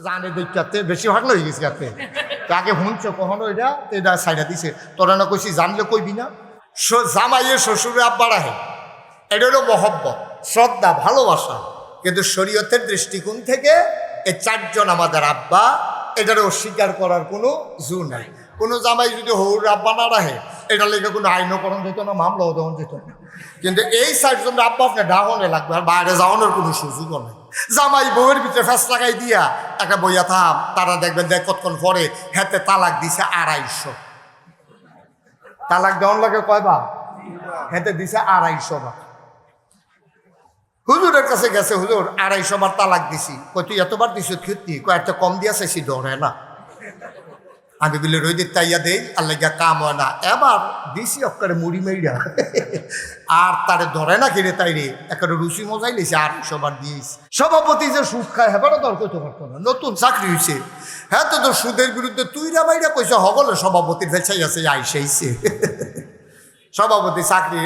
জানে দেখতে বেশি ভাগ হয়ে গেছে কাতে তাকে শুনছো কখনো এটা সাইডা দিছে তোরা না কইছি জানলে কইবি না জামাইয়ে শ্বশুরে আব্বার আহে এটা হলো মহব্বত শ্রদ্ধা ভালোবাসা কিন্তু শরীয়তের দৃষ্টিকোণ থেকে এই চারজন আমাদের আব্বা এটার অস্বীকার করার কোনো জো নাই। কোনো জামাই যদি হৌর আব্বা না রাখে এটা লেগে কোনো আইনকরণ যেত না, মামলাও দেওয়া যেত না। কিন্তু এই চারজন আব্বা আপনি ডাউনে লাগবে আর বাইরে যাওয়ানোর কোনো সুযোগও নেই। জামাই বউয়ের ভিতরে ফ্যাস লাগাই দিয়া একটা বইয়া থাম, তারা দেখবেন দেখ কতক্ষণ পরে হাতে তালাক দিছে 250। তালাক দেওয়ার লাগে কয়বার? হাতে দিছে 250 বার। হুজুরের কাছে গেছে, হুজুর 250 বার তালাক দিছি। কই তুই এতবার দিছ ক্ষতি? কয়েকটা কম দিয়া চাইছি, ডরে না। আমি বলি রই দিতে তাইয়া দেই আল্লাহ গিয়া কাম হয় না। এবার দিছি অক্কারে মুড়ি মেইরা আর তারে ধরে না কিনে তাই রে একটা রুচি মজাই লেছে 250 বার দিয়েছি। সভাপতি যে সুদ খায় হেবারও দর করতে পারতো না, নতুন চাকরি হয়েছে। হ্যাঁ তো তোর সুদের বিরুদ্ধে তুই রা বাইরা কইছে হগলে সভাপতির ফেছাই আছে আইসাইছে। সভাপতি চাকরি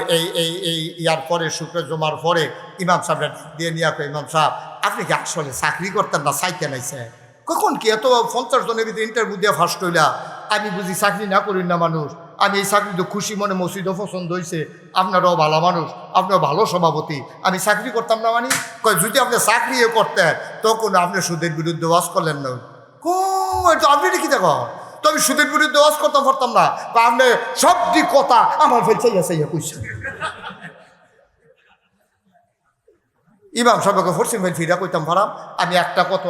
এই ইয়ার পরে শুক্র জমার পরে ইমাম সাহেব দিয়ে নিয়ে আসো, ইমাম সাহেব আপনি কি আসলে চাকরি করতেন না চাইতে নাইছে? কখন কি এত 50 জনের ভিতরে ইন্টারভিউ দিয়ে ফার্স্ট হইলা? আমি বুঝি চাকরি না করি না মানুষ, আমি এই চাকরি তো খুশি মনে মসজিদও পছন্দ হয়েছে, আপনারাও ভালো মানুষ, আপনার ভালো সভাপতি, আমি চাকরি করতাম না মানে? কয় যদি আপনি চাকরি করতেন তখন আপনি সুদের বিরুদ্ধে ওয়াজ করলেন না। তো আপনি কি দেখো তো আমি সুদের বিরুদ্ধে ওয়াজ করতাম পারতাম না, বা আপনি সব দিক কথা আমার ফেলছাই আছে কইছেন। ইমাম সাহেবকে ফরসিম ভাই ফিরা কইতাম ভাড়াম আমি একটা কথা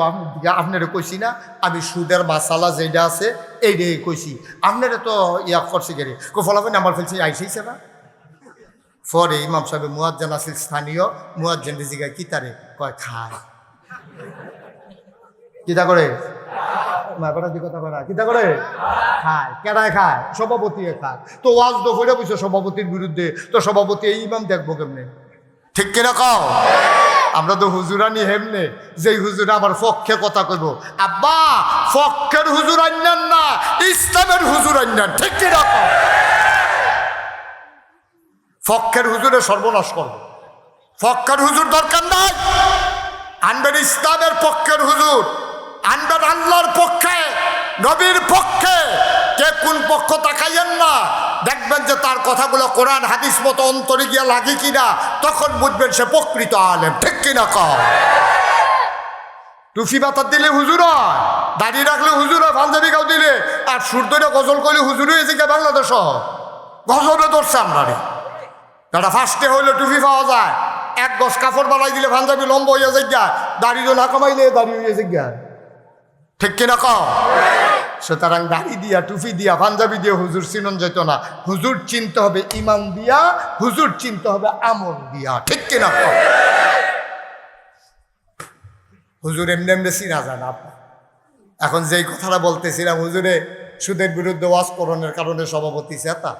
আপনারে কইছি না, আমি সুদের মাসালা যেটা আছে এইটাই কইছি, আপনারে তো ইয়া করছি গেরে ফলাফল আমার ফেলছি আইসেছে না। পরে ইমাম সাহেব মুয়াজ্জিন আছিল স্থানীয়, মুয়াজ্জিন জিগায় কি তারে কয় খায় কিতা করে কিতা করে খায়, কেডায় খায়? সভাপতি খায়। তো ওয়াজ তো ফইরা বুঝছো সভাপতির বিরুদ্ধে, তো সভাপতি এই ইমাম দেখবো কেমনে? ঠিক কিনা কও? আমরা তো হুজুরানি হেমনে যেই হুজুর আবার পক্ষে কথা কইব, আব্বা পক্ষের হুজুর আইনান না, ইসলামের হুজুর আইনান। ঠিক কিনা কও? পক্ষের হুজুরে সর্বনাশ করবো, পক্ষের হুজুর দরকার নাই। আনবেন ইসলামের পক্ষের হুজুর, আনবেন আল্লাহর পক্ষে, নবীর পক্ষে। কে কোন পক্ষ তাকাইয়েন না, দেখবেন যে তার কথাগুলো কোরআন হাদিস মতো অন্তরে গিয়া লাগে কিনা, তখন বুঝবেন সে প্রকৃত আলেম। ঠিক কিনা কও? টুফি বাতার দিলে হুজুর হয়, দাঁড়িয়ে রাখলে হুজুর হয়, পাঞ্জাবি গাও দিলে আর সুরদরে গজল করলে হুজুর হয়েছে কে? বাংলাদেশ গজলে ধরছে আমরা রে। এটা ফার্স্টে হইলে টুফি পাওয়া যায়, 1 গজ কাপড় বানাই দিলে পাঞ্জাবি লম্বা হইয়া যায়, দাড়িও না কমাইলে দাড়ি হইয়া যায়। ঠিক কিনা কও? সুতরাং দাড়ি দিয়া টুপি দিয়া পাঞ্জাবি দিয়ে হুজুর চিনন যেত না। হুজুর চিনতে হবে ইমান দিয়া, হুজুর চিনতে হবে আমল দিয়া। ঠিক কিনা কও? হুজুর এমনি এমনি চিনা যায় না। এখন যেই কথাটা বলতেছিলাম, হুজুরে সুদের বিরুদ্ধে ওয়াজ করণের কারণে সভাপতি চেতা,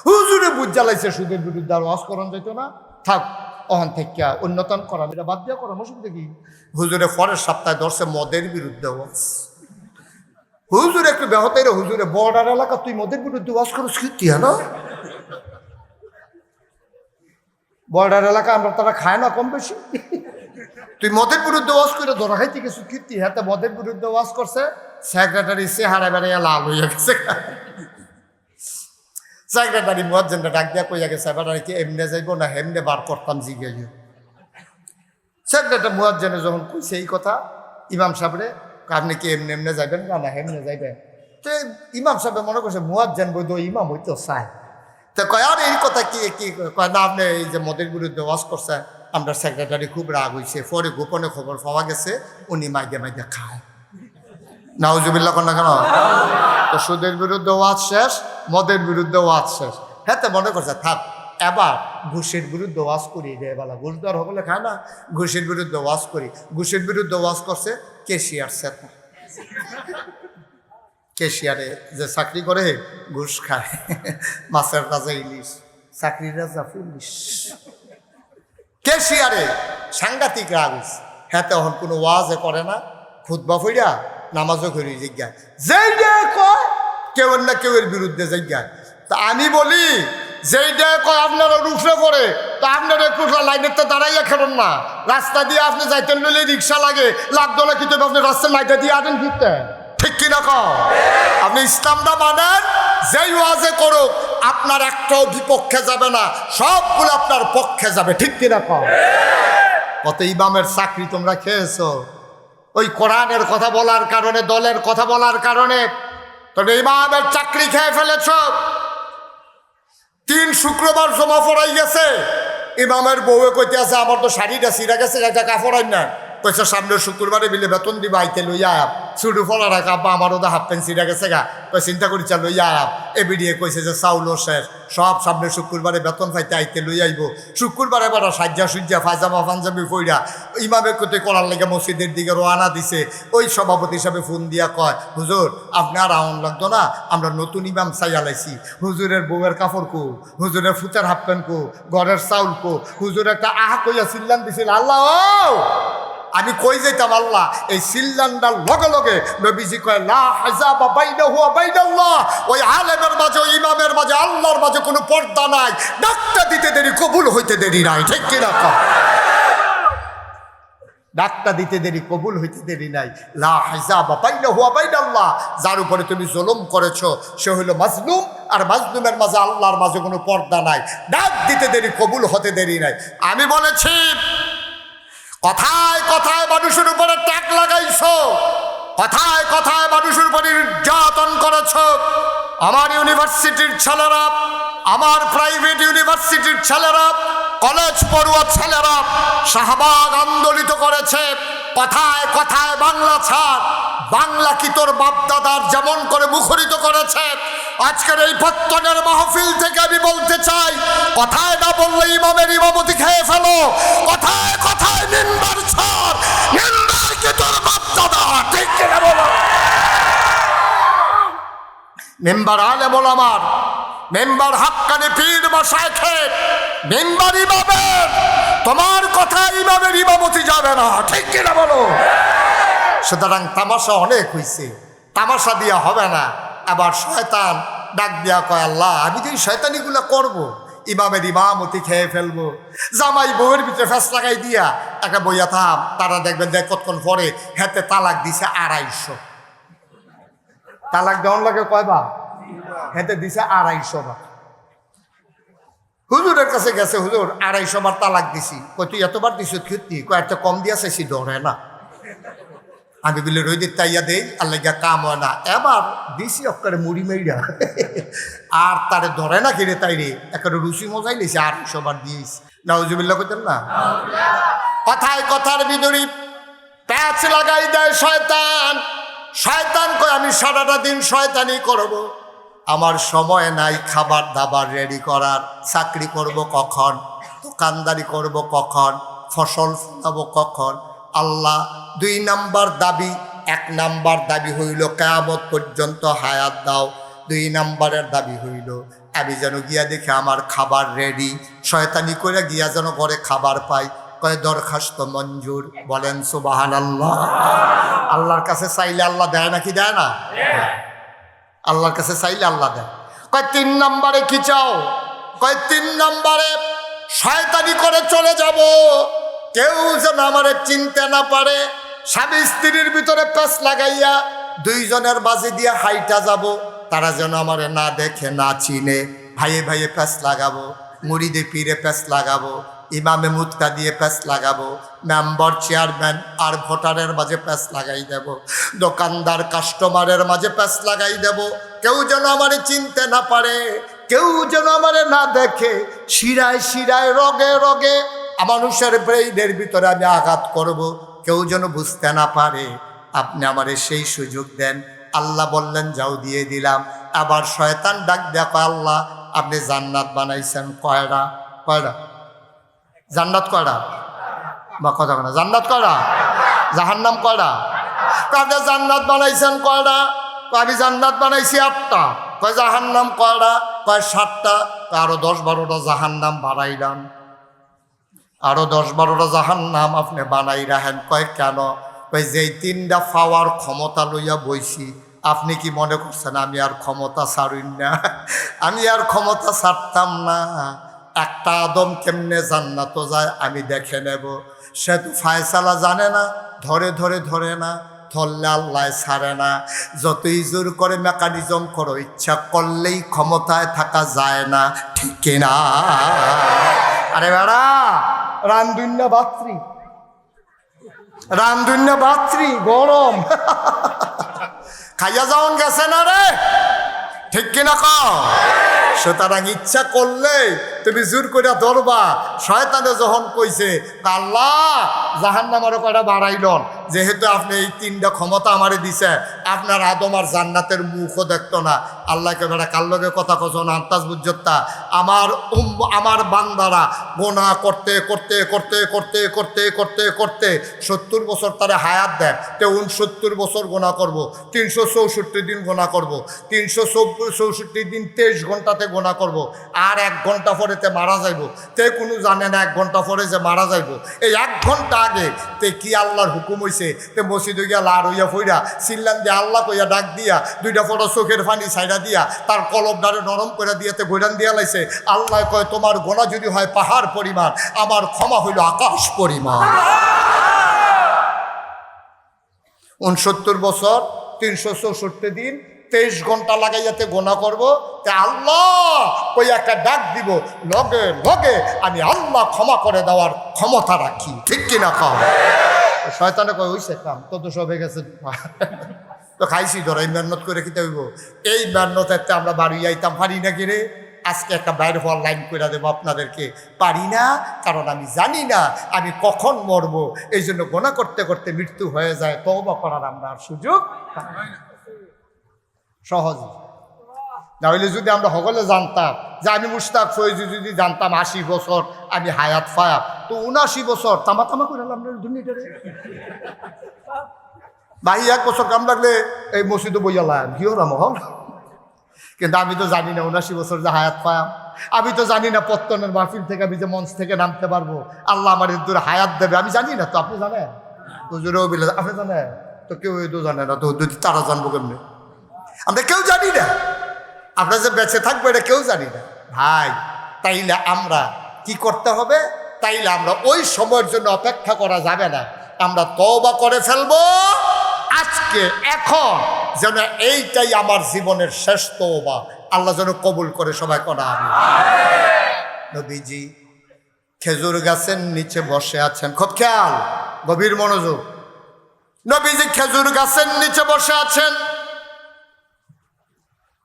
হুজুরে বুঝ জ্বালাইছে সুদের বিরুদ্ধে আর ওয়াজ করণ যেত না, থাক অহন থেকে উন্নতন করা এটা বাদ দিয়া করা অসুবিধা কি? হুজুরে পরের সপ্তাহে ধরছে মদের বিরুদ্ধে ওয়াজ। হুজুর একটু বেহতের, হুজুরে বর্ডার এলাকা তুই মদের বিরুদ্ধে ওয়াজ করছিস কি? হ্যাঁ, বর্ডার এলাকা আমরা তারা খায় না কম বেশি, তুই মদের বিরুদ্ধে ওয়াজ করে ধরা খাইতে গেছো কীর্তি। হ্যাঁ, মদের বিরুদ্ধে ওয়াজ করছে, সেক্রেটারি চেহারা বেড়াইয়া লাল হইয়া গেছে। সেক্রেটারি মুয়াজ্জিনটা ডাক দিয়া কইয়া গেছে, এবার কি এমনে যাইব না হেমনে বার করতাম জিজ্ঞাসা। সেক্রেটারি মুয়াজ্জিনে যখন কইছে এই কথা, ইমাম সাহেবরে আপনি কি এমনি এমনি যাইবেন না হেমনে যাইবেন? তো ইমাম সাহেব মনে করছে মুয়াজ্জিন বৈধ ইমাম হইতে চায়, তো কয় আর এই কথা কি কয় না, আপনি এই যে মদের বিরুদ্ধে ওয়াজ করছে, আমরা সেক্রেটারি খুব রাগ হয়েছে, পরে গোপনে খবর পাওয়া গেছে উনি মাইদে মাইদে খায়। নাউজুবিল্লাহ কন না কেন? তো সুদের বিরুদ্ধে ওয়াজ শেষ, মদের বিরুদ্ধে ওয়াজ শেষ। হ্যাঁ, তো মনে করছে থাক এবার ঘুষের বিরুদ্ধে ওয়াজ করি রে বেলা, ঘুষ দেওয়ার হলে খায় না, ঘুষের বিরুদ্ধে ওয়াজ করি। ঘুষের বিরুদ্ধে ওয়াজ করছে কেশিয়ার সেতা, কেশিয়ারে যে চাকরি করে ঘুষ খায়, মাছের রাজা ইলিশ, চাকরির রাজা পুলিশ, কেশিয়ারে সাংঘাতিক রাগ। হ্যাঁ, তখন কোনো ওয়াজে করে না, খুতবা ফইরা নামাজও করি জিজ্ঞায়, যেইটা কয় কেউ না কেউ এর বিরুদ্ধে জিজ্ঞায়। তা আমি বলি যেইটা কয় আপনারা রুফে পড়ে, তা আপনারা একটু লাইনের তো দাঁড়াইয়া খেলেন না, রাস্তা দিয়ে আপনি যাইতেন লইলে রিক্সা লাগে লাগতো না, কিন্তু আপনি রাস্তার লাইটটা দিয়ে আনেন ফিরতে, ঠিক কিনা কও? আপনি ইসলামটা মানেন, যেই ওয়াজে করুক আপনার একটাও বিপক্ষে যাবে না, সবগুলো আপনার পক্ষে যাবে, ঠিক কিনা কও? কত ইমামের চাকরি তোমরা খেয়েছো ওই কোরআনের কথা বলার কারণে, দলের কথা বলার কারণে। তবে ইমামের চাকরি খেয়ে ফেলেছ। 3 শুক্রবার জমা পড়াই গেছে, ইমামের বউয়ে কইতে আছে আমার তো শাড়িটা ছিঁড়া গেছে, একটা কাপড় আইন না। কইছে সামনের শুক্রবারে মিলে বেতন দিবা, আইতে লইয়া আপ শুরু ফলা রাখা, আব্বা আমারও তো হাফ প্যান্ট ছিঁড়া গেছে গা, কই চিন্তা করি চা লইয়া আপ। এবিডিয়ে কইছে যে চাউলও শেষ, সব সামনের শুক্রবারে বেতন পাইতে আইতে লই আইব। শুক্রবারে এবার সাজ্জা সুজ্জা পায়জামা পাঞ্জাবি পইরা ইমামে কতে করার লেগে মসজিদের দিকে রওনা দিছে। ওই সভাপতি হিসাবে ফোন দিয়া কয়, হুজুর আপনি আর আউন লাগতো না, আমরা নতুন ইমাম চাইয়া লাইছি। হুজুরের বউয়ের কাপড় কো, হুজুরের ফুতের হাফ প্যান্ট কো, ঘরের চাউল কো। হুজুর একটা আহা কইয়া চিল্লান দিছিল, আল্লাহ ও। আমি কই যাইতাম আল্লাহ, এই সিল্লান্ডার লগে লগে নবীজি কয় লা হাজাবা বাইনাহু ওয়া বাইনাল্লাহ, ওই আলেমের মাঝে ওই ইমামের মাঝে আল্লাহর মাঝে কোনো পর্দা নাই, ডাকটা দিতে দেরি কবুল হইতে দেরি নাই, ঠিক কি না? ডাকটা দিতে দেরি কবুল হইতে দেরি নাই। লা হাজাবা বাইনাহু ওয়া বাইনাল্লাহ, যার উপরে তুমি জুলুম করেছো সে হলো মাজলুম, আর মাজলুমের মাঝে আল্লাহর মাঝে কোনো পর্দা নাই, ডাক দিতে দেরি কবুল হতে দেরি নাই। আমি বলেছি কথায় কথায় মানুষের উপরে ট্যাগ লাগাইছো, কথায় কথায় মানুষের উপরে নির্যাতন করেছো। আমার ইউনিভার্সিটির ছেলেরা, আমার প্রাইভেট ইউনিভার্সিটির ছেলেরা, কলেজ পড়ুয়া ছেলেরা শাহবাগ আন্দোলিত করেছে। কথায় কথায় বাংলা ছাড়, বাংলা কি তোর বাপদাদার যেমন করে মুখরিত করেছে। আজকের এই পত্তনের মাহফিল থেকে আমি বলতে চাই, কথায় না বললে ইমামের ইমামতি খেয়ে ফেলো, কথায় কথায় নিন্দার ছাড়, নিন্দার কি তোর বাপদাদা, ঠিক কিনা বলো? মেম্বার আলেম ওলামার, মেম্বার হাক্কানি পীর মাশায়েখের, মেম্বার ইমামের, তোমার কথা ইমামের ইমামতি যাবে না, ঠিক কিনা বলো? সুতরাং তামাশা অনেক হইছে, তামাশা দিয়া হবে না। আবার শয়তান ডাক দিয়া কয়, আল্লাহ আমি যে শয়তানিগুলো করব, ইমামের ইমামতি খেয়ে ফেলবো, জামাই বউয়ের ভিতরে ফ্যাস লাগাই দিয়া একটা বইয়া থাম, তারা দেখবেন দেখ কতক্ষণ পরে হাতে তালাক দিছে 250। তালাক দেওয়ার লাগে কয়বা? হাতে দিছে 250 বার। হুজুরের কাছে গেছে, হুজুর 250 বার তালাক দিছি। কই তুই এতবার দিছ কীর্তি? কয়েকটা কম দিয়া চাইছি, ধরে না। আমি বলে রই দিতে তাইয়া দেই, আল্লাহ গিয়া কাম হয় না। এবার দিছি অক্কারে মুড়ি মেইরা, আর তারে ধরে না কিরে, তাই রে একেবারে রুচি মজাই লেছে, 250 বার দিয়েছি। নাউজুবিল্লাহ কইতেন না? কথায় কথার বিদুরি প্যাচ লাগাই দেয় শয়তান। শয়তান কয় আমি সারাটা দিন শয়তানি করব, আমার সময় নাই খাবার দাবার রেডি করার, চাকরি করব কখন, দোকানদারি করব কখন, ফসল ফলাবো কখন। আল্লাহ 2 নাম্বার দাবি, 1 নাম্বার দাবি হইল কিয়ামত পর্যন্ত হায়াত দাও। 2 নাম্বারের দাবি হইল আমি যেন গিয়া দেখে আমার খাবার রেডি, শয়তানি করে গিয়া যেন ঘরে খাবার পাই। কয় দরখাস্ত মঞ্জুর, বলেন সুবহানাল্লাহ। আল্লাহর কাছে চাইলে আল্লাহ দেয় নাকি দেয় না? আল্লাহর কাছে চাইলে আল্লাহ দেয়। কয় 3 নাম্বারে কি চাও? কয় 3 নাম্বারে শয়তানি করে চলে যাব, কেউ যেন আমারে চিনতে না পারে, স্বামী স্ত্রীর ভিতরে প্যাঁচ লাগাইয়া 2 জনের বাজি দিয়ে হাইটা যাব, তারা যেন আমারে না দেখে না চিনে। ভাইয়ে ভাইয়ে প্যাঁচ লাগাবো, মুরিদে পীরে প্যাঁচ লাগাবো, ইমামে মুতকা দিয়ে প্যাঁচ লাগাবো, মেম্বার চেয়ারম্যান আর ভোটারের মাঝে প্যাঁচ লাগাই দেব, দোকানদার কাস্টমারের মাঝে প্যাঁচ লাগাই দেব। কেউ যেন আমারে চিনতে না পারে, কেউ যেন আমারে না দেখে, শিরায় শিরায় রগে রগে মানুষের ব্রেইনের ভিতরে আমি আঘাত করব, কেউ যেন বুঝতে না পারে। আপনি আমারে সেই সুযোগ দেন। আল্লাহ বললেন যাও, দিয়ে দিলাম। আবার শয়তান ডাক দেখো, আল্লাহ আপনি জান্নাত বানাইছেন কয়টা? কয়টা জান্নাত? কয়টা? বা কথা না, জান্নাত কয়টা? জাহান্নাম কয়টা? কাদের জান্নাত বানাইছেন কয়টা? আমি জান্নাত বানাইছি 8টা। কয় জাহান্নাম কয়টা? কয় 7টা। আরো 10-12টা জাহান্নাম বানাইলাম, আরো 10-12টা জাহান্নাম আপনি বানাই রাখেন। কয় কেন? কয় যেই 3টা পাওয়ার ক্ষমতা লইয়া বইছি, আপনি কি মনে করছেন আমি আর ক্ষমতা ছাড়ুন না? আমি আর ক্ষমতা ছাড়তাম না। একটা আদম কেমনে জান্নাত যায় আমি দেখে নেব। সে তো ফায়সালা জানে না, ধরে ধরে ধরে না, ধরলে আল্লাহ ছাড়ে না। যতই জোর করে মেকানিজম করো, ইচ্ছা করলেই ক্ষমতায় থাকা যায় না, ঠিক কিনা? আরে বেড়া, রামদুন্যা বাত্রী, রামদুন্যা বাত্রী গরম খাইয়া যাওন গেছে না রে, ঠিক কিনা কও? সুতরাং ইচ্ছা করলে তুমি জোর করে ধরবা। শয়তানে যখন কইছে আল্লাহ জাহান্নামের কয়টা বাড়াইলন, যেহেতু আপনি এই তিনটা ক্ষমতা আমারে দিছে, আপনার আদম আর জান্নাতের মুখও দেখতো না। আল্লাহকে বেড়া কার লগে কথা কজন আন্তাজ বুঝতা। আমার বান্দারা গোনা করতে করতে করতে করতে করতে করতে করতে 70 বছর তারা হায়াত দেয়, তে 69 বছর গোনা করব, 364 দিন গোনা করব, 364 দিন 23 ঘন্টাতে গোনা করব, আর 1 ঘন্টা পরেতে মারা যাইব। তে কোনো জানে না 1 ঘন্টা পরে যে মারা যাইব। এই 1 ঘন্টা আগে তে কি আল্লাহর হুকুম হইছে, তে মসজিদে গিয়া লার হইয়া ফইরা সিল্লান দিয়ে আল্লাহ কইয়া ডাক দিয়া 2টা ফটো চোখের পানি ছাইড়া দিয়া তার কলবডারে নরম করে দিয়াতে বইরান দিয়া লাইছে। আল্লাহ কয় তোমার গোনা যদি হয় পাহাড় পরিমাণ, আমার ক্ষমা হইল আকাশ পরিমাণ। 69 বছর 364 দিন 23 ঘন্টা লাগাইয়াতে গোনা করব, তে আল্লাহ কই একটা ডাক দিব, লগে লগে আমি আল্লাহ ক্ষমা করে দেওয়ার ক্ষমতা রাখি, ঠিক কিনা কও? শয়তানে কয় হইছে কাম তো সব হয়ে গেছে, তো খাইছি ধর এই মেহনত করে খেতে হইব। এই মেহনতে আমরা বাড়ি যাইতাম পারি না কিরে? আজকে একটা বাইরে হওয়ার লাইন করে দেবো আপনাদেরকে, পারি না কারণ আমি জানি না আমি কখন মরবো। এই জন্য গোনা করতে করতে মৃত্যু হয়ে যায়, তওবা করার আমরা আর সুযোগ সহজে না। হইলে যদি আমরা সকলে জানতাম যে আমি মুশতাক ফয়েজি যদি জানতাম 80 বছর আমি হায়াত পায়া, তো 79 বছর তামা তামা করে দুনিয়াটারে ভাই 1 বছর কাম লাগলে এই মসজিদে বইয়ালাম কি ওরা মহল। কিন্তু আমি তো জানি না 79 বছর যে হায়াত পায়াম, আমি তো জানি না পত্তনের মাহফিল থেকে আমি যে মঞ্চ থেকে নামতে পারবো, আল্লাহ আমার দূরে হায়াত দেবে, আমি জানি না। তো আপনি জানেন? হুজুরেও বিলে আপনি জানেন? তো কেউ তো জানে না, তো তারা জানবো কেমনি? আমরা কেউ জানি না, আমরা যে বেঁচে থাকবো এটা কেউ জানি না ভাই। তাইলে আমরা কি করতে হবে? তাইলে আমরা ওই সময়ের জন্য অপেক্ষা করা যাবে না, আমরা তওবা করে ফেলবো আজকে এখন, যেন এইটাই আমার জীবনের শেষ তওবা। আল্লাহ যেন কবুল করে সবাই করা। আমি নবীজি খেজুর গাছের নিচে বসে আছেন, খুব খেয়াল, গভীর মনোযোগ। নবীজি খেজুর গাছের নিচে বসে আছেন,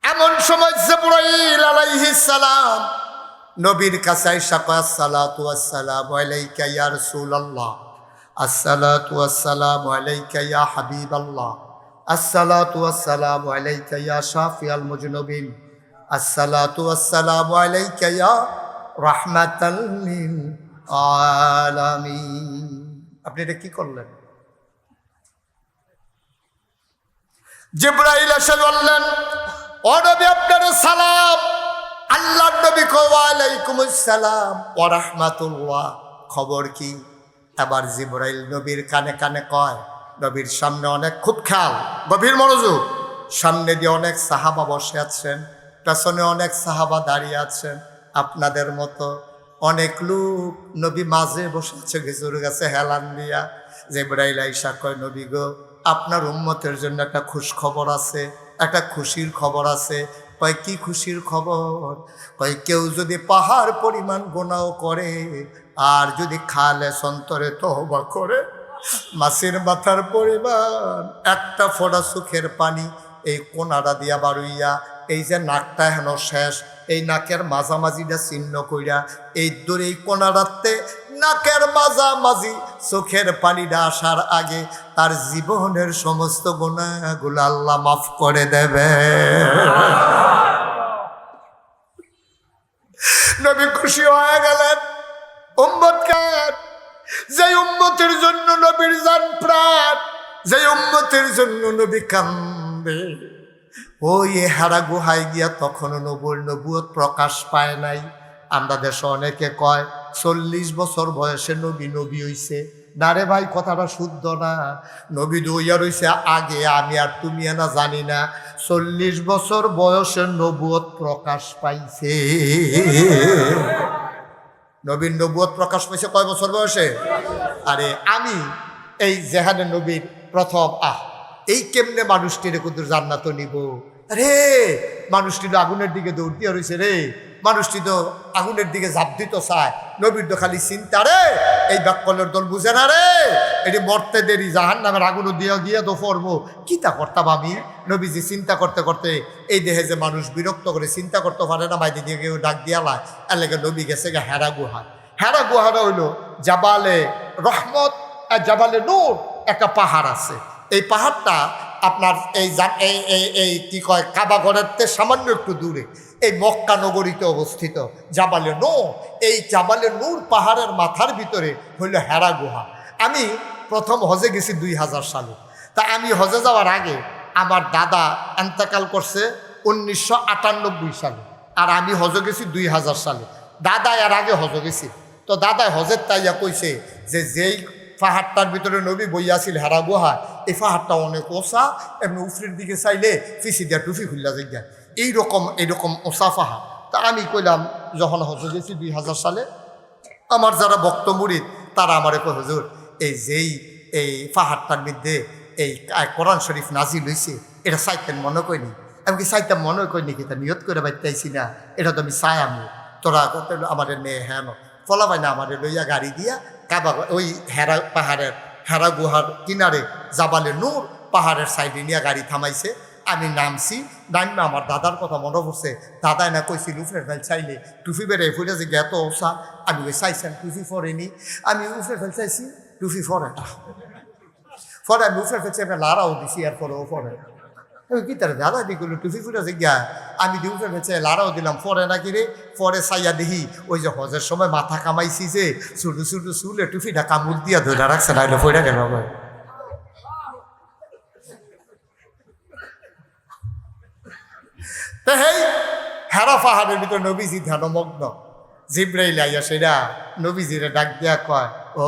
এমন সময় জিবরাইল আলাইহিস সালাম নবীর কাছে আইসা কয় আসসালাতু ওয়াসসালামু আলাইকা ইয়া রাসূলুল্লাহ, আসসালাতু ওয়াসসালামু আলাইকা ইয়া হাবিবাল্লাহ, আসসালাতু ওয়াসসালামু আলাইকা ইয়া শাফিআল মুজনিবিন, আসসালাতু ওয়াসসালামু আলাইকা ইয়া রাহমাতাল লিল আলামিন। আপনি এটা কি করলেন? জিবরাইল এসে বললেন, ও নবী আপনার সালাম। আল্লাহর নবী কয় ওয়া আলাইকুমুস সালাম ওয়া রাহমাতুল্লাহ। খবর কি? আবার জিবরাইল নবীর কানে কানে কয়, নবীর সামনে অনেক, খুব খেয়াল, গভীর মনোযোগ, সামনে দিয়ে অনেক সাহাবা বসে আছেন, পেছনে অনেক সাহাবা দাঁড়িয়ে আছেন, আপনাদের মতো অনেক লোক। নবী মাঝে বসে আছে খেজুর গাছে হেলান দিয়া। জিবরাইল আইসা কয়, নবী গো, আপনার উম্মতের জন্য একটা খুশ খবর আছে, একটা খুশির খবর আছে। কয় কি খুশির খবর? কয় কেউ যদি পাহাড় পরিমাণ গুনাহ করে আর যদি খালে সন্তরে তওবা করে, মাছের মাথার পরিমাণ একটা ফোঁটা চোখের পানি এই কোনাটা দিয়া বাড়ুইয়া, এই যে নাকটা হেন শেষ, এই নাকের মাঝামাঝিটা চিহ্ন কইরা এই দূরে এই কোনাটাতে নাকের মাঝামাঝি চোখের পানিটা আসার আগে তার জীবনের সমস্ত গুনাহগুলো আল্লাহ মাফ করে দেবে। নবী খুশি হয়ে গেলেন। উম্মত কার? যে উম্মতের জন্য নবীর জান প্রাণ, যে উম্মতের জন্য নবী কান্দে। ওই হারা গুহায় গিয়া তখনও নবুয়ত প্রকাশ পায় নাই। আমরা দেশে অনেকে কয় 40 বছর বয়সে নবী হইছে। না রে ভাই, কথাটা শুদ্ধ না। নবী দইয়া রইছে আগে, আমি আর তুমি না জানি না। 40 বছর বয়সে নবুয়ত প্রকাশ পাইছে। নবীর নবুয়ত প্রকাশ পেয়েছে কয় বছর বয়সে? আরে আমি এই যেখানে নবীর প্রথম এই কেমনে মানুষটির কুদুর জান্নাত নিব, আরে মানুষটি তো আগুনের দিকে দৌড় দিয়ে রয়েছে রে, মানুষটি তো আগুনের দিকে ঝাঁপ দিত চায়, নবীর তো খালি চিন্তা রে, এই ব্যাককলের দল বুঝে না রে, এটি মরতে দেরি জাহান নামের আগুনও দিয়ে গিয়ে তো পড়বো, কি তা করতাম আমি। নবীজি চিন্তা করতে করতে এই দেহে যে মানুষ বিরক্ত করে চিন্তা করতে পারে না, বাইরে দিয়ে কেউ ডাক দিয়া লায়, এর লেগে নবী গেছে গে হেরা গুহা। হেরা গুহাটা হইল জাবালে রহমত আর জাবালে নূর, একটা পাহাড় আছে। এই পাহাড়টা আপনার এই কি কয় কাবা ঘরের সামান্য একটু দূরে এই মক্কা নগরীতে অবস্থিত জাবালে নূর। এই জাবালে নূর পাহাড়ের মাথার ভিতরে হইল হেরা গুহা। আমি প্রথম হজে গেছি 2000 সালে। তা আমি হজে যাওয়ার আগে আমার দাদা এন্তেকাল করছে 1998 সালে, আর আমি হজে গেছি 2000 সালে। দাদা এর আগে হজে গেছি। তো দাদা হজের তাইয়া কইছে যে যেই পাহাড়টার ভিতরে নবী বইয়াছিল হেরা গুহা, এই পাহাড়টা অনেক ওসা, এমনি উফরির দিকে চাইলে ফিসি দিয়া টুফি খুললা যাই এইরকম ওসা পাহাড়। তা আমি কইলাম যখন হজে গেছি 2000 সালে, আমার যারা ভক্ত মুরিদ তারা আমার কই হুজুর এই পাহাড়টার মধ্যে এই কোরআন শরীফ নাজিল হইছে, এটা চাইতেন মনে করিনি। আমি কি চাইতাম মনে করিনি, কি তা নিয়ত করে বাইতেছি না, এটা তো আমি চাই আমি তোরা আমার মেয়ে হ্যাঁ ফলা পাই না, আমার লইয়া গাড়ি দিয়া কাবা ওই হেরা গুহার কিনারে জাবালে নূর পাহাড়ের সাইডে নিয়ে গাড়ি থামাইছে। আমি নামছি, নামে আমার দাদার কথা মনে পড়ছে। দাদাই না কইছিল উফরে ফেল চাইলে টুফি বেড়ে ফুটে যে জ্ঞাত ওসা। আমি ওই চাইছেন টুফি ফরেনি, আমি উফরে ফেল চাইছি টুফি ফরে না, পরে আমি উফরে ফেলছি, আমি লারাও দিছি, আর পরেও ফরে কি তার দাদা দিগুলো টুফি ফুটে যে গিয়া আমি দি উফরে ফেলছে লারাও দিলাম, পরে নাকি রে। পরে চাইয়া দেখি ওই যে হজের সময় মাথা কামাইছি যে ছোটো ছোটো চুলে টুফিটা কামড় দিয়া ধরে রাখছে, নাহলে ফইরা গেল। হেই হেরা পাহাড়ের ভিতরে নবীজি ধ্যানমগ্ন, জিব্রাইল আইয়া সেটা নবীজিরে ডাক দিয়া কয়, ও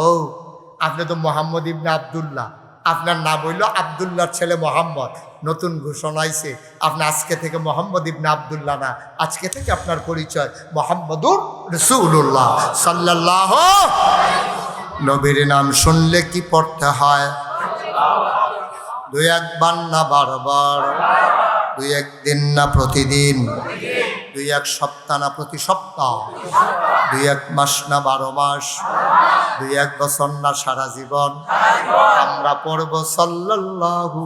আপনি তো মোহাম্মদ ইবনে আবদুল্লাহ, আপনার নাম হইল আবদুল্লাহর ছেলে মোহাম্মদ। নতুন ঘোষণা আইছে, আপনি আজকে থেকে মোহাম্মদ ইবনে আবদুল্লাহ না, আজকে থেকে আপনার পরিচয় মোহাম্মদুর রাসূলুল্লাহ সাল্লাল্লাহু। নবীর নাম শুনলে কি পড়তে হয়? 2-1 না বারবার, 2-1 দিন না প্রতিদিন, 2-1 সপ্তাহ না প্রতি সপ্তাহ, 2-1 মাস না 12 মাস, 2-1 বছর না সারা জীবন আমরা পড়ব সাল্লাল্লাহু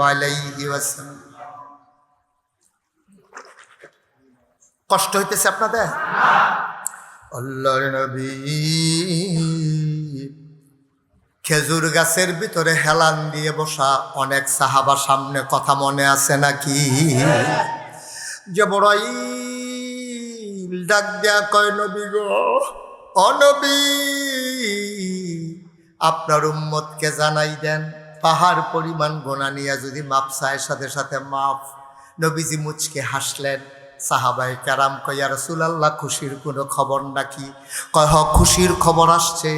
আলাইহি ওয়াসাল্লাম। কষ্ট হইতেছে আপনাদের? আল্লাহর নবী খেজুর গাছের ভিতরে হেলান দিয়ে বসা অনেক সাহাবা, সামনে কথা মনে আছে নাকি? জিবরাইল ডাক দেয়া কয়, নবী গো, ও নবী, আপনার উম্মতকে জানাই দেন পাহাড় পরিমাণ গোনা নিয়ে যদি মাপ চায় সাথে সাথে মাপ। নবীজি মুচকে হাসলেন। সাহাবায়ে কেরাম কয়, ইয়া রাসূলুল্লাহ, খুশির কোনো খবর নাকি? কয়, হ, খুশির খবর আসছে।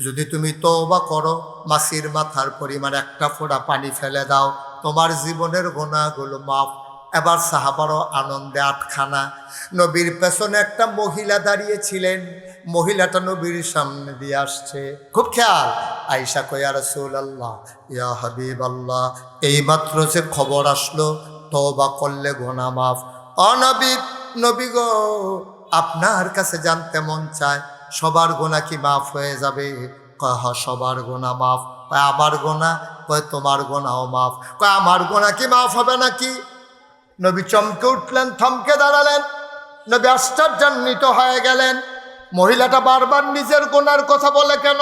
যদি তুমি তওবা করো, মাছির মাথার পরিমাণ একটা ফোঁটা পানি ফেলে দাও, তোমার জীবনের গুনাহগুলো মাফ। এবার সাহাবারও আনন্দে আটখানা। নবীর পেছনে একটা মহিলা দাঁড়িয়েছিলেন, মহিলাটা নবীর সামনে দিয়ে আসছে, খুব খেয়াল। আয়েশা কয়, ইয়া রাসূলুল্লাহ, ইয়া হাবিবাল্লাহ, এইমাত্র যে খবর আসলো তওবা করলে গুনাহ মাফ। নবী গো, আপনার কাছে জানতে মন চায় সবার গুনাহ কি মাফ হয়ে যাবে? কয়, হ, সবার গুনাহ মাফ। কয়, আমার গুনাহ? কয়, তোমার গুনাহও মাফ। কয়, আমার গুনাহ কি মাফ হবে নাকি? নবী চমকে উঠলেন, থমকে দাঁড়ালেন। নবী আশ্চর্যান্বিত হয়ে গেলেন। মহিলাটা বারবার নিজের গুনার কথা বলে কেন?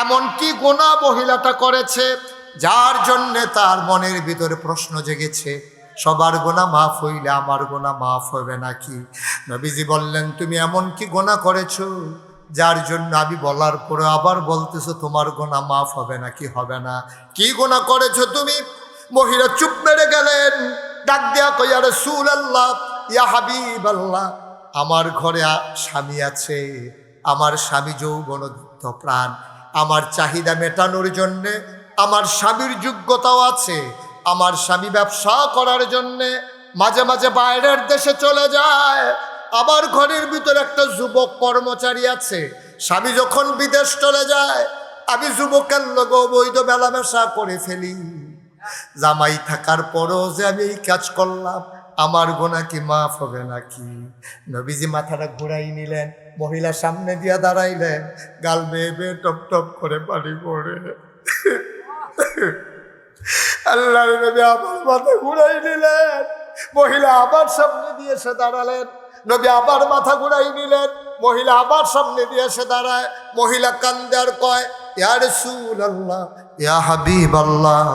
এমন কি গুনাহ মহিলাটা করেছে যার জন্যে তার মনের ভিতরে প্রশ্ন জেগেছে, সবার গুনাহ মাফ হইলে আমার গুনাহ মাফ হবে নাকি? নবীজি বললেন, তুমি এমন কি গুনাহ করেছো যার জন্য আমি বলার পরে আবার বলতেছো তোমার গুনাহ মাফ হবে নাকি? হবে না। কি গুনাহ করেছো তুমি? মহিলা চুপ মেরে গেলেন। ডাক দেয়া কয়, ইয়া রাসূলুল্লাহ, ইয়া হাবিবাল্লাহ, আমার ঘরে স্বামী আছে, আমার স্বামী যৌবনোদ্যত প্রাণ, আমার চাহিদা মেটানোর জন্যে আমার স্বামীর যোগ্যতাও আছে। আমার স্বামী ব্যবসা করার জন্যে মাঝে মাঝে বাইরের দেশে চলে যায়, আমার ঘরের ভিতরে একটা যুবক কর্মচারী আছে, স্বামী যখন বিদেশ চলে যায় আমি যুবকের লোক বৈধ মেলামেশা করে ফেলি। জামাই থাকার পরও যে আমি এই কাজ করলাম, আমার গোনা কি মাফ হবে নাকি? নবীজি মাথাটা ঘুরাই নিলেন, মহিলা সামনে দিয়া দাঁড়াইলেন, গাল বেয়ে বেয়ে টপ টপ করে পানি পড়ে। আল্লাহর নবী আবার মাথা ঘুরাই নিলেন, মহিলা আবার সামনে দিয়ে এসে দাঁড়ালেন। নবী আবার মাথা ঘুরাই নিলেন, মহিলা আবার সামনে দিয়ে এসে দাঁড়ায়। মহিলা কান্দে আর কয়, ইয়া রাসূলুল্লাহ, ইয়া হাবিবাল্লাহ,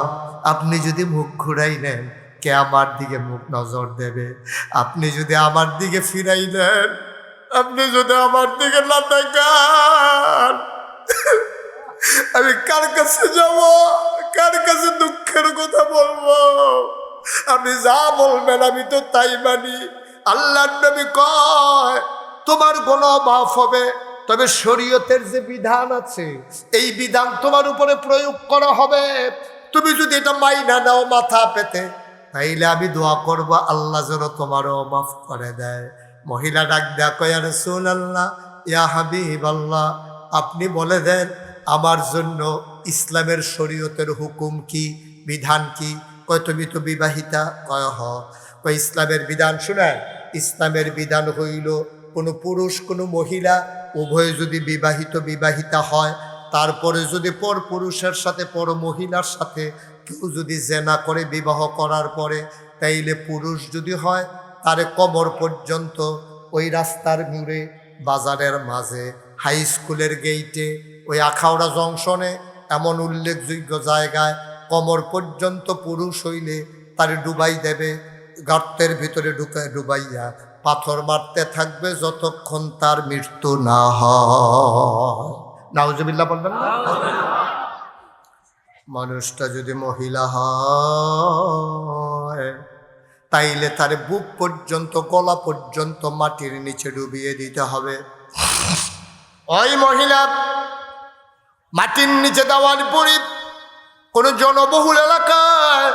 আপনি যদি মুখ ঘুরাই নেন কে আমার দিকে মুখ নজর দেবে? আপনি যদি আমার দিকে ফিরাই নেন, আপনি যদি আমার দিকে না তাকান, আমি কার কাছে যাব? কার কাছে দুঃখের কথা বলবো? আপনি যা বলবেন আমি তো তাই মানি। আল্লাহর নবী কয়, তোমার গুনাহ মাফ হবে, তবে শরীয়তের যে বিধান আছে এই বিধান তোমার উপরে প্রয়োগ করা হবে। তুমি যদি এটা মাইনা নাও মাথা পেতে, তাইলে আমি দোয়া করব আল্লাহ যেন তোমারও মাফ করে দেয়। মহিলা ডাক দেয়া কয়, ইয়া রাসূলুল্লাহ, ইয়া হাবিবাল্লাহ, আপনি বলে দেন আমার জন্য ইসলামের শরীয়তের হুকুম কি, বিধান কি? কয় তুমি তো বিবাহিতা। কয় হ। কয় ইসলামের বিধান শুনেন, ইসলামের বিধান হইল কোনো পুরুষ কোনো মহিলা উভয়ে যদি বিবাহিতা হয়, তারপরে যদি পর পুরুষের সাথে পর মহিলার সাথে কেউ যদি জেনা করে বিবাহ করার পরে, তাইলে পুরুষ যদি হয় তারে কবর পর্যন্ত ওই রাস্তার মোড়ে, বাজারের মাঝে, হাই স্কুলের গেইটে, ওই আখাউড়া জংশনে এমন উল্লেখযোগ্য জায়গায় কমর পর্যন্ত পুরুষ হইলে তারে ডুবাই দেবে, গর্তের ভিতরে ডুবাইয়া পাথর মারতে থাকবে যতক্ষণ তার মৃত্যু না হয়। নাউজুবিল্লাহ বলবেন না? মানুষটা যদি মহিলা হয় তাইলে তার বুক পর্যন্ত, গলা পর্যন্ত মাটির নিচে ডুবিয়ে দিতে হবে। ওই মহিলা মাটির নিচে দেওয়ার পরে কোনো জনবহুল এলাকায়,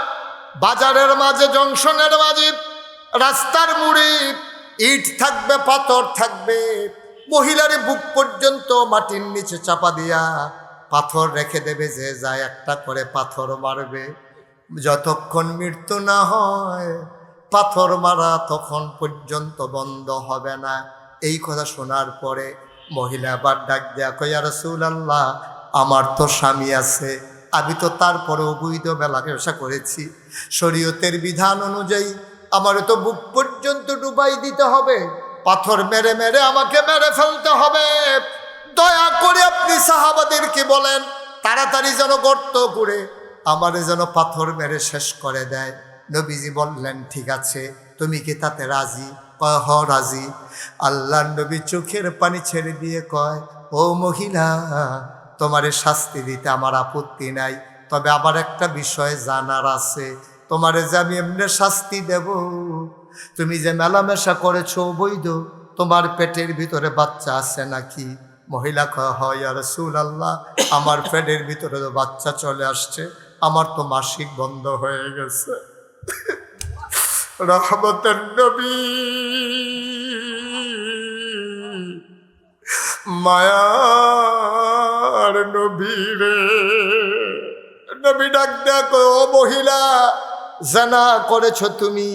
বাজারের মাঝে, জংশনের মাঝে, রাস্তার মোড়ে ইট থাকবে, পাথর থাকবে, মহিলার বুক পর্যন্ত মাটির নিচে চাপা দিয়া পাথর রেখে দেবে। যে যায় একটা করে পাথর মারবে, যতক্ষণ মৃত্যু না হয় পাথর মারা তখন পর্যন্ত বন্ধ হবে না। এই কথা শোনার পরে মহিলা আবার ডাক দেয়া কয়, ইয়া রাসূলুল্লাহ, আমার তো স্বামী আছে, আমি তো তারপরে অবৈধ মেলামেশা করেছি, শরীয়তের বিধান অনুযায়ী আমার তো বুক পর্যন্ত ডুবাই দিতে হবে, পাথর মেরে মেরে আমাকে মেরে ফেলতে হবে। দয়া করে আপনি সাহাবাদেরকে বলেন তাড়াতাড়ি যেন গর্ত করে আমারে যেন পাথর মেরে শেষ করে দেয়। নবীজি বললেন, ঠিক আছে, তুমি কি তাতে রাজি? কয়, হ রাজি। আল্লাহর নবী চোখের পানি ছেড়ে দিয়ে কয়, ও মহিলা, তোমারে শাস্তি দিতে আমার আপত্তি নাই, তবে আবার একটা বিষয় জানার আছে। তোমারে যে আমি এমনি শাস্তি দেব, তুমি যে মেলামেশা করেছো অবৈধ, তোমার পেটের ভিতরে বাচ্চা আছে নাকি? মহিলা কয়, হয় ইয়া রাসূলুল্লাহ, আমার পেটের ভিতরে তো বাচ্চা চলে আসছে, আমার তো মাসিক বন্ধ হয়ে গেছে। রহমতের নবী, মায়ার নবী রে, নবী ডাক দেখো, ও মহিলা, জানা করেছ তুমি,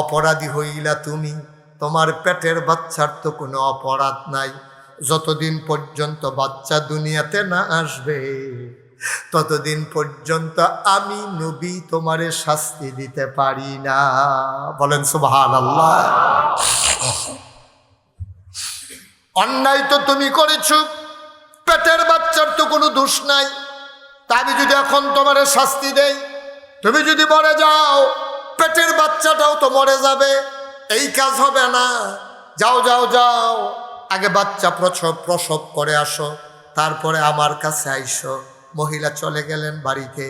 অপরাধী হইলা তুমি, তোমার পেটের বাচ্চার তো কোনো অপরাধ নাই। যতদিন পর্যন্ত বাচ্চা দুনিয়াতে না আসবে ততদিন পর্যন্ত আমি নবী তোমারে শাস্তি দিতে পারি না। বলেন সুবহানাল্লাহ। অন্যায় তো তুমি করেছ, পেটের বাচ্চার তো কোনো দোষ নাই। তা আমি যদি এখন তোমারে শাস্তি দেই, তুমি যদি মরে যাও, পেটের বাচ্চাটাও তো মরে যাবে, এই কাজ হবে না। যাও যাও যাও, আগে বাচ্চা প্রসব করে আসো, তারপরে আমার কাছে আইসো। মহিলা চলে গেলেন বাড়িতে।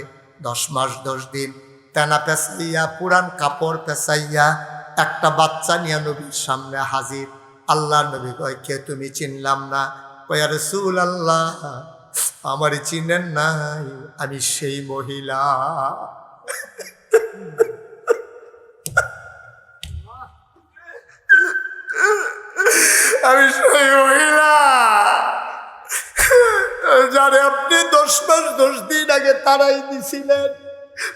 10 মাস 10 দিন তেনা পেঁচাইয়া, পুরান কাপড় পেঁচাইয়া একটা বাচ্চা নিয়ে নবীর সামনে হাজির। আল্লাহ নবী কয়, কে তুমি? চিনলাম না। কয়, ইয়া রাসূলুল্লাহ, আমারে চিনেন নাই, আমি সেই মহিলা। 10 মাস 10 দিন আগে তারাই দিছিলেন।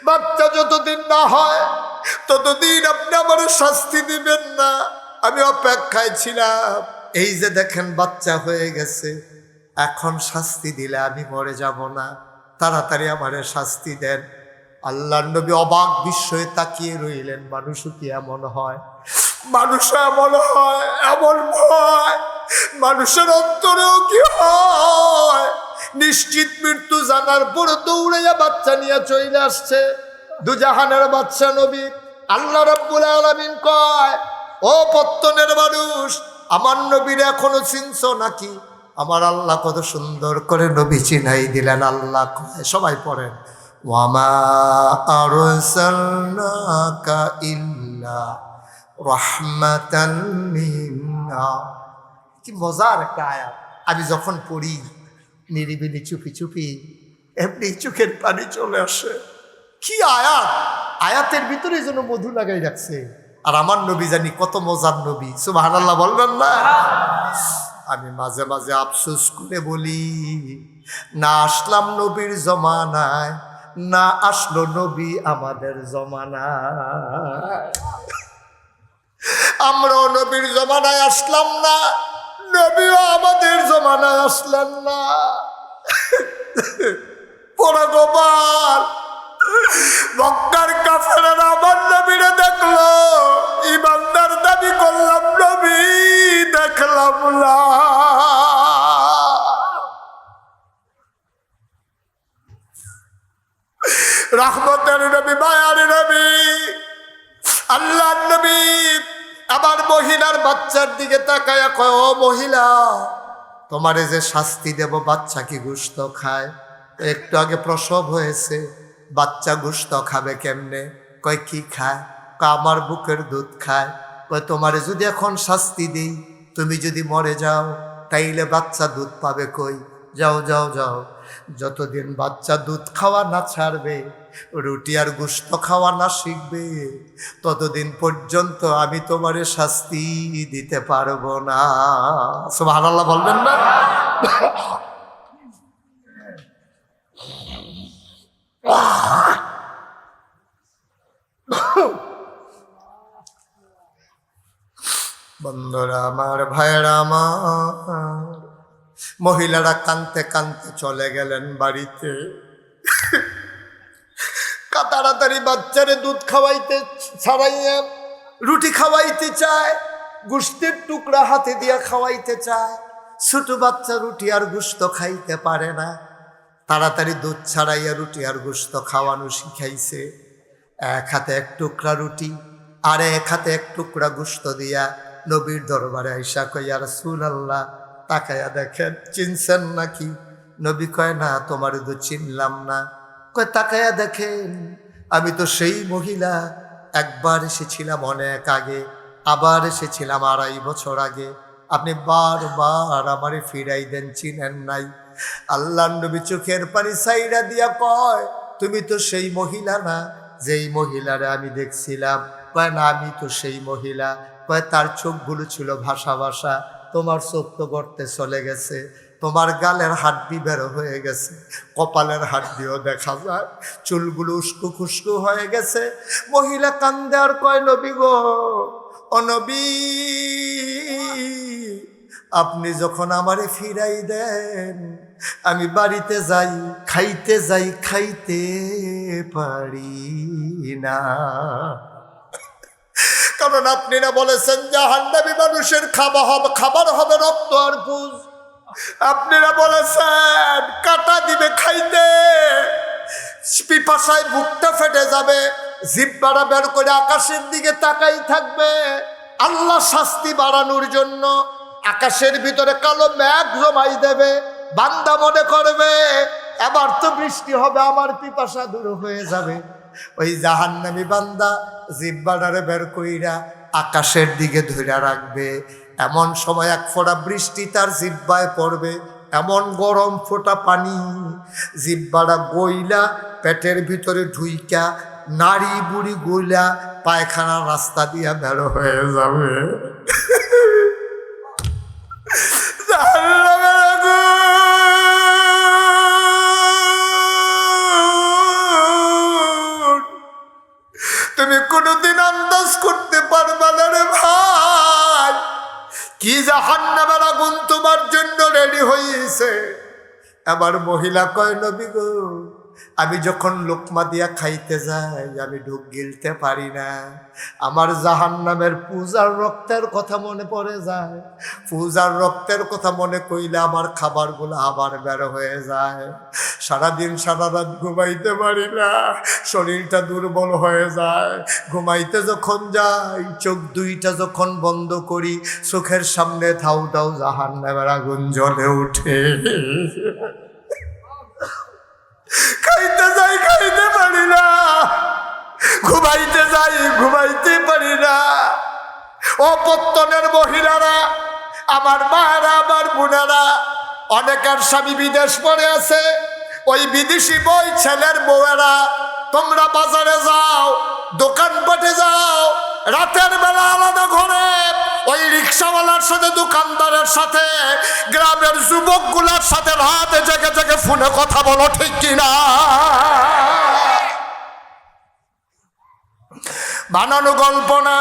বাচ্চা যতদিন না হয় ততদিন আপনি আমার শাস্তি দিবেন না। আমি অপেক্ষায় ছিলাম। এই যে দেখেন বাচ্চা হয়ে গেছে, এখন শাস্তি দিলে আমি মরে যাব না, তাড়াতাড়ি আমারে শাস্তি দেন। আল্লাহর নবী অবাক বিস্ময়ে তাকিয়ে রইলেন। মানুষও কি এমন হয়? মানুষও এমন হয়? এমন ভয় মানুষের অন্তরেও কি হয়? নিশ্চিত মৃত্যু জানার পরে দৌড়াইয়া বাচ্চা নিয়ে চলে আসছে দুজাহানের বাদশা নবী। আল্লাহ রাব্বুল আলামিন কয়, ও পত্তনের মানুষ, আমার নবীর এখনো চিনছো নাকি? আমার আল্লাহ কত সুন্দর করে নবী চিনাই দিলেন। আল্লাহ কয়, সবাই পড়েন, ওয়ামা আরসালনাকা ইল্লা রাহমাতাল লিন-নাস। কি মজার একটা আয়াত। আমি যখন পড়ি নিরিবিলি চুপি চুপি এমনি চোখের পানি চলে আসে। কি আয়াত! আয়াতের ভিতরে যেন মধু লাগাই রাখছে। আর আমার নবী জানি কত মজার নবী। সুবহানাল্লাহ বলবেন না? আমি মাঝে মাঝে আফসোস করে বলি, না আসলাম নবীর জমানায়, না আসলো নবী আমাদের জমানায়। আমরাও নবীর জমানায় আসলাম না, নবীও আমাদের জমানায় আসলেন না। পরে গোপাল মক্কার কাফেরেরা আমার নবীরে দেখলো, ইমানদার দাবি করলাম, নবী দেখলাম না। রহমতের নবী, মায়ার নবী, আল্লাহর নবী আবার মহিলার বাচ্চার দিকে তাকায়া কয়, ও মহিলা, তোমারে যে শাস্তি দেব, বাচ্চা কি গোশত খায়? একটু আগে প্রসব হয়েছে, বাচ্চা গোশত খাবে কেমনে? কয় কি খায়? কয় আমার বুকের দুধ খায়। কয় তোমারে যদি এখন শাস্তি দিই, তুমি যদি মরে যাও, তাইলে বাচ্চা দুধ পাবে কই? যাও যাও যাও, যতদিন বাচ্চা দুধ খাওয়া না ছাড়বে, রুটি আর গোশত খাওয়া না শিখবে, ততদিন পর্যন্ত আমি তোমারে শাস্তি দিতে পারবো না। সুবহানাল্লাহ বলবেন না? বন্ধুরা আমার, ভাইয়েরা আমার, মহিলারা কাঁদতে কাঁদতে চলে গেলেন বাড়িতে। তাড়াতাড়ি বাচ্চারে দুধ খাওয়াইতে ছাড়াইয়া রুটি খাওয়াইতে চায়, গোশতের টুকরা হাতে দিয়া খাওয়াইতে চায়। ছোট বাচ্চা রুটি আর গোশত খাইতে পারে না। তাড়াতাড়ি দুধ ছাড়াইয়া রুটি আর গোশত খাওয়ানো শিখাইছে। এক হাতে এক টুকরা রুটি আর এক হাতে এক টুকরা গোশত দিয়া নবীর দরবারে আইসা কয়, ইয়া রাসূলুল্লাহ, তাকায়া দেখেন, চিনছেন নাকি? নবী কয়, না, তোমার তো চিনলাম না। কয়, তাকায়া দেখেন, আমি তো সেই মহিলা, একবার এসেছিলাম অনেক আগে, আবার এসেছিলাম 2.5 বছর আগে। আপনি বারবার আমারে ফিরাই দেন, চিনেন নাই? আল্লাহর নবী চোখের পানি সাইরা দিয়া কয়, তুমি তো সেই মহিলা না যেই মহিলারে আমি দেখছিলাম। কয়, না, আমি তো সেই মহিলা। কয়, তার চোখগুলো ছিল ভাসা ভাসা, তোমার চোখ তো গর্তে চলে গেছে, তোমার গালের হাড্ডি বের হয়ে গেছে, কপালের হাড্ডিও দেখা যায়, চুলগুলো উস্কু খুস্কু হয়ে গেছে। মহিলা কান্দে আর কয়, নবী গো, ও নবী, আপনি যখন আমারে ফিরাই দেন, আমি বাড়িতে যাই, খাইতে পারি না। কারণ আপনি না বলেছেন জাহান্নামী মানুষের খাবার হবে রক্ত আর পুজ। আপনারা বলেছেন কাটা দিবে খাইতে, পিপাসায় বুকটা ফেটে যাবে, জিহ্বাটা বের করে আকাশের দিকে তাকাই থাকবে। আল্লাহ শাস্তি বাড়ানোর জন্য আকাশের ভিতরে কালো মেঘ জমাই দেবে। বান্দা মনে করবে এবার তো বৃষ্টি হবে, আমার পিপাসা দূর হয়ে যাবে। ওই জাহান্নামী বান্দা জিহ্বাটারে বের কইরা আকাশের দিকে ধরে রাখবে। এমন সময় এক ফোঁটা বৃষ্টি তার জিহ্বায় পড়বে, এমন গরম ফোঁটা পানি জিহ্বাটা গইলা পেটের ভিতরে ঢুইকা নাড়ি বুড়ি গইলা পায়খানা রাস্তা দিয়া বের হয়ে যাবে। তুমি কোনোদিন আন্দাজ করতে পারবা না রে ভাই, কি জাহান্নামের আগুন তোমার জন্য রেডি হয়েছে। আবার মহিলা কয়, নবী গো, আমি যখন লোকমা দিয়া খাইতে যাই আমি ঢুক গিলতে পারি না। আমার জাহান্নামের পূজার রক্তের কথা মনে পড়ে যায়। পূজার রক্তের কথা মনে কইলে আমার খাবারগুলো আবার বের হয়ে যায়। সারাদিন সারা রাত ঘুমাইতে পারি না, শরীরটা দুর্বল হয়ে যায়। ঘুমাইতে যখন যাই, চোখ দুইটা যখন বন্ধ করি, চোখের সামনে ধাউ ধাউ জাহান্নামের আগুন জ্বলে ওঠে। খাইতে যাই, খাইতে পারি না, ঘুমাইতে যাই, ঘুমাইতে পারি না। অপত্তনের মহিলারা, আমার মায়েরা, আমার বোনেরা, অনেকের স্বামী বিদেশ পড়ে আছে, ওই বিদেশি বই ছেলের বউয়েরা, তোমরা বাজারে যাও, দোকানপাটে যাও, রাতের বেলা আলাদা ঘরে ওই রিক্সাওয়ালার সাথে, দোকানদারের সাথে, গ্রামের যুবকগুলার সাথে রাতে জেগে জেগে ফোনে কথা বলো, ঠিক কিনা? বানানো গল্প না,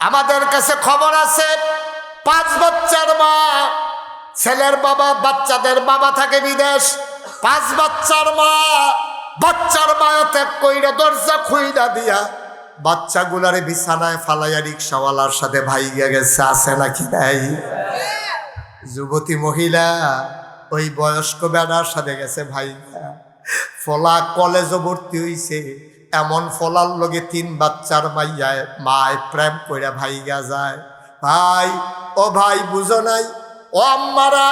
আমাদের কাছে খবর আছে। 5 বাচ্চার মা, ছেলের বাবা, বাচ্চাদের বাবা থাকে বিদেশ। 5 বাচ্চার মা, বাচ্চার মায়া ত্যাগ কইরা দরজা খুইলা দিয়া বাচ্চাগুলারে বিছানায় ফালাইয়া রিক্সাওয়ালার সাথে ভাইগা গেছে। আছে নাকি নাই? যুবতী মহিলা ওই বয়স্ক বেড়ার সাথে গেছে ভাইগা। ফলা কলেজে ভর্তি হইছে, এমন ফলার লগে 3 বাচ্চার মাইয়ায় মায় প্রেম কইরা ভাইগা যায়। ভাই, ও ভাই বুঝো নাই? ও আম্মারা,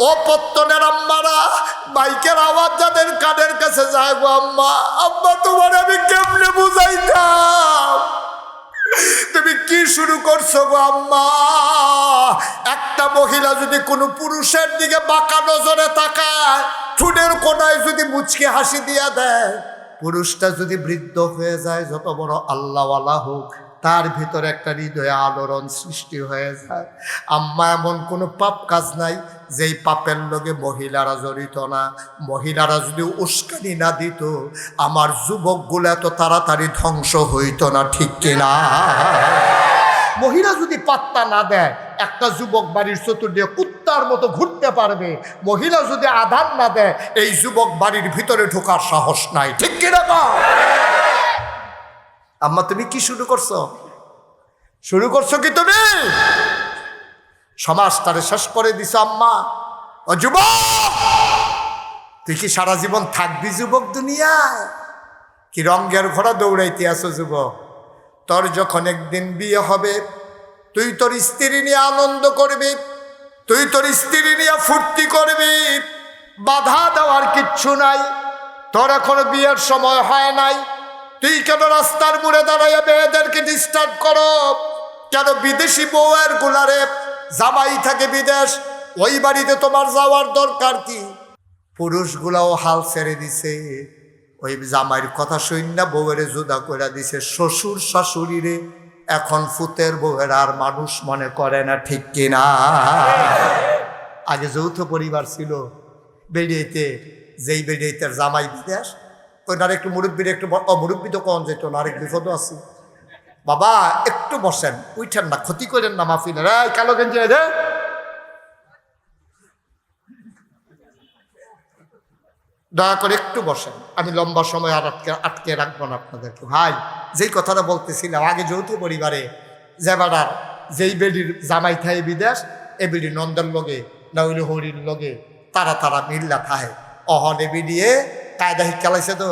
ও পত্তনের আম্মারা, বাইকের আওয়াজ যাদের কানের কাছে যায়, গো আম্মা, আম্মা তোমার আমি কেমনে বুঝাইতাম? তুমি কি শুরু করছো গো আম্মা? একটা মহিলা যদি কোনো পুরুষের দিকে বাঁকা নজরে তাকায়, ঠোঁটের কোনায় যদি মুচকি হাসি দিয়া দেয়, পুরুষটা যদি বৃদ্ধ হয়ে যায়, যত বড় আল্লাহওয়ালা হোক, তার ভিতরে একটা হৃদয়ে আলোড়ন সৃষ্টি হয়ে যায়। আম্মা, এমন কোনো পাপ কাজ নাই যেই পাপের লগে মহিলারা জড়িত না। মহিলারা যদি উস্কানি না দিত, আমার যুবকগুলো এত তাড়াতাড়ি ধ্বংস হইত না, ঠিক কিনা? মহিলা যদি পাত্তা না দেয়, একটা যুবক বাড়ির চতুর্দিকে কুত্তার মতো ঘুরতে পারবে। মহিলা যদি আধার না দেয়, এই যুবক বাড়ির ভিতরে ঢোকার সাহস নাই, ঠিক কিনা? আম্মা, তুমি কি শুরু করছো? শুরু করছো কি তুমি? সমাজটারে শেষ করে দিছো আম্মা। ও যুবক, তুই কি সারা জীবন থাকবি যুবক দুনিয়ায়? কি রঙের ঘোড়া দৌড়াইতে আসো যুবক? তোর যখন একদিন বিয়ে হবে, তুই তোর স্ত্রী নিয়ে আনন্দ করবি, তুই তোর স্ত্রী নিয়ে ফুর্তি করবি, বাধা দেওয়ার কিচ্ছু নাই। তোর এখনো বিয়ের সময় হয় নাই, তুই কেন রাস্তার মোড়ে দাঁড়াইয়া মেয়েদেরকে ডিস্টার্ব করো? কেন বিদেশি বউয়ের গুলারে, জামাই থাকে বিদেশ, ওই বাড়িতে তোমার যাওয়ার দরকার কি? পুরুষগুলাও হাল ছেড়ে দিছে, ওই জামাইয়ের কথা শুন না বউয়েরে জুদা করে দিছে। শ্বশুর শাশুড়িরে এখন ফুতের বউয়ের আর মানুষ মনে করে না, ঠিক কিনা? আগে যৌথ পরিবার ছিল, বেরিয়েতে, যেই বেরিয়েতে জামাই বিদেশ, ওইটার একটু মুরব্বীর একটু মুরব্বী তো কম যেত না, আরেক বিপদও আছে। বাবা একটু বসেন, উঠেন না, ক্ষতি করেন না মাহফিলের। এই কালো গেঞ্জি রে, দয়া করে একটু বসেন, আমি লম্বা সময় আর আটকে রাখবো না আপনাদেরকে। ভাই, যেই কথাটা বলতেছিলাম, আগে যৌথ পরিবারে যে বেড়ার, যেই বেডির জামাই থাই বিদেশ, এ বেডি নন্দের লগে না হইলে হরির লগে তারা মিল্লা থাহে। অহনে বিডিয়ে কায়দা শিক্ষালাইছে তো,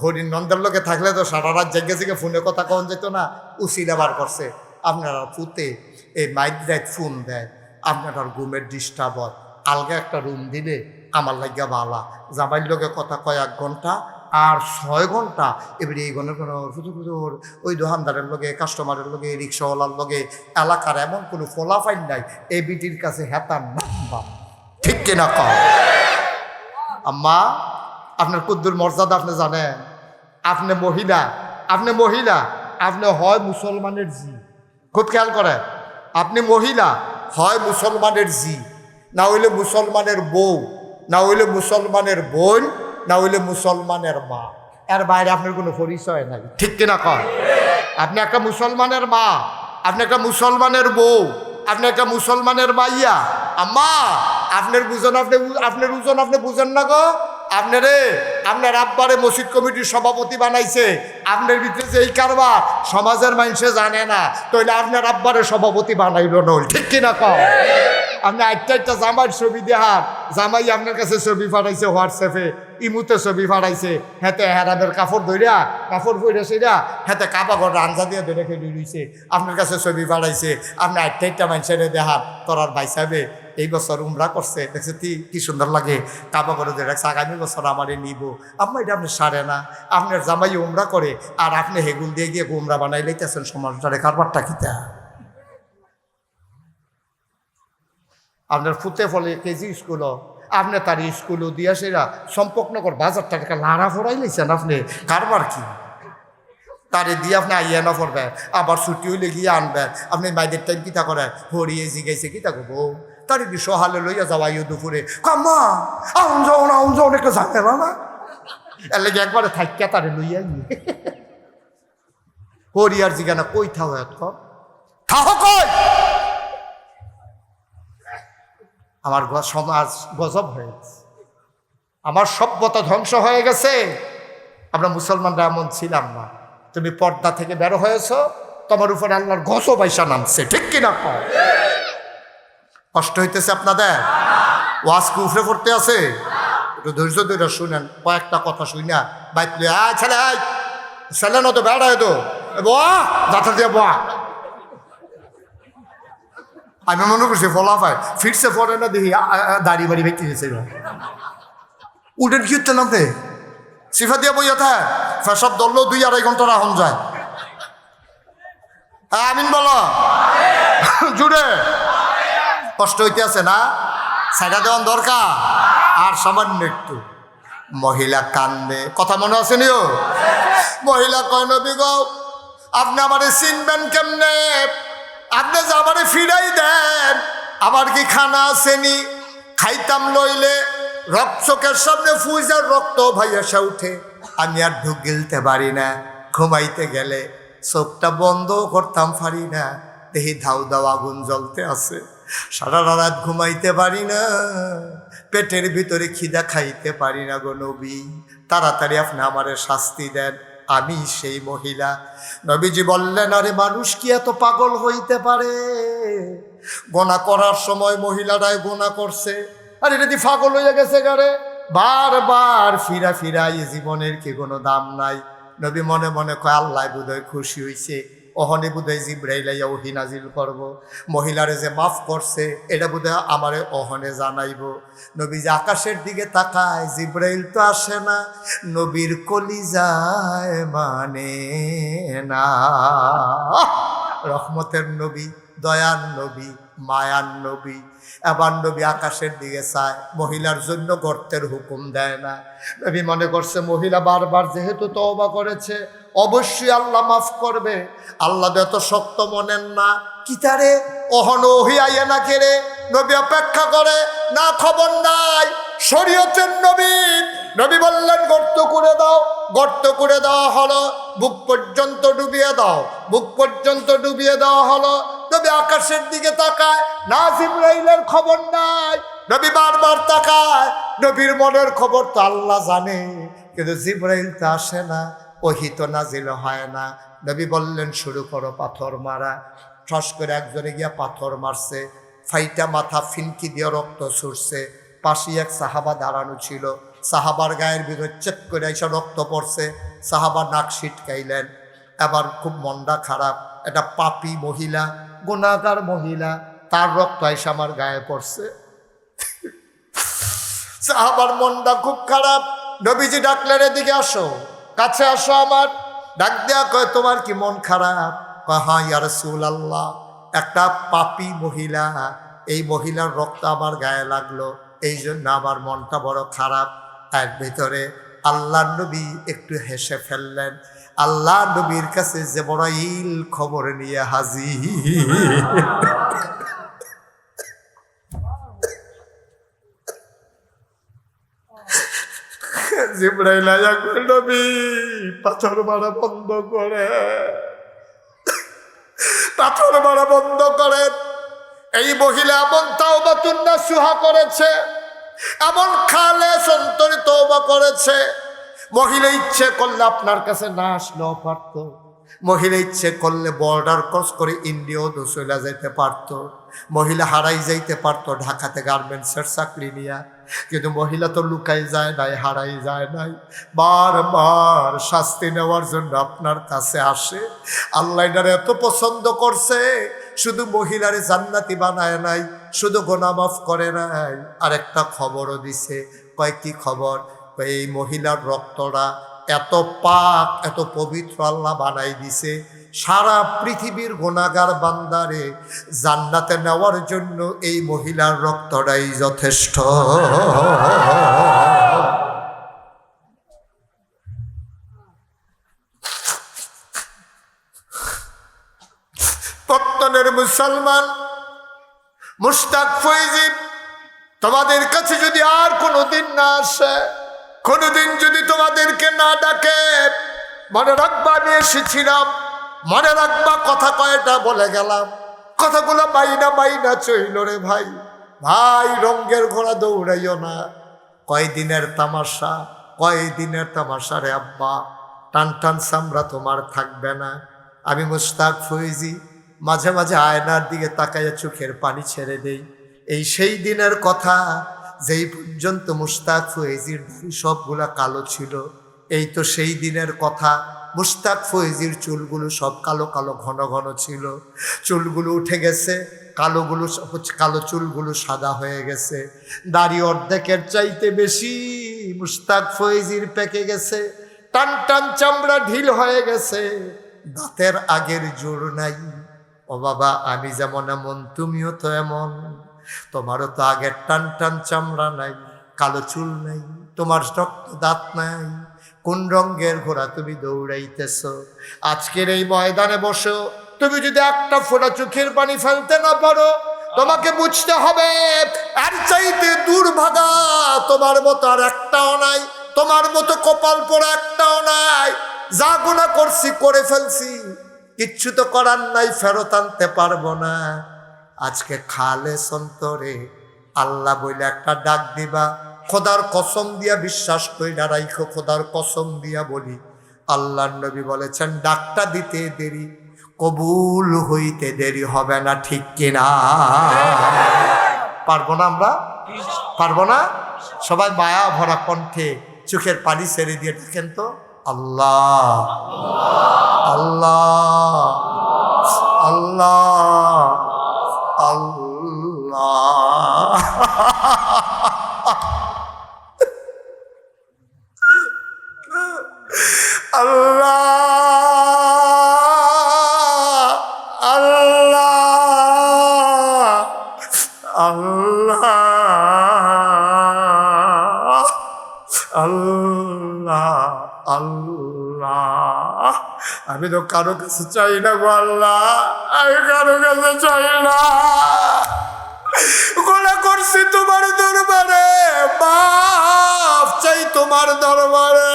হরির নন্দের লগে থাকলে তো সারা রাত জেগে জেগে ফোনে কথা কন যেত না। উচিলা বার করছে, আপনারা ফুতে এই মাইক দেয়, ফোন দেয়, আপনার ঘুমের ডিস্টার্ব হয়, আলগা একটা রুম দিলে আমার লাগিয়া বালা। জামাইর লগে কথা কয় 1 ঘন্টা, আর 6 ঘন্টা এবারে এই ঘন্টা কোনো ফুতুর ওই দোকানদারের লগে, কাস্টমারের লগে, রিক্সাওয়ালার লগে, এলাকার এমন কোনো ফলাফাইন নাই এই বিটির কাছে হেতার নাম্বা, ঠিক কিনা কম? আম্মা, আপনার কুদ্দুর মর্যাদা আপনি জানেন? আপনি মহিলা, আপনি হয় মুসলমানের জি, খুব খেয়াল করেন, আপনি মহিলা, হয় মুসলমানের জি, না হইলে মুসলমানের বউ, না হইলে মুসলমানের বোন, না হইলে মুসলমানের মা। এর বাইরে আপনার কোনো পরিচয় নাই, ঠিক কিনা কয়? আপনি একটা মুসলমানের মা, আপনি একটা মুসলমানের বউ, আপনি একটা মুসলমানের মাইয়া, আম্মা আপনার বুঝেন, আপনার ওজন আপনি বুঝেন না গো। আপনার আব্বারে মসজিদ কমিটির সভাপতি বানাইছে, আপনার ভিতরে যে এই কারবার সমাজের মানুষে জানে না, তাইলে আপনার আব্বারে সভাপতি বানাইল নই, ঠিক কিনা কও? আপনি একটা জামাইয়ের ছবি দেখার, জামাই আপনার কাছে ছবি পাঠাইছে হোয়াটসঅ্যাপে, ইমুতে ছবি পাঠাইছে, হেতে হেরাদের কাপড় ধরিয়া কাপড় পরে সেরা হেতে কাপা ঘর রাঞ্জা দিয়ে ধরে খেলে রইছে, আপনার কাছে ছবি পাঠাইছে। আপনি একটা মানুষের দেখার তোরার ভাই সাহেবে এই বছর উমরা করছে, দেখছে কি সুন্দর লাগে, কাবা করে দিয়ে রাখছে, আগামী বছর আমারে নিব। আপনার এটা আপনি সারে না, আপনার জামাই উমরা করে আর আপনি হেগুল দিয়ে গিয়ে উমরা বানাই লাইতেছেন, সমাজটারে কারবারটা কিতা? আপনার ফুতে ফলে কেজি স্কুলও আপনি তার স্কুলও দিয়া সেরা সম্পর্কনগর বাজার টাকা লাড়া ফোড়াই লাইছেন, আপনি কারবার কি? তারে দিয়ে আপনি আইয়া না পড়বেন, আবার ছুটি হইলে গিয়ে আনবেন। আপনি মাইদের টাইম কিতা করেন, হরিয়ে জিগাইছে কিতা করবো, তার কি সহালে লইয়া যাওয়া দুপুরে, কাম্মা আউন যাও একটা ঝামেলা না, এর লেগে একবারে থাকিয়া তারে লইয়া হরিয়ার জিগানা কই থাও এখন থাহ কই? আমার সমাজ গজব হয়ে গেছে, আমার সভ্যতা ধ্বংস হয়ে গেছে। আমরা মুসলমানরা এমন ছিলাম না। তুমি পর্দা থেকে বের হয়েছ, তোমার উপরে আল্লাহর গজব আইসা নামছে, ঠিক কিনা কয়? কষ্ট হইতেছে আপনাদের? ওয়াজ কি উফরে পড়তে আছে? একটু ধৈর্য ধরে শুনেন, কয়েকটা কথা শুনিয়া বাইতলে ছেলে ছেলে না তো বেড়ায় তো বাহ যাতা দিয়ে বাহ। আমি মনে করছি ফলা পায় ফিরছে পরে না, দেখি দাড়ি বাড়ি ভেঙে গেছে, উঠেন কি হচ্ছে নামতে সিফা দিয়া বইয়া থাকে, ফেসব ধরলেও 2-2.5 ঘন্টা রাখুন যায়। হ্যাঁ আমিন বলো জুড়ে। কষ্ট হইতে আছে না? সাইডা দেওয়ান দরকার। আর সামান্য একটু মহিলা কান্দে, কথা মনে আছে নিও? মহিলা কয় নবী গো আপনি আমারে চিনবেন কেমনে? আপনি যে আমারে ফিরাই দেন, আমার কি খানা আসেনি? খাইতাম লইলে রক্ত চোখের সামনে ফুইজার রক্ত ভাইয়াসা উঠে, আমি আর ঢুক গিলতে পারি না। ঘুমাইতে গেলে চোখটা বন্ধ করতাম পারি না, দেখি ধাউ দাও আগুন জ্বলতে আছে। সারা রাত ঘুমাইতে পারি না, পেটের ভিতরে খিদা খাইতে পারি না গো নবী, তাড়াতাড়ি আপনি আমারে শাস্তি দেন, আমি সেই মহিলা। নবীজি বললেন আরে মানুষ কি এত পাগল হইতে পারে? গোনা করার সময় মহিলারাই গোনা করছে, আর এটা দি পাগল হইয়া গেছে গারে, বারবার ফিরা ফিরা এই জীবনের কি কোনো দাম নাই। নবী মনে মনে কয় আল্লাহ বোধহয় খুশি হইছে, অহনে বোধহয় জিব্রাইল আইয়া ওহী নাজিল করব, মহিলারে যে মাফ করছে এটা বোধহয় আমারে অহনে জানাইব। নবী যে আকাশের দিকে তাকায়, জিব্রাইল তো আসে না, নবীর কলিজায় মানে না। রহমতের নবী, দয়ার নবী, মায়ার নবী। এবার নবী আকাশের দিকে চায়, মহিলার জন্য গর্তের হুকুম দেয় না। নবী মনে করছে মহিলা বারবার যেহেতু তওবা করেছে অবশ্যই আল্লাহ মাফ করবে। আল্লাহ এত শক্ত মনেন না, কিতারে অহন ওহী আইয়া না কেড়ে। নবী অপেক্ষা করে না, খবর নাই। শরীয়তের নবী, নবী বললেন গর্ত করে দাও। গর্ত করে দেওয়া হলো, বুক পর্যন্ত ডুবিয়ে দাও। বুক পর্যন্ত ডুবিয়ে দেওয়া হলো। নবী আকাশের দিকে তাকায়, না জিবরাইলের খবর নাই। নবী বারবার তাকায়, নবীর মনের খবর তো আল্লাহ জানে, কিন্তু জিবরাইল তো আসে না, ওহী তো নাজিল হয় না। নবী বললেন শুরু করো পাথর মারা। ঠস করে একজনে গিয়া পাথর মারছে, ফাইটা মাথা ফিনকি দিয়ে রক্ত ছুটছে। পাশে এক সাহাবা দাঁড়ানো ছিল, সাহাবার গায়ের ভিতর চেক করে এসে রক্ত পড়ছে। সাহাবা নাক ছিটকাইলেন। এবার খুব মনটা খারাপ, এটা পাপী মহিলা, গুনাহগার মহিলা, তার রক্ত এসে আমার গায়ে পড়ছে। সাহাবার মনটা খুব খারাপ। নবীজি ডাকলেন এদিকে আসো, কাছে আসো আমার। ডাক দেয়া কয় তোমার কি মন খারাপ? কয় হ্যাঁ ইয়া রাসূলুল্লাহ, একটা পাপী মহিলা, এই মহিলার রক্ত আমার গায়ে লাগলো, এই জন্য আমার মনটা বড় খারাপ। এর ভিতরে আল্লাহ নবী একটু হেসে ফেললেন। আল্লাহ নবীর কাছে যে বড় ইল খবর নিয়ে হাজির। জিবরাইল আয়া কয় নবী পাথর মারা বন্ধ করে, পাথর মারা বন্ধ করেন। এই মহিলা এমন তাওবাতুন নাসুহা করেছে, এমন খালেস অন্তরে তওবা করেছে। মহিলা ইচ্ছে করলে আপনার কাছে না আসলেও পারত, মহিলা ইচ্ছে করলে বর্ডার ক্রস করে ইন্ডিয়াও তো চলে যাইতে পারত, মহিলা হারাই যাইতে পারতো ঢাকাতে গার্মেন্টসের চাকরি নিয়া। কিন্তু মহিলা তো লুকাই যায় নাই, হারাই যায় নাই, বারবার শাস্তি নেওয়ার জন্য আপনার কাছে আসে। আল্লাহ এটারে এত পছন্দ করছে, শুধু মহিলারে জান্নাতি বানায় নাই, শুধু গুনাহ মাফ করে নাই, আরেকটা খবরও দিছে। কয় কি খবর? এই মহিলার রক্তটা এত পাক, এত পবিত্র আল্লাহ বানাই দিছে, সারা পৃথিবীর গুনাহগার বান্দারে জান্নাতে নেওয়ার জন্য এই মহিলার রক্তটাই যথেষ্ট। পত্তনের মুসলমান মুশতাক ফৈজি, তোমাদের কাছে যদি আর কোনোদিন না আসে, কোনোদিন যদি তোমাদেরকে না ডাকে, মনে রাখবা আমি এসেছিলাম, মনে রাখবা কথা কয়টা বলে গেলাম, কথাগুলো বাইনা বাইনা চইল রে ভাই। ভাই রঙ্গের ঘোড়া দৌড়াইও না, কয়দিনের তামাশা, কয়দিনের তামাশা রে আব্বা, টান টান চামড়া তোমার থাকবে না। আমি মুশতাক ফৈজি মাঝে মাঝে আয়নার দিকে তাকাইয়া চোখের পানি ছেড়ে দেই। এই সেই দিনের কথা যেই পর্যন্ত মুশতাক ফৈজির সবগুলা কালো ছিল। এই তো সেই দিনের কথা, মুশতাক ফৈজির চুলগুলো সব কালো কালো ঘন ঘন ছিল, চুলগুলো উঠে গেছে, কালো চুলগুলো সাদা হয়ে গেছে, দাড়ি অর্ধেকের চাইতে বেশি মুশতাক ফৈজির পেকে গেছে, টান টান চামড়া ঢিল হয়ে গেছে, দাঁতের আগের জোর নাই। ও বাবা, আমি যেমন এমন তুমিও তো এমন, তোমারও তো আগের টান টান চামড়া নাই, কালো চুল নাই, তোমার রক্ত দাঁত নাই। কোন রঙের ঘোড়া তুমি দৌড়াইতেছ? আজকের এই ময়দানে বসো, তুমি যদি একটা ফোঁটা চোখের পানি ফেলতে না পারো, তোমাকে বুঝতে হবে আর চাইতে দুর্ভাগা তোমার মতো আর একটাও নাই, তোমার মতো কপাল পোড়া একটাও নাই। যা গুনাহ করছি করে ফেলছি, কিচ্ছু তো করার নাই, ফেরত আনতে পারবো না। আজকে খালেস অন্তরে আল্লাহ বইলে একটা ডাক দিবা, খোদার কসম দিয়া বিশ্বাস কইরা রাইখো, খোদার কসম দিয়া বলি, আল্লাহর নবী বলেছেন ডাকটা দিতে দেরি, কবুল হইতে দেরি হবে না, ঠিক কিনা? পারবো না আমরা? পারবো না? সবাই মায়া ভরা কণ্ঠে চোখের পানি ছেড়ে দিয়ে দেখেন তো, আল্লাহ আল্লাহ আল্লাহ আল্লাহ। আল্লাহ আল্লাহ আল্লাহ আল্লাহ আল্লাহ। আমি তো কারো কাছে চাই না গো আল্লাহ, আমি কারো কাছে চাই না, গুনাহ করছি তোমার দরবারে, মাফ চাই তোমার দরবারে।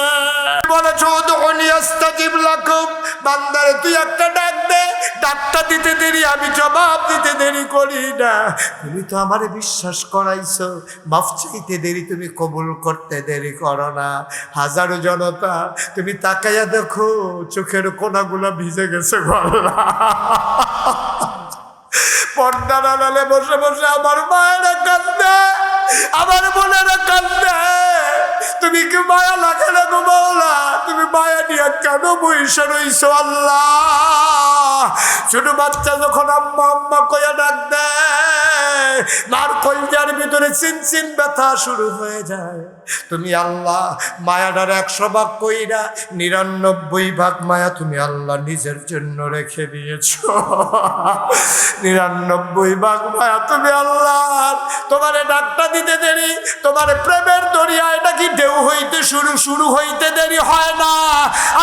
বলেছো উদউনি আস্তাজিব লাকুম, বান্দারে তুই একটা ডাক দে, ডাকটা দিতে দেরি, আমি জবাব দিতে দেরি করি না। তুমি তো আমারে বিশ্বাস করাইছো, মাফ চাইতে দেরি, তুমি কবুল করতে দেরি করো না। হাজারো জনতা, তুমি তাকাইয়া দেখো চোখের কোনাগুলো ভিজে গেছে গো আল্লাহ। পর্দার আড়ালে বসে বসে আমার মায়েরা কাঁদে, আমার বোনেরা কাঁদে, তুমি কি মায়া লাগে না গো মাওলা? তুমি মায়া নিয়ে কেন বইসা রইছো আল্লাহ? ছোট বাচ্চা যখন আম্মা আম্মা কইয়া ডাক দেয়, মার কলজার ভিতরে চিনচিন ব্যথা শুরু হয়ে যায়। তুমি আল্লাহ মায়াটার 100 ভাগ কইরা 99 ভাগ মায়া তুমি আল্লাহ নিজের জন্য রেখে দিয়েছো। 99 ভাগ মায়া তুমি আল্লাহ, তোমারে ডাকটা দিতে দেরি, তোমার প্রেমের দরিয়ায় নাকি ঢেউ হইতে শুরু হইতে দেরি হয় না।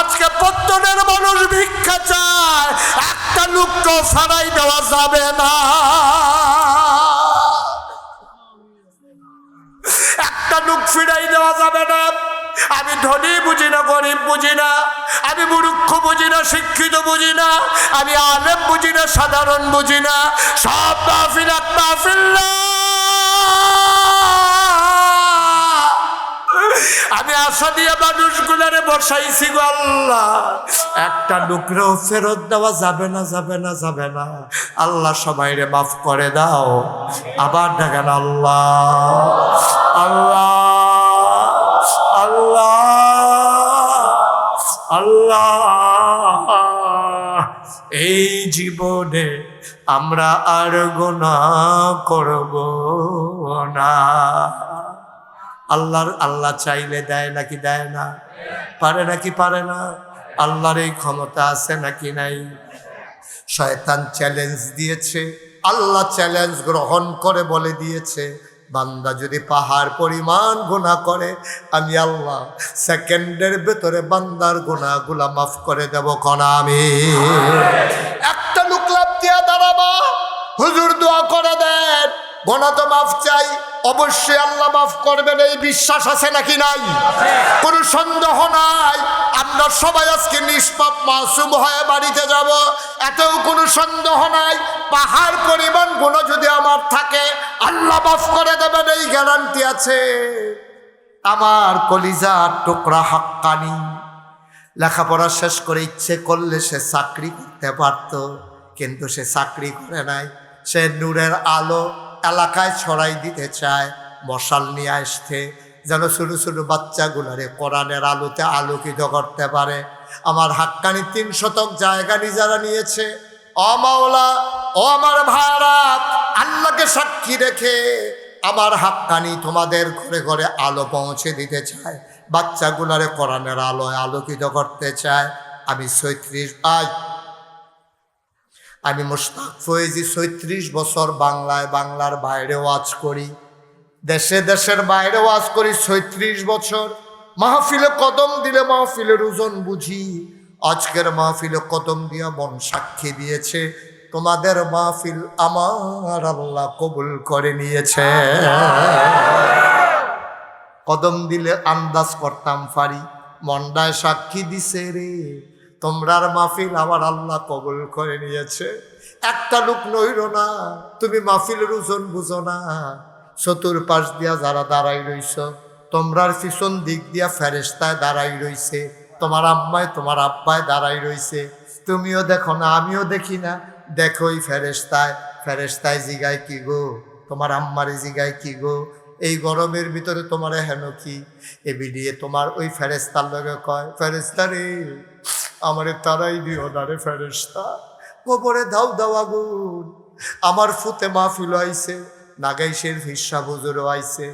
আজকে পত্তনের মানুষ ভিক্ষা চায়, একটা লোককে ছাড়াই দেওয়া যাবে না, একটা লোক ফিরাই দেওয়া যাবে না। আমি ধনী বুঝি না, গরিব বুঝি না, আমি মূর্খ বুঝি না, শিক্ষিত বুঝি না, আমি আলেম বুঝি না, সাধারণ বুঝি না, সব মাহফিল এক মাহফিল না। আমি আশা দিয়ে মানুষগুলারে বসাইছি গো আল্লাহ, একটা টুকরো ফেরত দেওয়া যাবে না, যাবে না, যাবে না। আল্লাহ সবাইরে মাফ করে দাও। আবার দেখেন আল্লাহ আল্লাহ আল্লাহ আল্লাহ। এই জীবনে আমরা আর গুনাহ করব না। আল্লাহ চাইলে দেয় নাকি দেয় না? পারে নাকি পারে না? আল্লাহর এই ক্ষমতা আছে নাকি নাই? শয়তান চ্যালেঞ্জ দিয়েছে, আল্লাহ চ্যালেঞ্জ গ্রহণ করে বলে দিয়েছে, বান্দা যদি পাহাড় পরিমাণ গুনাহ করে আমি আল্লাহ সেকেন্ডের ভেতরে বান্দার গুনাহগুলা মাফ করে দেব। কোন আমি একটা লোক লাভ দিয়া দাঁড়াবা, হুজুর দোয়া করে দেন, গুনাহ তো মাফ চাই, অবশ্যই আল্লাহ মাফ করবেন, এই বিশ্বাস আছে নাকি নাই? কোনো সন্দেহ নাই। আমরা সবাই আজকে নিষ্পাপ মাসুম হয়ে বাড়িতে যাব, এতেও কোনো সন্দেহ নাই। পাহাড় পরিমাণ গুনাহ যদি আমার থাকে আল্লাহ মাফ করে দেবেন, এই গ্যারান্টি আছে। আমার কলিজার টুকরা হাক্কানি লেখাপড়া শেষ করে ইচ্ছে করলে সে চাকরি করতে পারত, কিন্তু সে চাকরি করে নাই। সে নূরের আলো এলাকায় ছড়াই দিতে চায়, মশাল নিয়ে আসতে, যেন ছোটো ছোটো বাচ্চাগুলারে কোরআনের আলোতে আলোকিত করতে পারে। আমার হাক্কানি 3 শতক জায়গা নিজারা নিয়েছে। ও মাওলা, ও আমার ভাইরা, আল্লাহকে সাক্ষী রেখে আমার হাক্কানি তোমাদের ঘরে ঘরে আলো পৌঁছে দিতে চায়, বাচ্চাগুলারে কোরআনের আলোয় আলোকিত করতে চায়। আমি মুশতাক ফয়েজি 36 বছর বাংলার বাইরে ওয়াজ করি, দেশের বাইরে ওয়াজ করি। 36 বছর মাহফিলে কদম দিলে মাহফিলের ওজন বুঝি। আজকের মাহফিলে কদম দিয়া মন সাক্ষী দিয়েছে, তোমাদের মাহফিল আমার আল্লাহ কবুল করে নিয়েছে। কদম দিলে আন্দাজ করতাম পারি, মনটায় সাক্ষী দিছে রে, তোমরার মাহফিল আমার আল্লাহ কবুল করে নিয়েছে। একটা লোক নইল না, তুমি মাহফিলের ওজন বুঝো না। চতুর্পাশ দিয়া যারা দাঁড়াই রইছ, তোমরার পিছন দিক দিয়া ফেরেশতায় দাঁড়াই রইছে, তোমার আম্মায় তোমার আব্বায় দাঁড়াই রইছে। তুমিও দেখো না, আমিও দেখি না, দেখোই ফেরেশতায় জিগায় কি গো, তোমার আম্মারে জিগায় কি গো, এই গরমের ভিতরে তোমার হেন কি? এবিডিয়ে তোমার ওই ফেরেশতার লগে কয়, ফেরেশতা রে আমারে তারাই দিও না রে ফেরেশতা, কবরে দাও দাও আগুন। আমার ফুতে মাহফিল আইছে, নাগাইশের ফিরসা হুজুরও আইছে,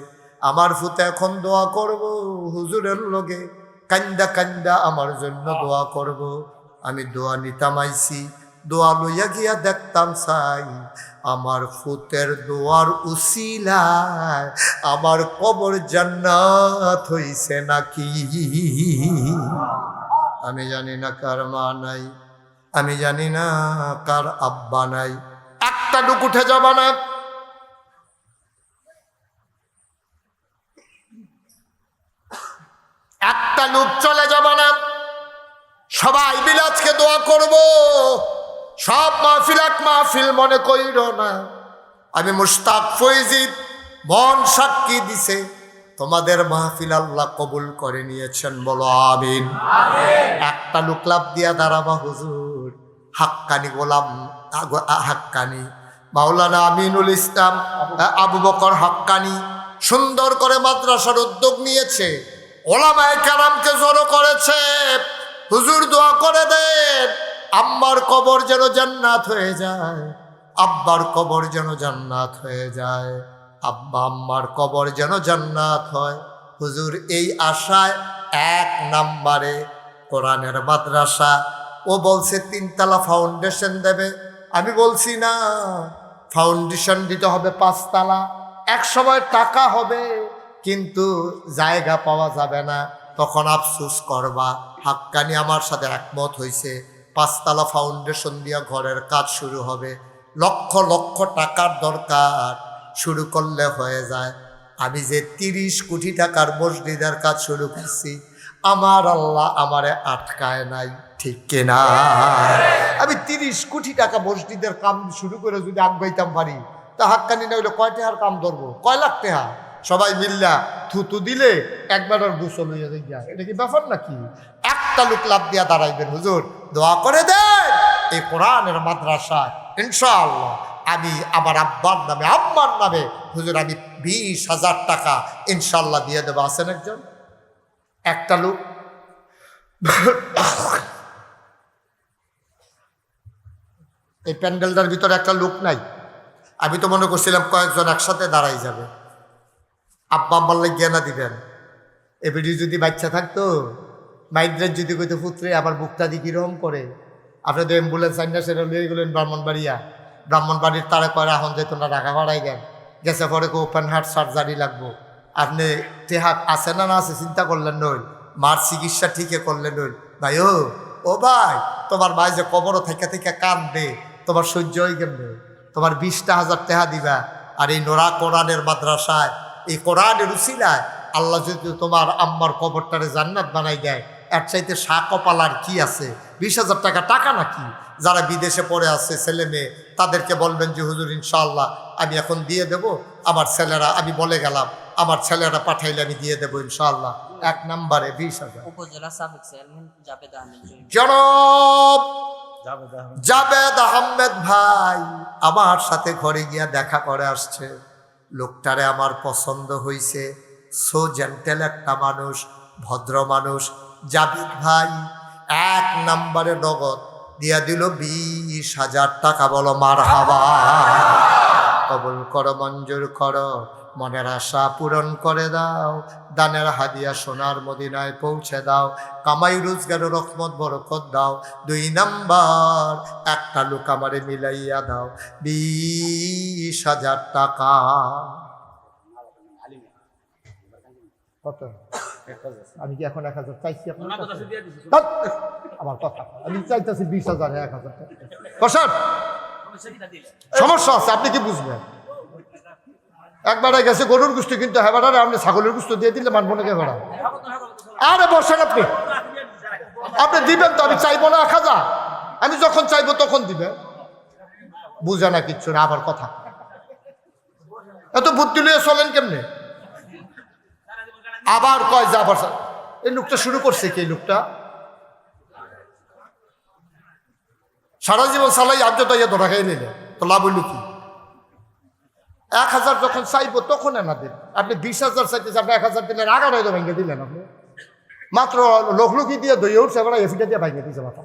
আমার ফুতে এখন দোয়া করব, হুজুরের লগে কান্দা কান্দা আমার জন্য দোয়া করব। আমি দোয়া নিতাম আইছি, দোয়া লইয়া গিয়া দেখতাম চাই, আমার ফুতের দোয়ার উসিলায় আমার কবর জান্নাত হইছে নাকি। আমি জানি না কার মা নাই, আমি জানি না কার আব্বা নাই, একটা লোক উঠে যাবা না, একটা লোক চলে যাবা না, সবাই মিলে আজকে দোয়া করব। সব মাহফিল এক মাহফিল মনে কইর না। আমি মুশতাক ফয়েজি মন সাক্ষী দিছে, তোমাদের মাহফিল আল্লাহ কবুল করে নিয়েছেন, বলো আমিন। একটা লোক লাভ দিয়া দাঁড়াবা, হুজুর হাক্কানি গোলাম হাক্কানি মাওলানা আমিনুল ইসলাম আবু বকর হাক্কানি সুন্দর করে মাদ্রাসার উদ্যোগ নিয়েছে, ওলামায়ে কেরামকে জড়ো করেছে। হুজুর দোয়া করে দেন, আম্মার কবর যেন জান্নাত হয়ে যায়, আব্বার কবর যেন জান্নাত হয়ে যায়, আব্বা আম্মার কবর যেন জান্নাত হয়। হুজুর এই আশায় 1 নম্বরে কোরআনের মাদ্রাসা। ও বলছে 3 তলা ফাউন্ডেশন দেবে, আমি বলছি না, ফাউন্ডেশন দিতে হবে 5 তলা। এক সময় টাকা হবে কিন্তু জায়গা পাওয়া যাবে না, তখন আফসোস করবা। হাক্কানি আমার সাথে একমত হয়েছে, 5 তলা ফাউন্ডেশন দিয়া ঘরের কাজ শুরু হবে, লক্ষ লক্ষ টাকার দরকার, শুরু করলে হয়ে যায়। আমি যে 30 কোটি টাকার মসজিদের কাজ শুরু করছি, আমার আল্লাহ আমারে আটকায় নাই, ঠিক কিনা? আমি 30 কোটি টাকা মসজিদের কাম শুরু করে যদি আগাইতাম পারি, তা হাক্কানি না হইলে কয় টাকার কাম ধরবো? কয় লাখ টাকা সবাই মিল্লা থুতু দিলে একবার গোসল হইয়া যায়। এটা কি ব্যাপার নাকি? একটা লোক লাভ দিয়া দাঁড়াইবেন, হুজুর দোয়া করে দেন এই কোরআনের মাদ্রাসায় ইনশাআল্লাহ আমি আমার আব্বার নামে আম্মার নামে হুজুর আমি 20,000 টাকা ইনশাআল্লাহ দিয়ে দেবো। আছেন একজন? একটা লোক? এই প্যান্ডেলটার ভিতরে একটা লোক নাই? আমি তো মনে করছিলাম কয়েকজন একসাথে দাঁড়াই যাবে। আব্বা আম্মার লাগিয়ে না দিবেন। এবারে যদি বাচ্চা থাকতো, মাইন্ড্রেট যদি কইতো পুত্রে আমার বুকটা দিয়ে কিরকম করে, আপনি তো অ্যাম্বুলেন্স আইনা সেটা লিয়ে গেলেন ব্রাহ্মণবাড়ির তারা কয় এখন যেত না, ঢাকা ভাড়াই দেন, গেছে পরে ওপেন হার্ট সার্জারি লাগবো। আপনি টেহাক আছে না না আছে চিন্তা করলেন নইল, মার চিকিৎসা ঠিকই করলেন নইল। ভাই ও ভাই, তোমার ভাই যে কবরও থেকে থেকে কান্দে, তোমার সহ্য হয়ে কেমনে? তোমার 20,000 টাকা দিবা, আর এই নোরা কোরআনের মাদ্রাসায় এই কোরআনের উসিলায় আল্লাহ যদি তোমার আম্মার কবরটারে জান্নাত বানাই দেয়, এর চাইতে কপাল আর কি আছে? 20,000 টাকা টাকা নাকি? যারা বিদেশে পড়ে আছে ছেলে মেয়ে, তাদেরকে বলবেন যে হুজুর ইনশাআল্লাহ আমি এখন দিয়ে দেব, আমার ছেলেরা, আমি বলে গেলাম আমার ছেলেরা পাঠাইলে আমি দিয়ে দেবো ইনশাআল্লাহ। 1 নম্বরে 20,000। উপজেলা সাবেক চেয়ারম্যান জাবেদ আহমেদ জনাব জাবেদ আহমেদ ভাই আমার সাথে ঘরে গিয়া দেখা করে আসছে। লোকটারে আমার পছন্দ হইছে, সো জেন্টেল একটা মানুষ, ভদ্র মানুষ। জাবেদ ভাই 1 নম্বরে নগদ দিয়া দিল 20,000 টাকা। বলো মারহাবা। কবুল করো, মঞ্জুর করো, মনের আশা পূরণ করে দাও, দানের হাদিয়া সোনার মদিনায় পৌঁছে দাও, কামাই রোজগারের রহমত বরকত দাও। 2 নাম্বার একটা লোক আমারে মিলাইয়া দাও 20,000 টাকা। কত? আমি কি এখন 1,000 চাইছি? আমার কথা আমি চাইতেছি 20,000, 1,000 টাকা। সমস্যা আছে, আপনি কি বুঝবেন? একবারে গেছে গরুর গুস্তি, কিন্তু হেবারে আপনি ছাগলের গুস্তি দিয়ে দিলে মানবো না কে ভাড়া? আরে বসেন আপনি, আপনি দিবেন তো, আমি চাইবো না 1,000, আমি যখন চাইবো তখন দিবেন। বুঝে না কিচ্ছু না, আবার কথা এত বুদ্ধি নিয়ে চলেন কেমনে? আবার কয় যা আবার এই লোকটা শুরু করছে কি? এই লোকটা সারা জীবন সালাই আজ তাইয়া ধরা খাই নিলে তো লাভ হইল কি? 1,000 যখন চাইবো তখন না দিন। আপনি 20,000 চাইতেছে, আপনি 1,000 দিলেন, 11 ভেঙে দিলেন। আপনি মাত্র লোকলুকি দিয়ে দইয়ে উঠছে, এবার এফিটা দিয়ে ভেঙে দিয়েছে মাথা।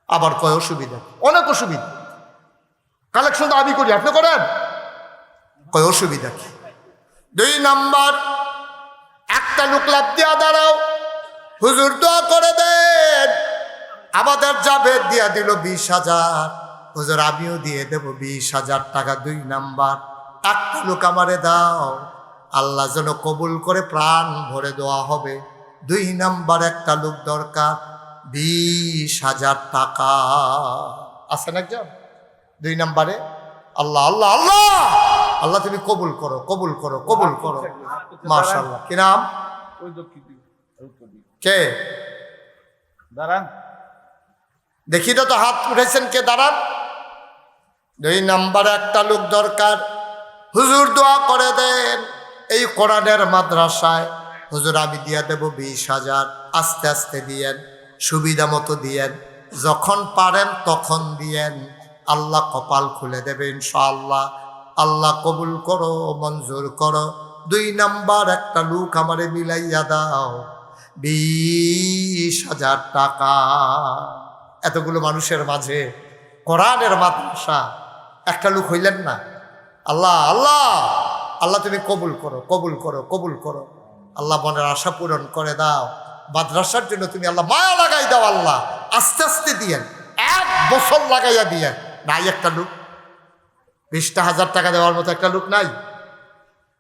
আবার কয় অসুবিধা, অনেক অসুবিধা। কালেকশন তো আমি করি, আপনি করেন, কয় অসুবিধা কি? 2 নাম্বার একটা লোক লাভ দিয়া দাঁড়াও, হুজুর দোয়া করে দেন। আমাদের জাবেদ দিয়া দিল 20,000, হুজুর আমিও দিয়ে দেব 20,000 টাকা। 2 নাম্বার একটা লোক আমারে দাও, আল্লাহ যেন কবুল করে প্রাণ ভরে দেওয়া হবে। 2 নাম্বার একটা লোক দরকার, 20,000 টাকা। আছেন একজন? 2 নাম্বারে আল্লাহ আল্লাহ আল্লাহ আল্লাহ তুমি কবুল করো, কবুল করো, কবুল করো। মাশাআল্লাহ। কি নাম? কে? দাঁড়ান দেখি তো হাত উঠেছেন কে? দাঁড়ান। 2 নাম্বারে একটা লোক দরকার, হুজুর দোয়া করে দেন এই কোরআনের মাদ্রাসায় হুজুর আমি দিয়া দেব 20,000। আস্তে আস্তে দিয়েন, সুবিধা মতো দিয়েন, যখন পারেন তখন দিয়েন, আল্লাহ কপাল খুলে দেবে ইনশাআল্লাহ। আল্লাহ কবুল করো, মঞ্জুর করো। 2 নাম্বার একটা লোক আমারে মিলাইয়া দাও 20,000 টাকা। এতগুলো মানুষের মাঝে কোরআনের মাদ্রাসা, একটা লোক হইলেন না? আল্লাহ আল্লাহ আল্লাহ তুমি কবুল করো, কবুল করো, কবুল করো। আল্লাহ মনের আশা পূরণ করে দাও। মাদ্রাসার জন্য তুমি আল্লাহ মায়া লাগাই দাও। আল্লাহ আস্তে আস্তে দিয়েন, 1 বছর লাগাইয়া দিয়েন। নাই একটা লোক? 20,000 টাকা দেওয়ার মতো একটা লোক নাই?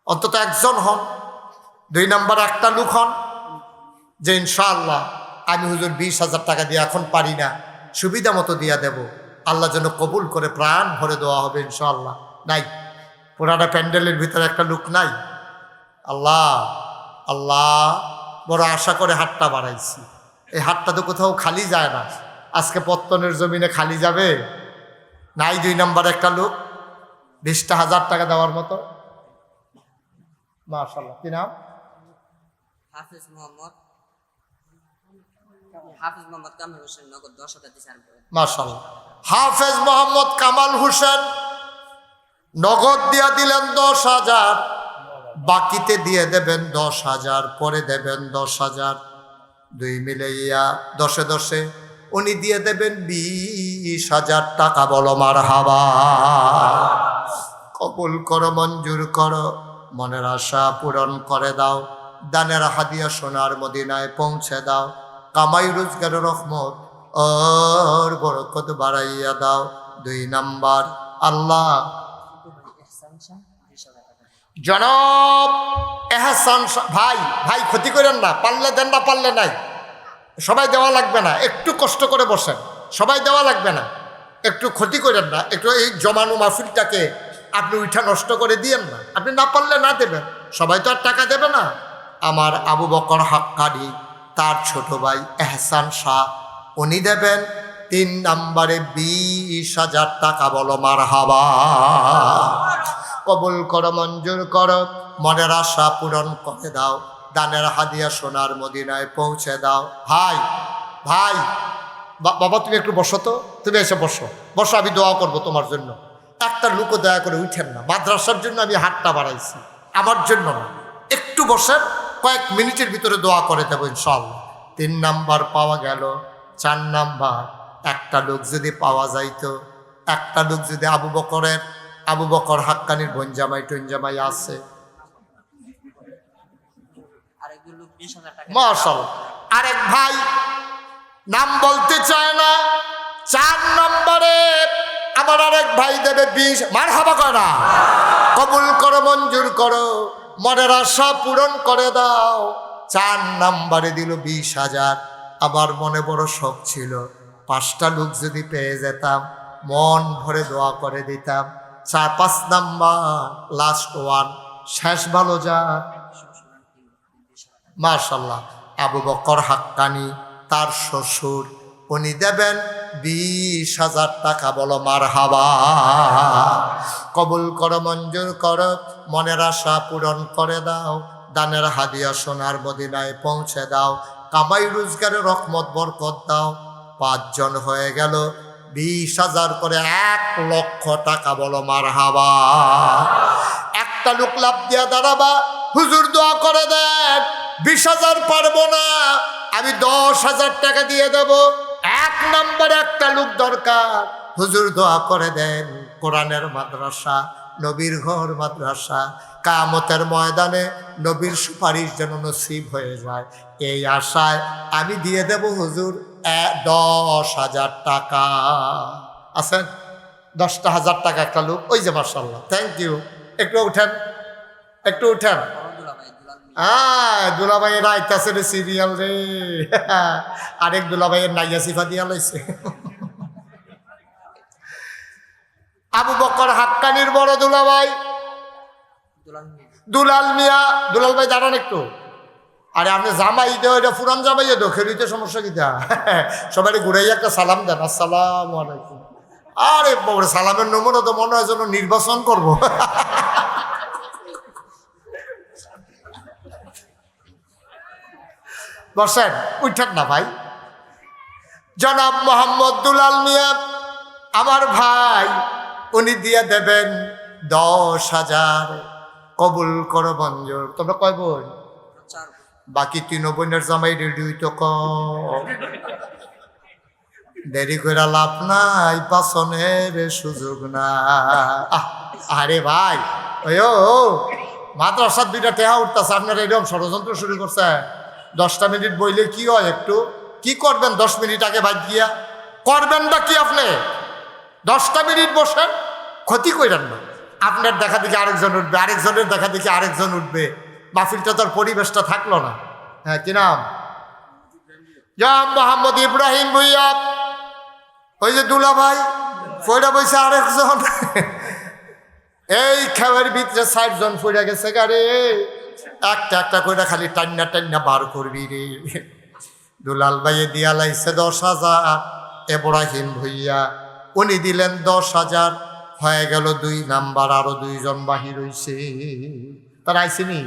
অন্তত একজন হন। 2 নাম্বার একটা লোক হন যে ইনশাআল্লাহ আমি হুজুর 20,000 টাকা দিয়ে এখন পারি না, সুবিধা মতো দিয়া দেব, আল্লাহ যেন কবুল করে প্রাণ ভরে দেওয়া হবে ইনশাআল্লাহ। নাই? পুরাটা প্যান্ডেলের ভিতরে একটা লোক নাই? আল্লাহ আল্লাহ বড় আশা করে হাতটা বাড়াইছি, এই হাতটা তো কোথাও খালি যায় না, আজকে পত্তনের জমিনে খালি যাবে? নাই 2 নম্বর একটা লোক 20,000 টাকা দেওয়ার মতো? মাশাআল্লাহ, কি নাম? হাফিজ মোহাম্মদ কামাল হোসেন, নগদ 10,000 দিয়েছে। মাশাআল্লাহ, হাফেজ মোহাম্মদ কামাল হোসেন নগদ দিয়া দিলেন 10,000, বাকিতে দিয়ে দেবেন 10,000, পরে দেবেন 10,000, 2 মিলাইয়া 10-10 উনি দিয়ে দেবেন 20,000 টাকা। বলো মারহাবা। কবুল করো, মঞ্জুর করো, মনের আশা পূরণ করে দাও, দানের হাদিয়া সোনার মদিনায় পৌঁছে দাও, কামাই রোজগারের রহমত আর বরকত বাড়াইয়া দাও। 2 নাম্বার, আল্লাহ ইহসান শাহ 20,000 টাকা। জনাব এহসান ভাই, ভাই ক্ষতি করেন না, পারলে দেন, না পারলে নাই, সবাই দেওয়া লাগবে না, একটু কষ্ট করে বসেন, সবাই দেওয়া লাগবে না, একটু ক্ষতি করেন না, একটু এই জমানো মাহফিলটাকে আপনি উঠা নষ্ট করে দিয়েন না, আপনি না পারলে না দেবেন, সবাই তো আর টাকা দেবে না। আমার আবু বকর হাক্কানি, তার ছোট ভাই এহসান শাহ, উনি দেবেন 3 নম্বরে 20,000 টাকা। বলো মারহাবা। কবুল করো, মঞ্জুর করো, মনের আশা পূরণ করে দাও, দানের হাদিয়া সোনার মদিনায় পৌঁছে দাও। ভাই ভাই বাবা, তুমি একটু বসো তো, তুমি এসে বসো, বসো, আমি দোয়া করবো তোমার জন্য। একটা লোকও দয়া করে উঠেন না, মাদ্রাসার জন্য আমি হাতটা বাড়াইছি, আমার জন্য না, একটু বসেন, কয়েক মিনিটের ভিতরে দোয়া করে দেবো ইনশাআল্লাহ। 3 নাম্বার পাওয়া গেল। 4 নাম্বার, একটা লোক যদি পাওয়া যাইতো, একটা লোক যদি আবু বকর হাক্কানির বোনজামাই টঞ্জামাই আছে, আরেকগুলো 20,000 টাকা। মাশাআল্লাহ। আরেক ভাই নাম বলতে চায় না, 4 নম্বরে আমার আরেক ভাই দেবে 20। মারহাবা কর না। কবুল করো, মঞ্জুর করো, মনের আশা পূরণ করে দাও। 4 নম্বরে দিল 20,000। আমার মনে বড় শখ ছিল, 5টা লোক যদি পেয়ে যেতাম মন ভরে দোয়া করে দিতাম। 4-5 নাম্বার, লাস্ট 1, শেষ ভালো যা। মাশাআল্লাহ, আবু বকর হাক্কানি, তার শ্বশুর, উনি দেবেন 20,000 টাকা। বলো মারহাবা। কবুল করো, মঞ্জুর করো, মনের আশা পূরণ করে দাও, দানের হাদিয়া সোনার মদিনায় পৌঁছে দাও, কামাই রোজগারের রহমত বরকত দাও। 5 জন হয়ে গেল, 20,000 করে 1,00,000 টাকা। বলো মারহাবা। একটা লোক লাভ দিয়া দাঁড়াবা, হুজুর দোয়া করে দেন, 20,000 পারবো না, আমি 10,000 টাকা দিয়ে দেব। 1 নম্বরে একটা লোক দরকার, হুজুর দোয়া করে দেন, কোরআনের মাদ্রাসা, নবীর ঘর মাদ্রাসা, কিয়ামতের ময়দানে নবীর সুপারিশ যেন নসিব হয়ে যায়, এই আশায় আমি দিয়ে দেব হুজুর 10,000 টাকা। আছেন 10,000 টাকা একটা লোক? ওই যে মাশাআল্লাহ, থ্যাংক ইউ। একটু উঠেন, একটু উঠেন। দুলাভাইয়ের আইতাছে রে সিরিয়াল রে। আরেক দুলাভাইয়ের নাইয়া সিফা দিয়া লাইছে। আবু বকর হাক্কানির বড় দুলাভাই দুলাল মিয়া। দুলাল ভাই দাঁড়ান একটু। আরে আপনি জামাই দেও, এটা পুরান জামাই দেও, খেলিতে সমস্যা কি দা? সবাই ঘুরাই একটা সালাম দেন, আসসালামু আলাইকুম। আরে বাবা, সালামের নমুনা তো মনে হয় যেন নির্বাচন করবো। বসেন, উঠেন না ভাই। জনাব মোহাম্মদ দুলাল মিয়া আমার ভাই, উনি দিয়ে দেবেন 10,000। কবুল করো, মঞ্জুর। তোমরা কয় বোন? 4। বাকি 3 বোনের জামাই রেডি হইতো কম, দেরি করে লাভ নাই, পাছনের সুযোগ না। আরে ভাই, ওই মাদ্রাসার 2টা টেহা উঠতেছে, আপনারা এরকম ষড়যন্ত্র শুরু করছে। 10টা মিনিট বইলে কি হয়? একটু কি করবেন? 10 মিনিট আগে বাদ গিয়া করবেন না কি আপনি? 10টা মিনিট বসেন, ক্ষতি করেন না। আপনার দেখা দেখি আরেকজন উঠবে, আরেকজনের দেখা দেখি আরেকজন উঠবে, মাহফিলটা তোর পরিবেশটা থাকলো না। হ্যাঁ, কি নাম? জাম মোহাম্মদ ইব্রাহিম ভুইয়া। ওই যে দুলা ভাই ফইরা বইছে আরেকজন। এই খেয়ের ভিতরে 60 জন ফইরা গেছে গারে। একটা একটা করে খালি টান্না টান্না বার করবি রে। দুলাল ভাইয়ে দিয়া লাইছে 10,000, এব্রাহিম ভইয়া উনি দিলেন 10,000, হয়ে গেল 2 নাম্বার। আরো 2 জন বাহির হইছে, তারা আইসিনি,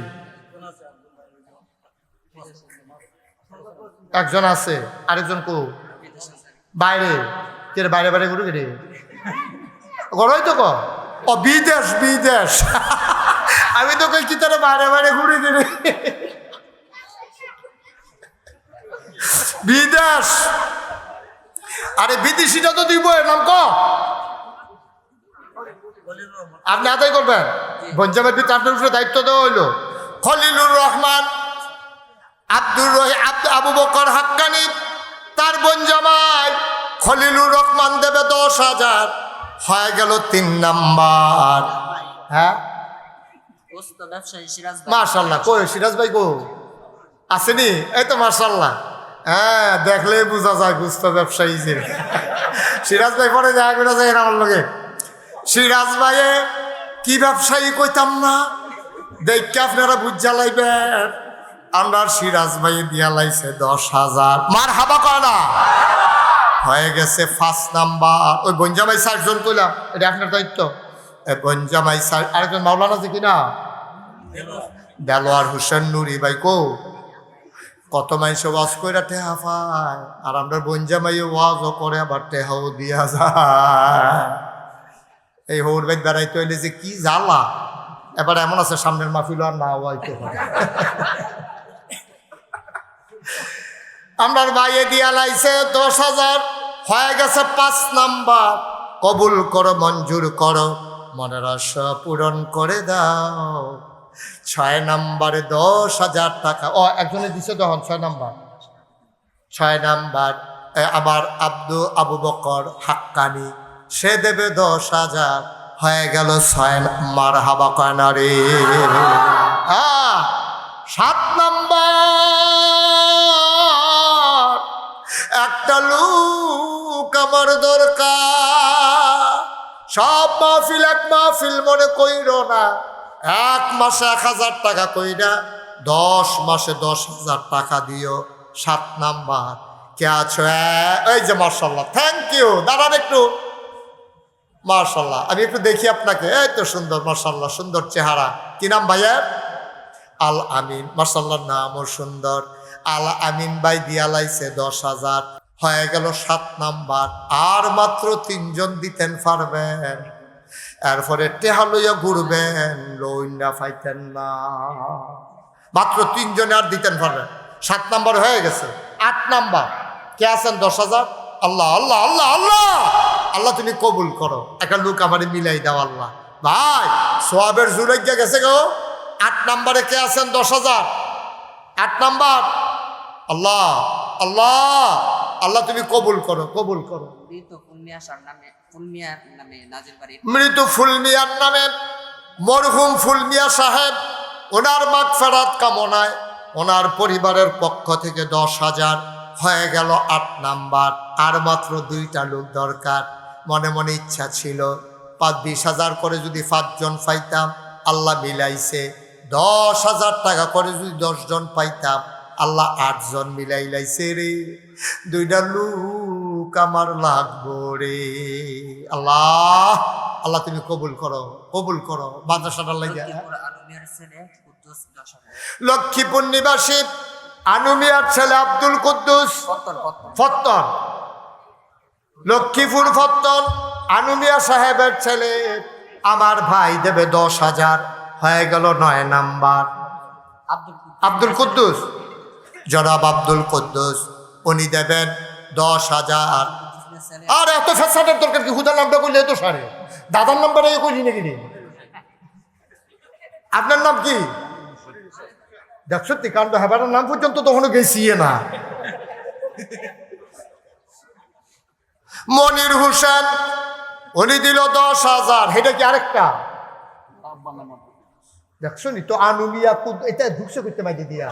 একজন আছে, আরেকজন কো বাইরে, কে রে? বাইরে বাইরে ঘুরে রে, গড়ই তো কো, ও বিদেশ বিদেশ। আমি তো কই কি তারা বাইরে বাইরে ঘুরে রে, বিদেশ। আরে বিদেশিটা তো দিব, এর নাম ক, আপনি আদায় করবেন। পঞ্জাবের ভিতরে আপনার উপরে দায়িত্ব দেওয়া হইল। খলিলুর রহমান আবু বকর হাক্কানি, তার বোন জামাই খলিলুর রহমান দেবে 10,000, হয়ে গেল 3 নাম্বার। হ্যাঁ গোস্ত ব্যবসায়ী সিরাজ ভাই। মাশাল্লাহ, কই সিরাজ ভাই কো আসেনি? এই তো মাশাল্লাহ, হ্যাঁ দেখলে বোঝা যায় গুস্ত ব্যবসায়ী যে। সিরাজ ভাই পরে দেখা করে যায় আমার লগে। সিরাজ ভাইয়ে কি ব্যবসায়ী কইতাম না, দেখে আপনারা বুঝা লাইবেন। আমরা সিরাজ ভাই দিয়া লাইছে 10,000, মার হাবা কয় না, হয়ে গেছে 5 নাম্বার। ওই বঞ্জামাই 60 জন কইলাম, এটা আপনার দায়িত্ব। বঞ্জামাই 60, আরেকজন মাওলানা আছে কিনা, দেলোয়ার হোসেন নুরি ভাই কো, কত মানুষ ওয়াজ করে টেহা পায়, আর আমরা বঞ্জামাই ওয়াজও করে আবার টেহাও দিয়া যায়। এই হৌর ভাই বেড়াইতে হইলে যে কি জ্বালা। এবার এমন আছে সামনের মাহফিল আর না হইতে হয়। আমরার ভাইয়ে দিয়া লাইছে 10,000, হয়ে গেছে 5 নাম্বার। কবুল করো, মঞ্জুর করো, মনের আশা পূরণ করে দাও। 6 নাম্বারে 10,000 টাকা। ও একজনে দিছে তখন 6 নাম্বার। 6 নাম্বার আবার আবু বকর হাক্কানি, সে দেবে 10,000, হয়ে গেল 6 নাম্বার। হাবা কয়না রে। 7 নাম্বার, একটা লোক আমার দরকার। সব মাহফিল এক মাহফিল মনে কইর না, 1 মাসে 1,000 টাকা কইরা 10 মাসে 10,000 টাকা দিও। 7 নাম্বার কে আছো? এই যে মাশাল্লাহ, থ্যাংক ইউ। দাঁড়ান একটু, মাশাল্লাহ আমি একটু দেখি আপনাকে। এই তো সুন্দর, মাশাল্লাহ সুন্দর চেহারা। কি নাম ভাইয়ের? আল আমিন। মাশাল্লাহ নামও সুন্দর। আল আমিন ভাই দিয়া লাইছে 10,000, হয়ে গেল 7 নাম্বার। আর মাত্র 3 জন দিতেন পারবেন, এরপরে টেহা লইয়া ঘুরবেন, লইনা পাইতেন না। মাত্র 3 জনে আর দিতেন পারবেন। 7 নাম্বার হয়ে গেছে। 8 নাম্বার কে আছেন? 10,000। আল্লাহ আল্লাহ আল্লাহ আল্লাহ আল্লাহ, তুমি কবুল করো, একটা লোক আমার মিলাই দাও আল্লাহ। ভাই সোয়াবের জুলাইয়া গেছে গো। 8 নাম্বারে কে আছেন? 10,000। 8 নাম্বার। আল্লাহ আল্লাহ আল্লাহ, তুমি কবুল করো, কবুল করো। মৃত ফুলমিয়ার নামে নাজির বাড়ি, মৃত ফুলমিয়ার নামে মরহুম ফুলমিয়া সাহেব, ওনার মাগফিরাত কামনায় ওনার পরিবারের পক্ষ থেকে 10,000, হয়ে গেল 8 নাম্বার। আর মাত্র 2টা লোক দরকার। মনে মনে ইচ্ছা ছিল 20,000 করে যদি 5 জন পাইতাম, আল্লাহ মিলাইছে 10,000 টাকা করে যদি 10 জন পাইতাম, আল্লাহ 8 জন মিলাই লাইছে রে। 2টা লোক আমার লাগবো রে। আল্লাহ আল্লাহ, তুমি কবুল করো, কবুল করো। মাদ্রাসাটা লাগিয়া আনুমিয়ার ছেলে কুদ্দুস 10,000, লক্ষ্মীপুর নিবাসী আনুমিয়ার ছেলে আব্দুল কুদ্দুস ফত্তর, লক্ষ্মীপুর ফত্তর আনুমিয়া সাহেবের ছেলে আমার ভাই দেবে 10,000, হয়ে গেল 9 নাম্বার। আব্দুল কুদ্দুস, জনাব আব্দুল কুদ্দুস, উনি দেবেন 10,000। আর এত ফেসাদের দরকার কি? হুদার নামটা করলে তো সারে, দাদার নাম্বারে কইলি নাকি রে? আপনার নাম কি? দেখ সত্যি কাণ্ড, হেবার নাম পর্যন্ত তখনও গেছি না। মনির হোসেন, উনি দিল 10,000। এটা কি আরেকটা? দেখছো নি তো আনুমিয়া কুদ, এটা ঢুকছে করতে মাইতে দিয়া।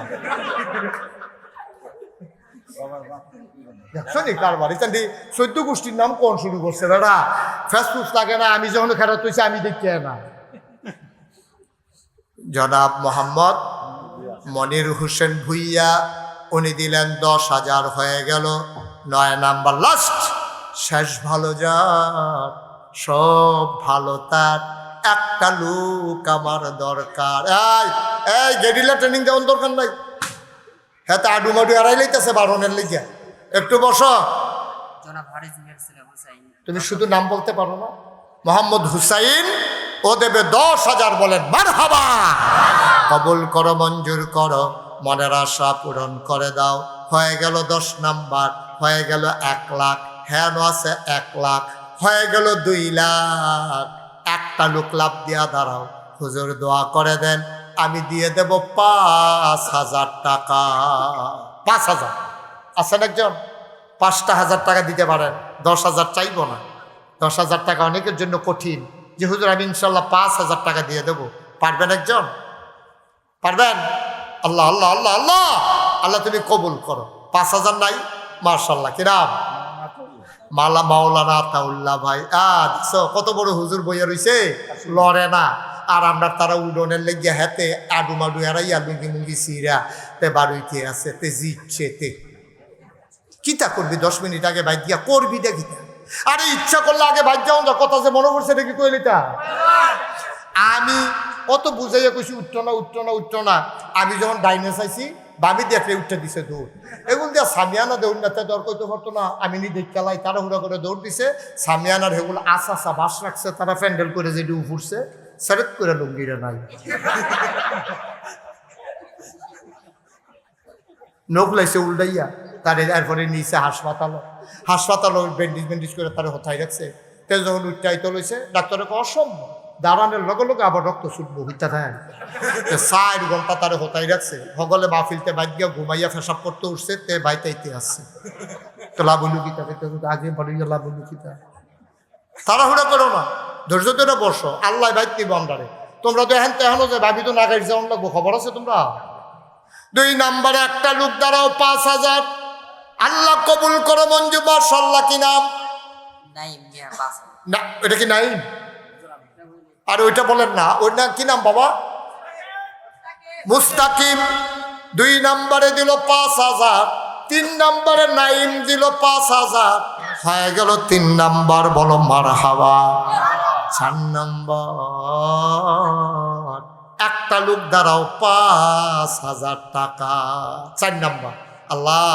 দেখছো নি কারবার? এটা 14 গোষ্ঠীর নাম কোন শুরু করছে বেড়া? ফেসবুক লাগে না, আমি যখন খেলা তুইছি আমি দেখি না। জনাব মোহাম্মদ মনির হোসেন ভুইয়া উনি দিলেন 10,000, হয়ে গেল 9 নাম্বার। লাস্ট শেষ ভালো যার সব ভালো তার, একটা লোক আমার দরকার। এই গেরিলা ট্রেনিং দেওয়ার দরকার নাই। হ্যাঁ তা আডু মাডু এড়াই লাইতেছে বারণের লিগা। একটু বসো। জনাব হারিস মিয়ার ছেলে হুসাইন। তুমি শুধু নাম বলতে পারো না? মোহাম্মদ হুসাইন, ও দেবে 10,000। বলেন মারহাবা। কবুল করো, মঞ্জুর করো, মনের আশা পূরণ করে দাও। হয়ে গেল 10 নাম্বার, হয়ে গেল 1 লাখ, হ্যাঁ আছে 1 লাখ, হয়ে গেল 2 লাখ। একটা লোক লাভ দিয়া দাঁড়াও, হুজুর দোয়া করে দেন, আমি দিয়ে দেব 5,000 টাকা। 5,000 আছেন একজন? 5,000 টাকা দিতে পারেন, 10,000 চাইব না। 10,000 টাকা অনেকের জন্য কঠিন, যে হুজুর আমি ইনশাল্লাহ 5,000 টাকা দিয়ে দেবো। পারবেন একজন? পারবেন? আল্লাহ আল্লাহ আল্লাহ আল্লাহ আল্লাহ তুমি কবুল করো। 5,000 নাই? মাশাল্লাহ। কিরাম মালা মাওলানা আতাউল্লাহ ভাই। দেখছো কত বড় হুজুর বইয়া রইছে, লড়ে না। আর আমরা তারা উডনের লেগিয়া হাতে আডু মাডু এড়াইয়া লুঙ্গি মুঙ্গি সিরা তে বারুইতে আছে তে জিচ্ছে তে কিতা করবি? 10 মিনিট আগে বাইক দিয়া করবি দেখিতা। আরে ইচ্ছা করলে আগে বাইক যাও না, কথা যে মনে পড়ছে দেখি কইলিতা। আমি কত বুঝাইয়া কইছি উঠতো না উঠতো না উঠতো না। আমি যখন ডাইনে চাইছি বামি দেখলে উঠতে দিছে দৌড়। এগুলো দিয়া সামিয়ানা দৌড় না, দৌড় করতে পারতো না। আমি নিজে খেলাই তারা হুড়া করে দৌড় দিছে। সামিয়ানার হেগুলো আসা বাস রাখছে, তারা প্যান্ডেল করে যে ডু ফুটছে, সেরেট করে লুঙ্গিরা নাই। নখ লাইছে উল্টাইয়া, তার এরপরে নিচে হাসপাতাল ব্যান্ডেজ করে তারা হতাই রাখছে। তেল যখন উচ্চাইতে লইছে, ডাক্তারকে অসম্ভব, দাঁড়ানোর লগে লগে আবার রক্ত ছুটবো হইতা থাকে। 4 ঘন্টা তারা হতাই রাখছে। হগলে বাফিলতে বাইক গিয়া ঘুমাইয়া ফেসাব করতে উঠছে, তে বাইতাইতে আসছে। তো লাভ হইল কিতা, আগে বাড়িয়া লাভ হইল কিতা। তাড়াহুড়া করো না, ধৈর্য ধরে বসো, আল্লাহ বাইক নিব আমরারে। তোমরা তো এখন তেহানো যে ভাবি তো না গাড়ি যাওয়ান লাগবো, খবর আছে তোমরা? 2 নাম্বারে একটা লোক দাঁড়াও, 5,000। আল্লাহ কবুল করো, মঞ্জু মাশাআল্লাহ। কি নাম? নাইম মিয়া পাস। না এটা কি নাইম? আর ওইটা বলেন না, ওই না কি নাম বাবা? মুস্তাকিম। 2 নাম্বারে দিল 5,000, 3 নাম্বারে নাইম দিল 5,000, হয়ে গেল 3 নাম্বার। বলো মারহাবা। 4 নাম্বার একটা লোক দাঁড়াও, 5,000 টাকা। 4 নাম্বার। আল্লাহ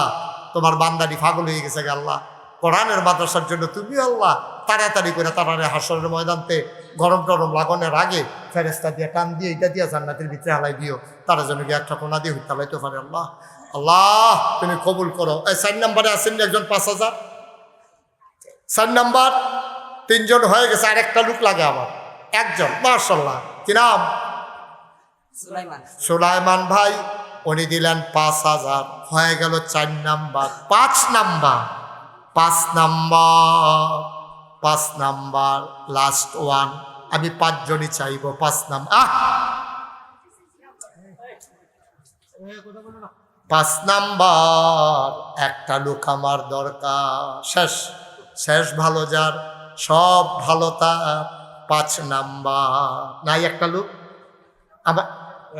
তোমার বান্দারি পাগল হয়ে গেছে গে আল্লাহ, কোরআনের মাদ্রাসার জন্য তুমি আল্লাহ তাড়াতাড়ি করে তারারে হাসরের ময়দানতে গরম টরম লাগানোর আগে ফেরেস্তা দিয়ে টান দিয়ে এটা দিয়ে জান্নাতের ভিতরে হালাই দিও, তারা যেন গিয়ে একটা কোনা দিয়ে হালাইতে পারে। আল্লাহ আল্লাহ তুমি কবুল করো। এই 4 নাম্বারে আসেন একজন 5,000। 4 নাম্বার 3 জন হয়ে গেছে, আর একটা লোক লাগে আবার একজন। মাশাআল্লাহ। কি নাম? সুলাইমান। সুলাইমান ভাই, উনি দিলেন 5,000, হয়ে গেল 4 নাম্বার। 5 number last one. আমি 5 জনই চাইব। 5 নাম্বার 5 নাম্বার একটা লোক আমার দরকার। শেষ ভালো যার সব ভালো তার, 5 নাম্বার। নাই একটা লোক আবার?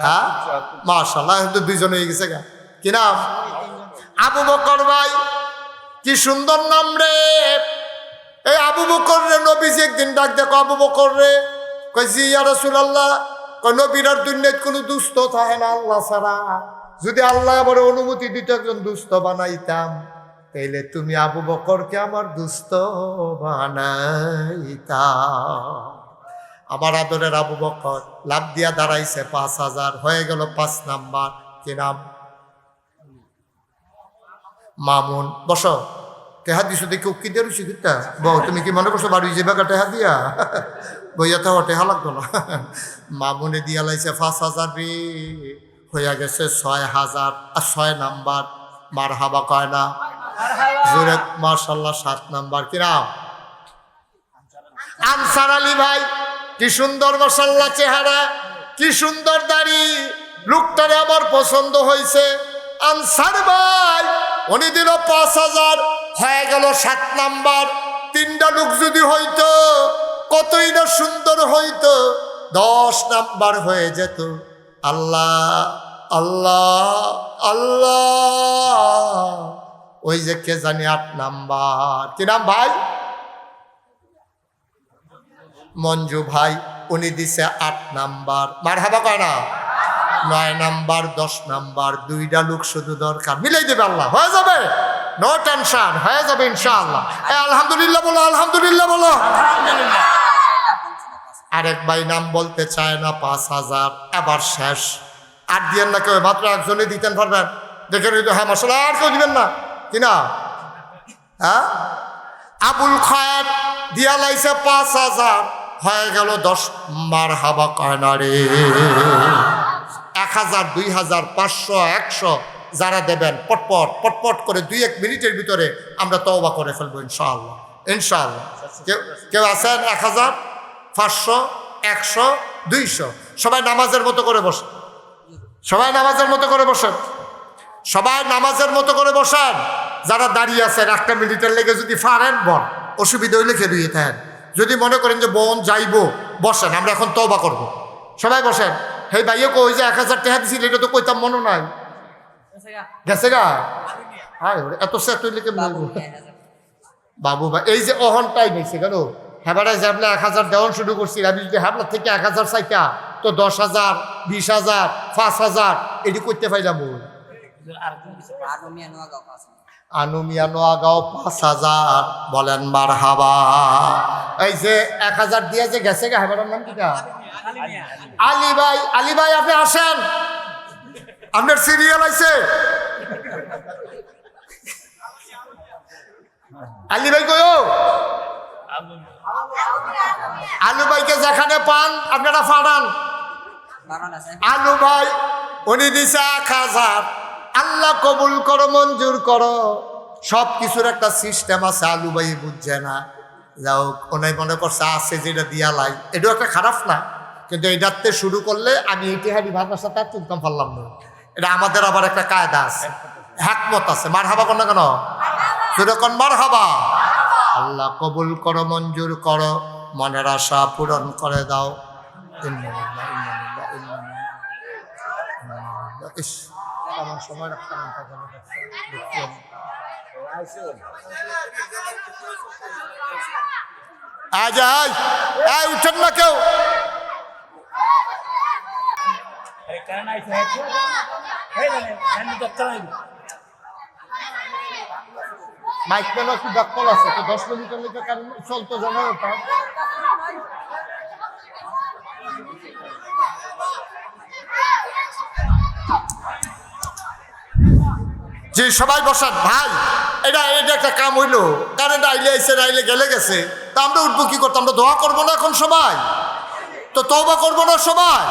হ্যাঁ মাশাআল্লাহ, 2 জন হয়ে গেছে গা। কি নাম? আবু বকর ভাই। কি সুন্দর নাম রে। এই আবু বকর রে নবীজি একদিন ডাক দেখো, আবু বকর রে। কই জি ইয়া রাসূলুল্লাহ। কই নবীর দুনিয়ায় কোনো দুস্থ থাকে না আল্লাহ ছাড়া, যদি আল্লাহ আবার অনুমতি দিত একজন দুস্থ বানাইতাম, তাইলে তুমি আবু বকরকে আমার দুস্থ বানাইতাম। আমার আদরের আবু বকর লাভ দিয়া দাঁড়াইছে, 5,000 হয়ে গেল। 5 নাম্বার। কি নাম? মামুন। বসো। টেহা দিছো দেখি উকি দিয়ে রুচি কিতা বউ, তুমি কি মনে করছো বাড়ি যে বাগা টেহা দিয়া বইয়া তো টেহা লাগতো না। মামুনে দিয়া লাইছে 5,000 রে, হইয়া গেছে 6,000। আর 6 নাম্বার। মারহাবা কয় না? জোরে মাশাআল্লাহ। 7 নাম্বার। কি নাম? আনসার আলী ভাই। কি সুন্দর মাশাআল্লাহ চেহারা, কি সুন্দর দাড়ি, লোকটারে আমার পছন্দ হয়েছে। আনসার ভাই উনি দিল 5,000, হয়ে গেল 7 নাম্বার। 3টা লোক যদি হইতো কতই না সুন্দর হইতো, 10 নাম্বার হয়ে যেত। আল্লাহ আল্লাহ আল্লাহ, ওই যে কে জানি 8 নাম্বার, কি নাম ভাই? মঞ্জু ভাই, উনি দিছে 8 নাম্বার। মারহাবা কয় না? 9 নাম্বার, 10 নাম্বার, 2টা লোক শুধু দরকার, মিলাই দেবে আল্লাহ, হয়ে যাবে, নো টেনশন, হয়ে যাবে ইনশাআল্লাহ। আলহামদুলিল্লাহ বলো, আলহামদুলিল্লাহ বলো। আরেক ভাই নাম বলতে চায় না, 5000, এবার শেষ। আর দিয়েন না কেউ, মাত্র একজনে দিতেন পারবেন, দেখে নিতে। হ্যাঁ মশলা, আর কেউ দিবেন না কিনা? হ্যাঁ, আবুল খায়ের দিয়া লাইছে 5000, হয়ে গেল 10। মারহাবা কয় না রে? 1000, 2000, 500, 100 যারা দেবেন, পটপট পটপট করে 2-1 মিনিটের ভিতরে আমরা তওবা করে ফেলবো ইনশাআল্লাহ, ইনশাআল্লাহ। কেউ আছেন? 1000, 500, 100, 200। সবাই নামাজের মতো করে বসেন, সবাই নামাজের মতো করে বসেন, সবাই নামাজের মতো করে বসেন। যারা দাঁড়িয়ে আছেন 1 মিনিটের লেগে যদি পারেন বল, অসুবিধা হইলে খেয়ে দিয়ে থাকেন। যদি মনে করেন যে বোন যাইবো, বসেন, আমরা এখন তওবা করব। সবাই বসেন। হেই ভাইও কই যে 1000 টাকা দিছিল, এটা তো কইতাম মনে নাই, গেছে গা। হায় ওরে, এত সেট হইলে কেমন হইব? বাবু ভাই, এই যে অহনটাই নিয়েছে কেন? হ্যাঁ যে আপনি 1000 দেওয়ান শুরু করছি, আমি যদি হ্যাবলার থেকে 1000 চাইতা তো 10,000, 20,000, 5,000 এটি করতে পাইলাম। আনুমিয়া নোয়াগাঁও 5,000, বলেন মারহাবা। এই যে 1000 দিয়ে যে গেছে গা, হ্যাঁ নাম কিটা? আলী ভাই, আলী ভাই আপনি আসেন, আপনার সিরিয়াল আছে। আলী ভাই কইও, আলু ভাইকে যেখানে পান আপনারা ফাড়ান। আলু ভাই উনি দিছে 1000, আল্লাহ কবুল করো, মঞ্জুর করো। সব কিছুর একটা সিস্টেম আছে, আলু ভাই বুঝছে না। যাও, ওনাই মনে করছে আছে যেটা দিয়া লাই, এটাও একটা খারাপ না, কিন্তু এটাতে শুরু করলে আমি ইতিহারি ভাবনার সাথে তুলতাম পারলাম না। এটা আমাদের আবার একটা কায়দা আছে, হ্যাকমত আছে। মারহাবা কর না কেন? সেরকম মারহাবা। আল্লাহ কবুল করো, মঞ্জুর করো, মনের আশা পূরণ করে দাও। আমার সময় রাখতে উঠেন না কেউ। মাইক পেন কি ডাক্তার আছে তো 10 মিনিটের লিখে কারণ চলতো জানা ওটা। জি সবাই বসান ভাই, এটা একটা কাম হইলো। কারেন্ট আইলে আইসে, আইলে গেলে গেছে, তা আমরা উঠবো কি করতাম? আমরা দোয়া করবো না এখন সবাই? তো তওবা করবো না সবাই?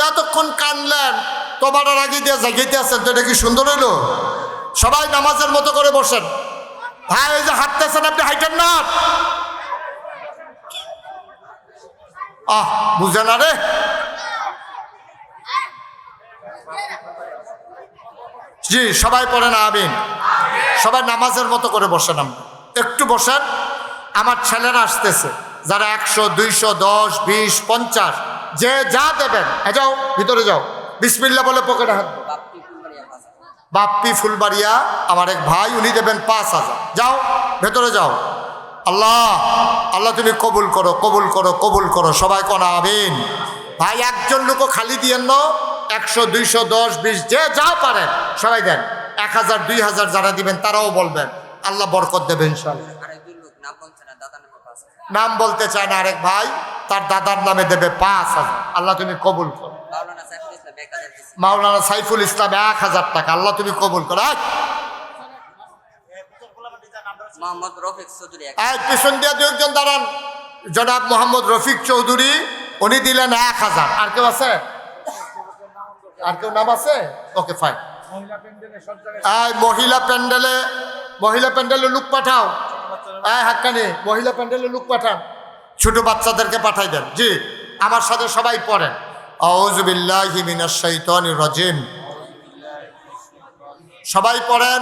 এতক্ষণ কানলেন, তোবার আগে দিয়ে জাগিতে আছেন, তো এটা কি সুন্দর হইলো? সবাই নামাজের মতো করে বসেন। ভাই ওই যে হাঁটতেছেন আপনি, হাইটেন না। বুঝে না রে। জি সবাই পড়েন আমিন। সবাই নামাজের মতো করে বসেন, একটু বসেন। আমার ছেলেরা আসতেছে, যারা 100, 200, 10, 20, 50 যে যা দেবেন, যাও ভিতরে যাও, বিসমিল্লাহ বলে পকেটে হাত। বাপ্পি ফুলবাড়িয়া আমার এক ভাই, উনি দেবেন 5,000। যাও ভেতরে যাও। আল্লাহ আল্লাহ তুমি কবুল করো, কবুল করো, কবুল করো। সবাই কোন আমিন। ভাই একজন লোকও খালি দিয়েন না। 100, 200, 10, 20 যে যা পারেন সবাই দেন। 1000, 2000 যারা দিবেন তারাও বলবেন, আল্লাহ বরকত দেবেন ইনশাআল্লাহ। নাম বলতে চায় না আরেক ভাই, তার দাদার নামে দেবে 5,000। আল্লাহ তুমি কবুল করো। মাওলানা সাইফুল ইসলাম 1000 টাকা, আল্লাহ তুমি কবুল করো। পিছন দিয়ে 2 জন দাঁড়ান। জনাব মোহাম্মদ রফিক চৌধুরী, উনি দিলেন 1000। আর কেউ আছে? আর কেউ নাম আছে? Okay fine. মহিলা প্যান্ডেলে লোক পাঠাও। হাক্কানি মহিলা প্যান্ডেলে লোক পাঠান, ছোট বাচ্চাদেরকে পাঠাই দেন। জি আমার সাথে সবাই পড়েন, আউযু বিল্লাহি মিনাশ শাইতানির রাজিম। সবাই পড়েন,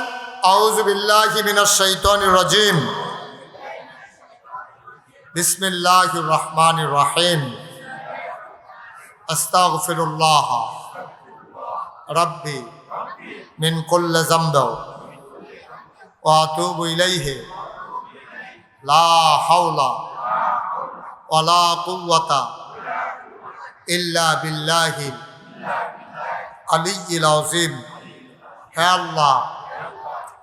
আউযু বিল্লাহি মিনাশ শাইতানির রাজিম, বিসমিল্লাহির রহমানির রহিম, আস্তাগফিরুল্লাহ রব্বি মিন কুল্লি যামব ওয়া আতুবু ইলাইহি লা হাওলা ওয়ালা কুওয়াতা ইল্লা বিল্লাহিল আলিয়্যিল আযীম। হে আল্লাহ,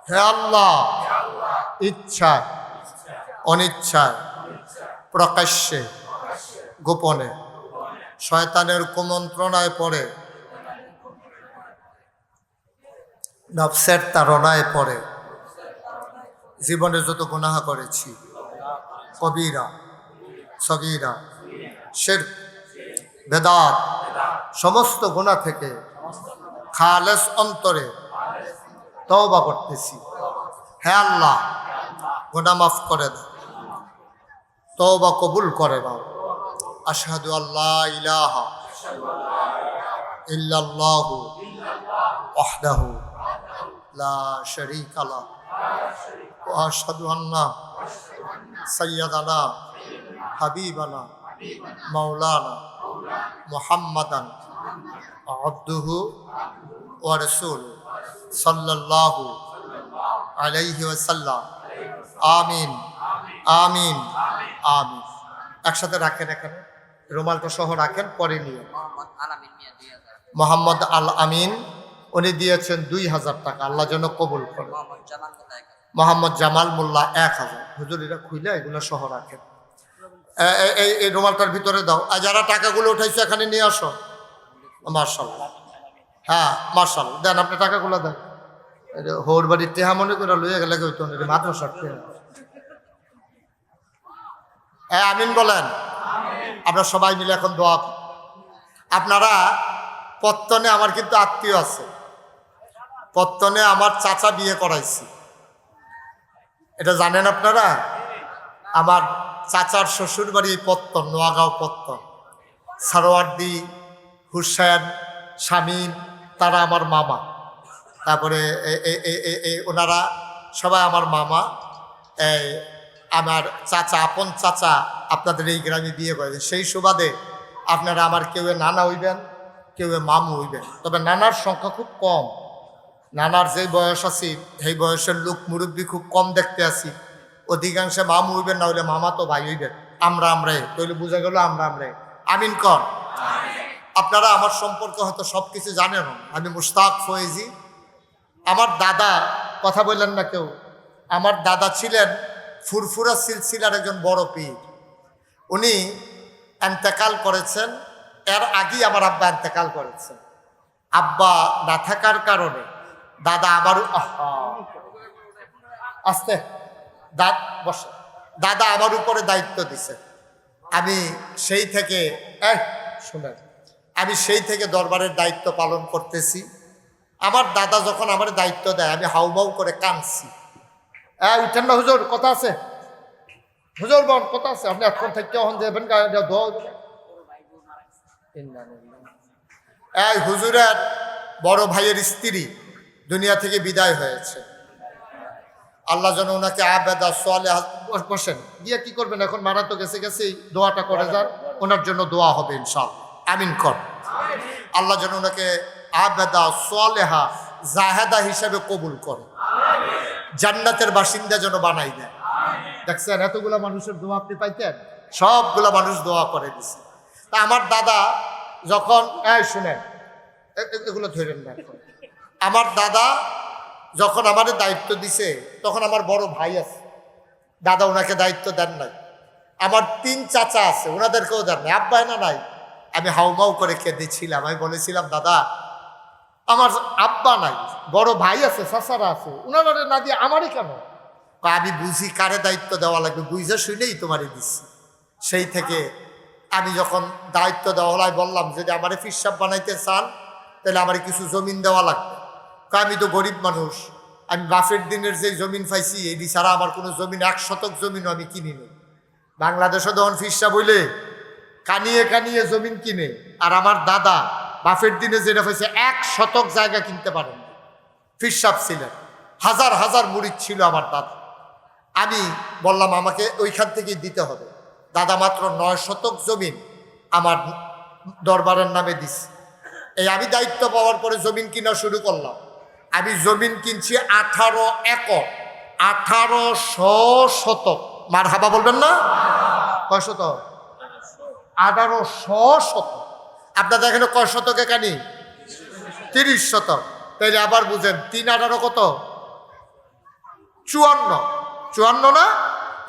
হে আল্লাহ, ইচ্ছায় অনিচ্ছায় প্রকাশ্যে গোপনে শয়তানের কুমন্ত্রণায় পড়ে নফসের তাড়নায় পড়ে জীবনে যত গুনাহ করেছি, কবিরা সগীরা শিরক বেদাত সমস্ত গুনাহ থেকে খালেস অন্তরে তওবা করতেছি। হে আল্লাহ, গুনাহ মাফ করে দাও, তওবা কবুল করে দাও। আশহাদু আল্লা ইলাহা ইল্লাল্লাহু ওয়াহদাহু লা শারীকা লাহু ওয়া আশহাদু আন্না সাইয়্যিদানা হাবিবানা মাওলানা মুহাম্মাদান আবদুহু ওয়া রাসূলুহু সাল্লাল্লাহু আলাইহি ওয়াসাল্লাম। আমিন, আমিন, আমিন। একসাথে রাখেন, এখানে রুমালটা সহ রাখেন, পরে নিয়ে। মোহাম্মদ আলামিন মিয়া 2000। মোহাম্মদ আল আমিন উনি দিয়েছেন 2000 টাকা, আল্লাহ যেন কবুল করে। মোহাম্মদ জামাল কোথায়? মোহাম্মদ জামাল মোল্লা 1000। হুজুর এটা খুইলে এগুলো সহ রাখেন। এই রুমালটার ভিতরে দাও। আর যারা টাকাগুলো উঠাইছে এখানে নিয়ে আসো। মার্শাল্লাহ, হ্যাঁ মার্শাল্লাহ, দেন আপনি টাকাগুলো দেন। হোর বাড়ির টেহা মনে করে লইয়া গেলে হইতো না, মাদ্রাসার টেহা। হ্যাঁ আমিন বলেন। আমরা সবাই মিলে এখন দোয়া। আপনারা পত্তনে আমার কিন্তু আত্মীয় আছে, পত্তনে আমার চাচা বিয়ে করাইছি, এটা জানেন আপনারা? আমার চাচার শ্বশুর বাড়ি পত্তন, নোয়াগাঁও পত্তন। সারোয়ার্দি, হুসেন, শামীম, তারা আমার মামা। তারপরে ওনারা সবাই আমার মামা। আমার চাচা, আপন চাচা আপনাদের এই গ্রামে বিয়ে করেছেন। সেই সুবাদে আপনারা আমার কেউ নানা হইবেন, কেউ মামু হইবেন। তবে নানার সংখ্যা খুব কম। নানার যে বয়স আছি সেই বয়সের লোক মুরব্বী খুব কম দেখতে আছি। অধিকাংশে মামু হইবেন, না হইলে মামা তো ভাই হইবেন। আমরাই তৈলে বোঝা গেল আমরাই। আমিন কর। আপনারা আমার সম্পর্কে হয়তো সব কিছু জানেন। আমি মুশতাক ফয়েজি। আমার দাদা, কথা বললেন না কেউ, আমার দাদা ছিলেন ফুরফুরা সিলসিলার একজন বড় পীর। উনি এন্তেকাল করেছেন, এর আগেই আমার আব্বা এন্তেকাল করেছেন। আব্বা না থাকার কারণে দাদা আমারও আস্তে বসে দাদা আমার উপরে দায়িত্ব দিছে। আমি সেই থেকে শুনেন, আমি সেই থেকে দরবারের দায়িত্ব পালন করতেছি। আমার দাদা যখন আমার দায়িত্ব দেয় আমি হাউমাউ করে কাঁদছি। উঠেন না হুজুর, কথা আছে হুজুর, বোন কথা আছে, আপনি এখন থেকে যাবেন। এই হুজুরের বড় ভাইয়ের স্ত্রী দুনিয়া থেকে বিদায় হয়েছে। আল্লাহ যেন ওনাকে আবেদা সোয়ালে বসেন গিয়ে কি করবেন, এখন মারা তো গেছে গেছেই, দোয়াটা করে যান, ওনার জন্য দোয়া হবে ইনশাআল্লাহ। আমিন কর। আল্লাহ যেন ওনাকে আবেদা সোয়ালেহা জাহেদা হিসাবে কবুল করে, জান্নাতের বাসিন্দা যেন বানাই দেয়। দেখছেন এতগুলা মানুষের দোয়া আপনি পাইতেন? সবগুলা মানুষ দোয়া করে দিছে। তা আমার দাদা যখন শুনেন, এগুলো ধরেন না। আমার দাদা যখন আমাদের দায়িত্ব দিছে তখন আমার বড় ভাই আছে, দাদা ওনাকে দায়িত্ব দেন নাই। আমার 3 চাচা আছে, ওনাদেরকেও দেন নাই। আব্বাই না নাই। আমি হাউমাউ করে কেঁদেছিলাম। আমি বলেছিলাম, দাদা আমার আব্বা নাই, বড় ভাই আছে, চাচারা আছে, ওনারা না দিয়ে আমারই কেন? আমি বুঝি কারে দায়িত্ব দেওয়া লাগবে, বুঝে শুনেই তোমারই দিচ্ছি। সেই থেকে আমি যখন দায়িত্ব দেওয়া হলো বললাম, যদি আমারে ফিরসাব বানাইতে চান তাহলে আমার কিছু জমিন দেওয়া লাগবে। আমি তো গরিব মানুষ, আমি বাফের দিনের যে জমিন পাইছি এটি ছাড়া আমার কোনো জমিন 1 শতক জমিনও আমি কিনিনি। বাংলাদেশে তখন ফিরসাব হইলে কানিয়ে কানিয়ে জমিন কিনে, আর আমার দাদা বাফের দিনে যেটা পাইছে 1 শতক জায়গা কিনতে পারেন। ফিরসাব ছিলেন, হাজার হাজার মুরিদ ছিল আমার দাদা। আমি বললাম আমাকে ওইখান থেকেই দিতে হবে। দাদা মাত্র 9 শতক জমিন আমার দরবারের নামে দিছে। এই আমি দায়িত্ব পাওয়ার পরে জমিন কিনা শুরু করলাম। আমি জমিন কিনছি 18 একর, 1800 শতক। মার হাবা বলবেন না? কয় শতক? 1800 শতক। আপনাদের এখানে কয় শতকে কানি? 30 শতক। তাইলে আবার বুঝেন 3 18 কত? 54। 54 না?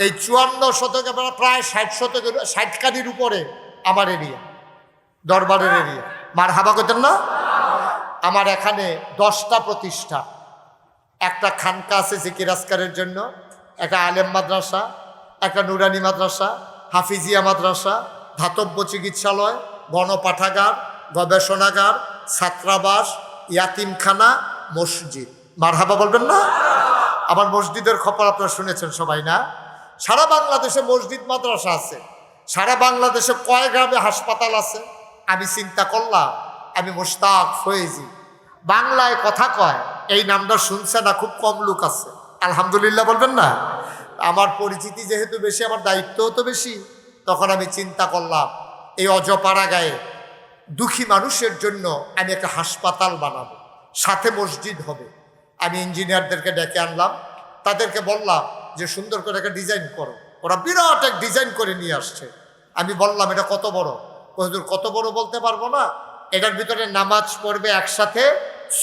এই 54 শতকে প্রায় 60 শতকের, 60 কানির উপরে আমার এরিয়া, দরবারের এরিয়া। মার হাবা করতেন না? আমার এখানে 10টা প্রতিষ্ঠান, একটা খানকা আছে জিকির আজকারের জন্য, একটা আলেম মাদ্রাসা, একটা নুরানি মাদ্রাসা, হাফিজিয়া মাদ্রাসা, ধাতব্য চিকিৎসালয়, গণপাঠাগার, গবেষণাগার, ছাত্রাবাস, ইয়াতিমখানা, মসজিদ। মারহাবা বলবেন না? আবার মসজিদের খবর আপনারা শুনেছেন সবাই না? সারা বাংলাদেশে মসজিদ মাদ্রাসা আছে। সারা বাংলাদেশে কয় গ্রামে হাসপাতাল আছে? আমি চিন্তা করলাম, আমি মুশতাক ফয়েজি, বাংলায় কথা কয়, এই নামটা শুনছে না খুব কম লোক আছে। আলহামদুলিল্লাহ বলবেন না? আমার পরিচিতি যেহেতু বেশি, আমার দায়িত্বও তো বেশি, তখন আমি চিন্তা করলাম এই অজপাড়া গায়ে দুঃখী মানুষের জন্য আমি একটা হাসপাতাল বানাবো, সাথে মসজিদ হবে। আমি ইঞ্জিনিয়ারদেরকে ডেকে আনলাম, তাদেরকে বললাম যে সুন্দর করে একটা ডিজাইন করো। ওরা বিরাট এক ডিজাইন করে নিয়ে আসছে। আমি বললাম এটা কত বড়? হুজুর কত বড় বলতে পারবো না, এটার ভিতরে নামাজ পড়বে একসাথে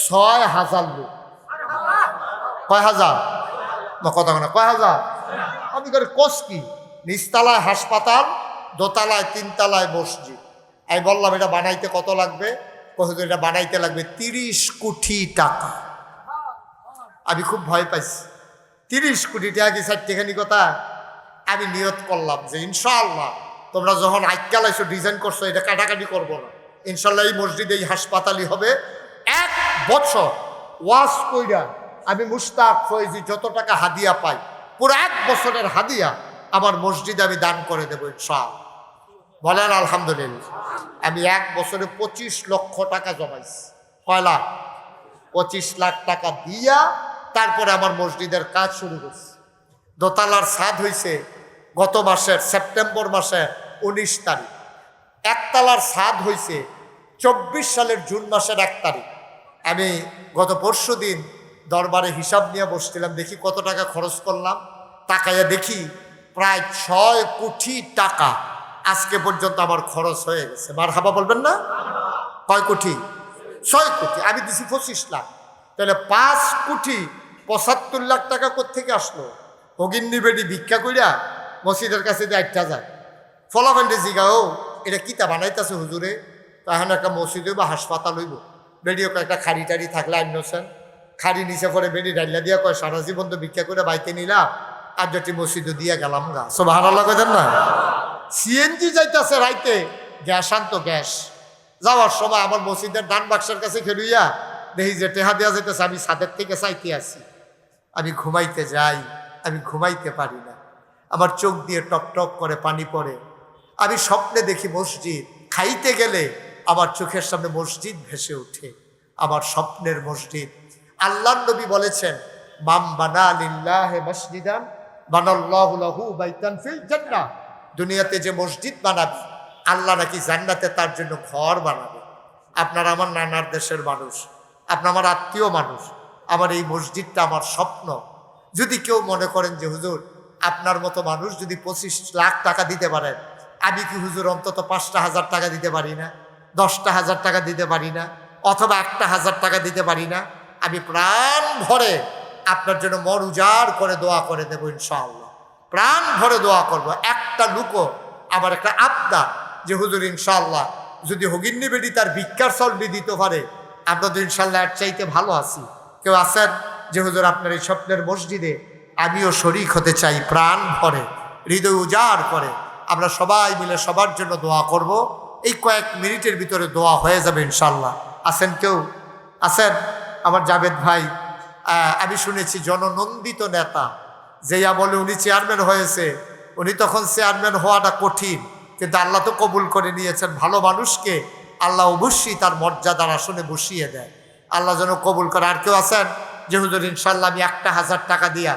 6000 লোক। কয় হাজার? কথা না, কয় হাজার? আমি করে কোস কি, নিচতলায় হাসপাতাল, দোতলায় 3 তলায় মসজিদ। আমি বললাম এটা বানাইতে কত লাগবে? হুজুর এটা বানাইতে লাগবে 30 কোটি টাকা। আমি খুব ভয় পাইছি, 30 কোটি টাকা কি চারটেখানি কথা? আমি নিয়ত করলাম যে ইনশাআল্লাহ তোমরা যখন আজকালাইছো ডিজাইন করছো, এটা কাটাকাটি করবো না। ইনশাল্লাহ এই মসজিদে এই হাসপাতালই হবে। 1 বছর ওয়াজ কইরা আমি মুশতাক ফয়েজি যত টাকা হাদিয়া পাই, পুরো 1 বছরের হাদিয়া আমার মসজিদে আমি দান করে দেবো ইনশাআল্লাহ। বলেন আলহামদুলিল্লাহ। আমি 1 বছরে 25 লক্ষ টাকা জমাইছি। কয় লাখ? 25 লাখ টাকা দিয়া তারপরে আমার মসজিদের কাজ শুরু করছি। দোতলার ছাদ হয়েছে গত মাসের সেপ্টেম্বর মাসের 19 তারিখ। একতলার ছাদ হয়েছে 24 সালের জুন মাসের 1 তারিখ। আমি গত পরশু দিন দরবারে হিসাব নিয়ে বসছিলাম, দেখি কত টাকা খরচ করলাম। তাকাইয়া দেখি প্রায় 6 কোটি টাকা আজকে পর্যন্ত আমার খরচ হয়ে গেছে। মারহাবা বলবেন না? কয় কোটি? 6 কোটি। আমি দিছি 25 লাখ। তাহলে 5 কোটি 75 লাখ টাকা কোত্থেকে আসলো? হগিন্নি বেডি ভিক্ষা কইরা মসজিদের কাছে যে 8টা যায় ফলাফেন্ডে জিগাও এটা কিতা বানাইতেছে হুজুরে, তখন একটা মসজিদ হইব, হাসপাতাল হইব। বেডিও কয়েকটা খাড়ি টাড়ি থাকলে আইনছেন, খাড়ি নিচে পরে বেডি ডাইলা দিয়া কয় সারা জীবন তো ভিক্ষা করে বাইতে নিলাম, আর যেটি মসজিদে দিয়া গেলাম গা। সুবহানাল্লাহ কইতেন না? সিএনজি যাইতেছে রাইতে, গ্যাস আনতো, গ্যাস যাওয়ার সময় আমার মসজিদের ডান বাক্সের কাছে খেলুইয়া দেখি যে টেহা দেওয়া যাইতেছে। আমি ছাদের থেকে চাইতে আসি, আমি ঘুমাইতে যাই, আমি ঘুমাইতে পারি না, আমার চোখ দিয়ে টক টক করে পানি পড়ে। আমি স্বপ্নে দেখি মসজিদ, খাইতে গেলে আমার চোখের সামনে মসজিদ ভেসে ওঠে, আমার স্বপ্নের মসজিদ। আল্লাহর নবী বলেছেন, মাম বানা লিল্লাহি মাসজিদান বানাল্লাহু লাহু বাইতান ফিল জান্নাহ। দুনিয়াতে যে মসজিদ বানাবে, আল্লাহ নাকি জান্নাতে তার জন্য ঘর বানাবে। আপনারা আমার নানার দেশের মানুষ, আপনার আমার আত্মীয় মানুষ, আমার এই মসজিদটা আমার স্বপ্ন। যদি কেউ মনে করেন যে হুজুর আপনার মতো মানুষ যদি 25 লাখ টাকা দিতে পারেন, আমি কি হুজুর অন্তত 5টা হাজার টাকা দিতে পারি না? 10টা হাজার টাকা দিতে পারি না? অথবা 1টা হাজার টাকা দিতে পারি না? আমি প্রাণ ভরে আপনার জন্য মন উজাড় করে দোয়া করে দেবো ইনশাআল্লাহ। প্রাণ ভরে দোয়া করব। একটা লুকো আমার একটা আবদা যে হুজুর ইনশাআল্লাহ যদি হগিন্নি বেডি তার ভিক্ষার চলবি দিতে পারে, আমরা তো ইনশাআল্লাহ এর চাইতে ভালো আছি। কেউ আছেন যে হুজুর আপনার এই স্বপ্নের মসজিদে আমিও শরীক হতে চাই? প্রাণ ভরে, হৃদয় উজাড় করে আমরা সবাই মিলে সবার জন্য দোয়া করব। এই কয়েক মিনিটের ভিতরে দোয়া হয়ে যাবে ইনশাআল্লাহ। আছেন কেউ? আছেন? আমার জাভেদ ভাই, আমি শুনেছি জননন্দিত নেতা, যেয়া বলে উনি চেয়ারম্যান হয়েছে, উনি তখন চেয়ারম্যান হওয়াটা কঠিন, কিন্তু আল্লাহ তো কবুল করে নিয়েছেন। ভালো মানুষকে আল্লাহ অবশ্যই তার মর্যাদার আসনে বসিয়ে দেয়। আল্লাহ যেন কবুল করে। আর কেউ আছেন যে হুজুর ইনশাল্লাহ আমি 1টা হাজার টাকা দিয়া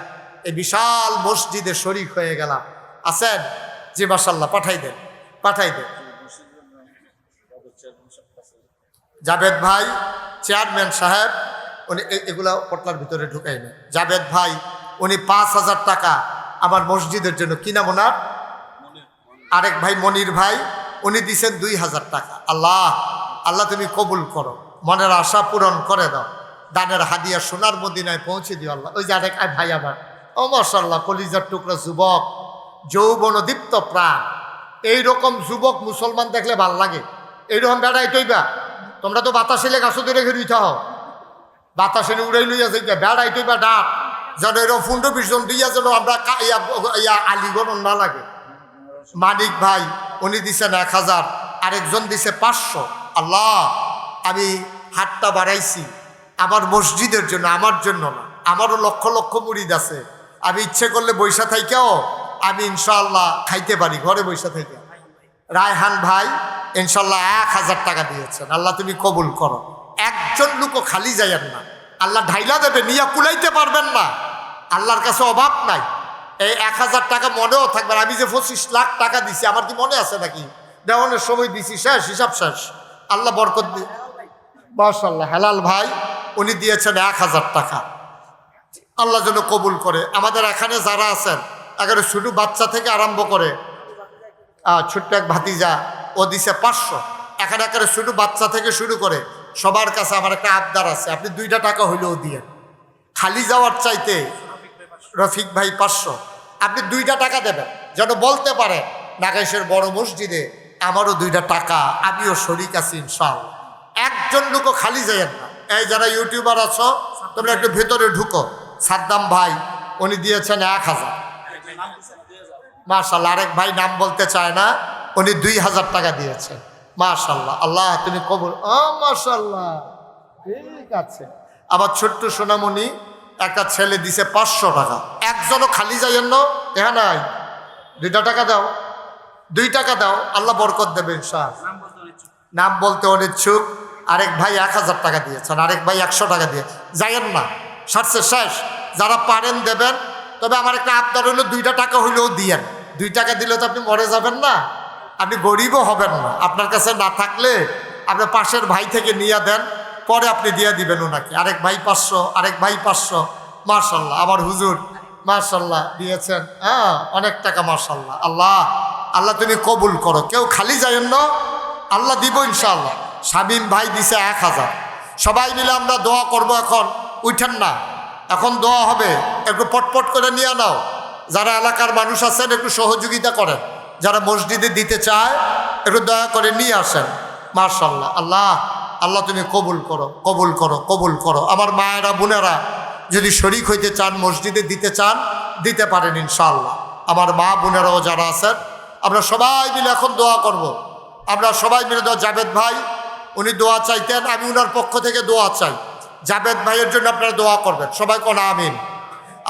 এই বিশাল মসজিদে শরিক হয়ে গেলাম? আছেন? জি মাশাল্লাহ, পাঠাই দেন, পাঠাই দেন। জাভেদ ভাই চেয়ারম্যান সাহেব, উনি এগুলা পটলার ভিতরে ঢুকাই না। জাভেদ ভাই উনি 5,000 টাকা আমার মসজিদের জন্য, কি নাম ওনার? আরেক ভাই মনির ভাই, উনি দিছেন 2,000 টাকা। আল্লাহ আল্লাহ তুমি কবুল করো, মনের আশা পূরণ করে দাও, দানের হাদিয়া সোনার মদিনায় পৌঁছে দিও আল্লাহ। ওই যে আরেক ভাই আমার, ও মাশাআল্লাহ, কলিজার টুকরা যুবক, যৌবন দীপ্ত প্রাণ। এইরকম যুবক মুসলমান দেখলে ভাল লাগে। এইরকম বেড়াই তৈবা, তোমরা তো বাতাসিলে গাছ ধরে ঘেরে উঠা হও, বাতাসে উড়াই লইয়া যাই বেড়াই তৈবা ডাক যেন এরকম 15-20 জন দিয়া যেন আমরা আলিগণ না লাগে। মানিক ভাই উনি দিছেন 1,000, আরেকজন দিছে 500। আল্লাহ আমি হাতটা বাড়াইছি আমার মসজিদের জন্য, আমার জন্য না। আমারও লক্ষ লক্ষ মুরিদ আছে, আমি ইচ্ছে করলে বৈশা থাইকেও আমি ইনশাআল্লাহ খাইতে পারি, ঘরে বৈশা থাইকে। রায়হান ভাই ইনশাল্লাহ 1,000 টাকা দিয়েছেন। আল্লাহ তুমি কবুল করো। একজন লোকও খালি যাইয়েন না, আল্লাহ ঢাইলা দেবে, নিয়া কুলাইতে পারবেন না, আল্লাহর কাছে অভাব নাই। এই 1,000 টাকা মনেও থাকবে। আমি যে 25 লাখ টাকা দিছি, আমার কি মনে আছে নাকি? দেওয়ানোর সময় দিছি, শেষ, হিসাব শেষ। আল্লাহ বরকত দি। মাশাআল্লাহ হেলাল ভাই উনি দিয়েছেন 1,000 টাকা। আল্লাহ যেন কবুল করে। আমাদের এখানে যারা আছেন, একেবারে ছোট বাচ্চা থেকে আরম্ভ করে, ছোট্ট এক ভাতিজা ও দিছে 500। এখানে একেবারে ছোট বাচ্চা থেকে শুরু করে সবার কাছে আমার একটা আবদার আছে, আপনি 2টা টাকা হইলেও দিয়ে। খালি যাওয়ার চাইতে রফিক ভাই 500, আপনি 2টা টাকা দেবেন, যেন বলতে পারে নাগাইশের বড় মসজিদে আমারও 2টা টাকা, আমিও শরিক আছি ইনশাআল্লাহ। একজন লোকও খালি যাইয়েন না। এই যারা ইউটিউবার আছো তোমরা একটু ভেতরে ঢুকো। সাদ্দাম ভাই উনি দিয়েছেন 1,000। মাশাআল্লাহ আরেক ভাই নাম বলতে চায় না, উনি 2,000 টাকা দিয়েছেন। মাশাআল্লাহ আল্লাহ তুমি কবুল। মাশাআল্লাহ ঠিক আছে। আবার ছোট্ট সোনামণি একটা ছেলে দিছে 500 টাকা। একজনও খালি যাইয়েন না, দেখা নাই। 2টা টাকা দাও, 2 টাকা দাও, আল্লাহ বরকত দেবে ইনশাআল্লাহ। নাম বলতে অনিচ্ছুক আরেক ভাই 1,000 টাকা দিয়েছেন, আরেক ভাই 100 টাকা দিয়ে। যাইয়েন না, সারছে শেষ। যারা পারেন দেবেন, তবে আমার একটা আবদার হলো 2টা টাকা হইলেও দিয়েন। 2 টাকা দিলে তো আপনি মরে যাবেন না, আপনি গরিবও হবেন না। আপনার কাছে না থাকলে আপনার পাশের ভাই থেকে নিয়ে দেন, পরে আপনি দিয়ে দিবেন ওনাকে। আরেক ভাই 500, আরেক ভাই 500। মাশাআল্লাহ আমার হুজুর মাশাআল্লাহ দিয়েছেন অনেক টাকা। মাশাআল্লাহ আল্লাহ আল্লাহ তুমি কবুল করো। কেউ খালি যাইয়েন না, আল্লাহ দিব ইনশাআল্লাহ। শামীম ভাই দিছে 1,000। সবাই মিলে আমরা দোয়া করব। এখন উঠেন না, এখন দোয়া হবে, একটু পটপট করে নিয়ে নাও। যারা এলাকার মানুষ আছেন একটু সহযোগিতা করেন, যারা মসজিদে দিতে চায় একটু দয়া করে নিয়ে আসেন। মাশাআল্লাহ আল্লাহ আল্লাহ তুমি কবুল করো, কবুল করো, কবুল করো। আমার মায়েরা বোনেরা যদি শরিক হইতে চান, মসজিদে দিতে চান, দিতে পারেন ইনশাআল্লাহ। আমার মা বোনেরাও যারা আছেন, আমরা সবাই মিলে এখন দোয়া করব। আমরা সবাই মিলে দোয়া। জাভেদ ভাই উনি দোয়া চাইতেন, আমি ওনার পক্ষ থেকে দোয়া চাই। জাভেদ ভাইয়ের জন্য আপনারা দোয়া করবেন, সবাই কোন আমিন।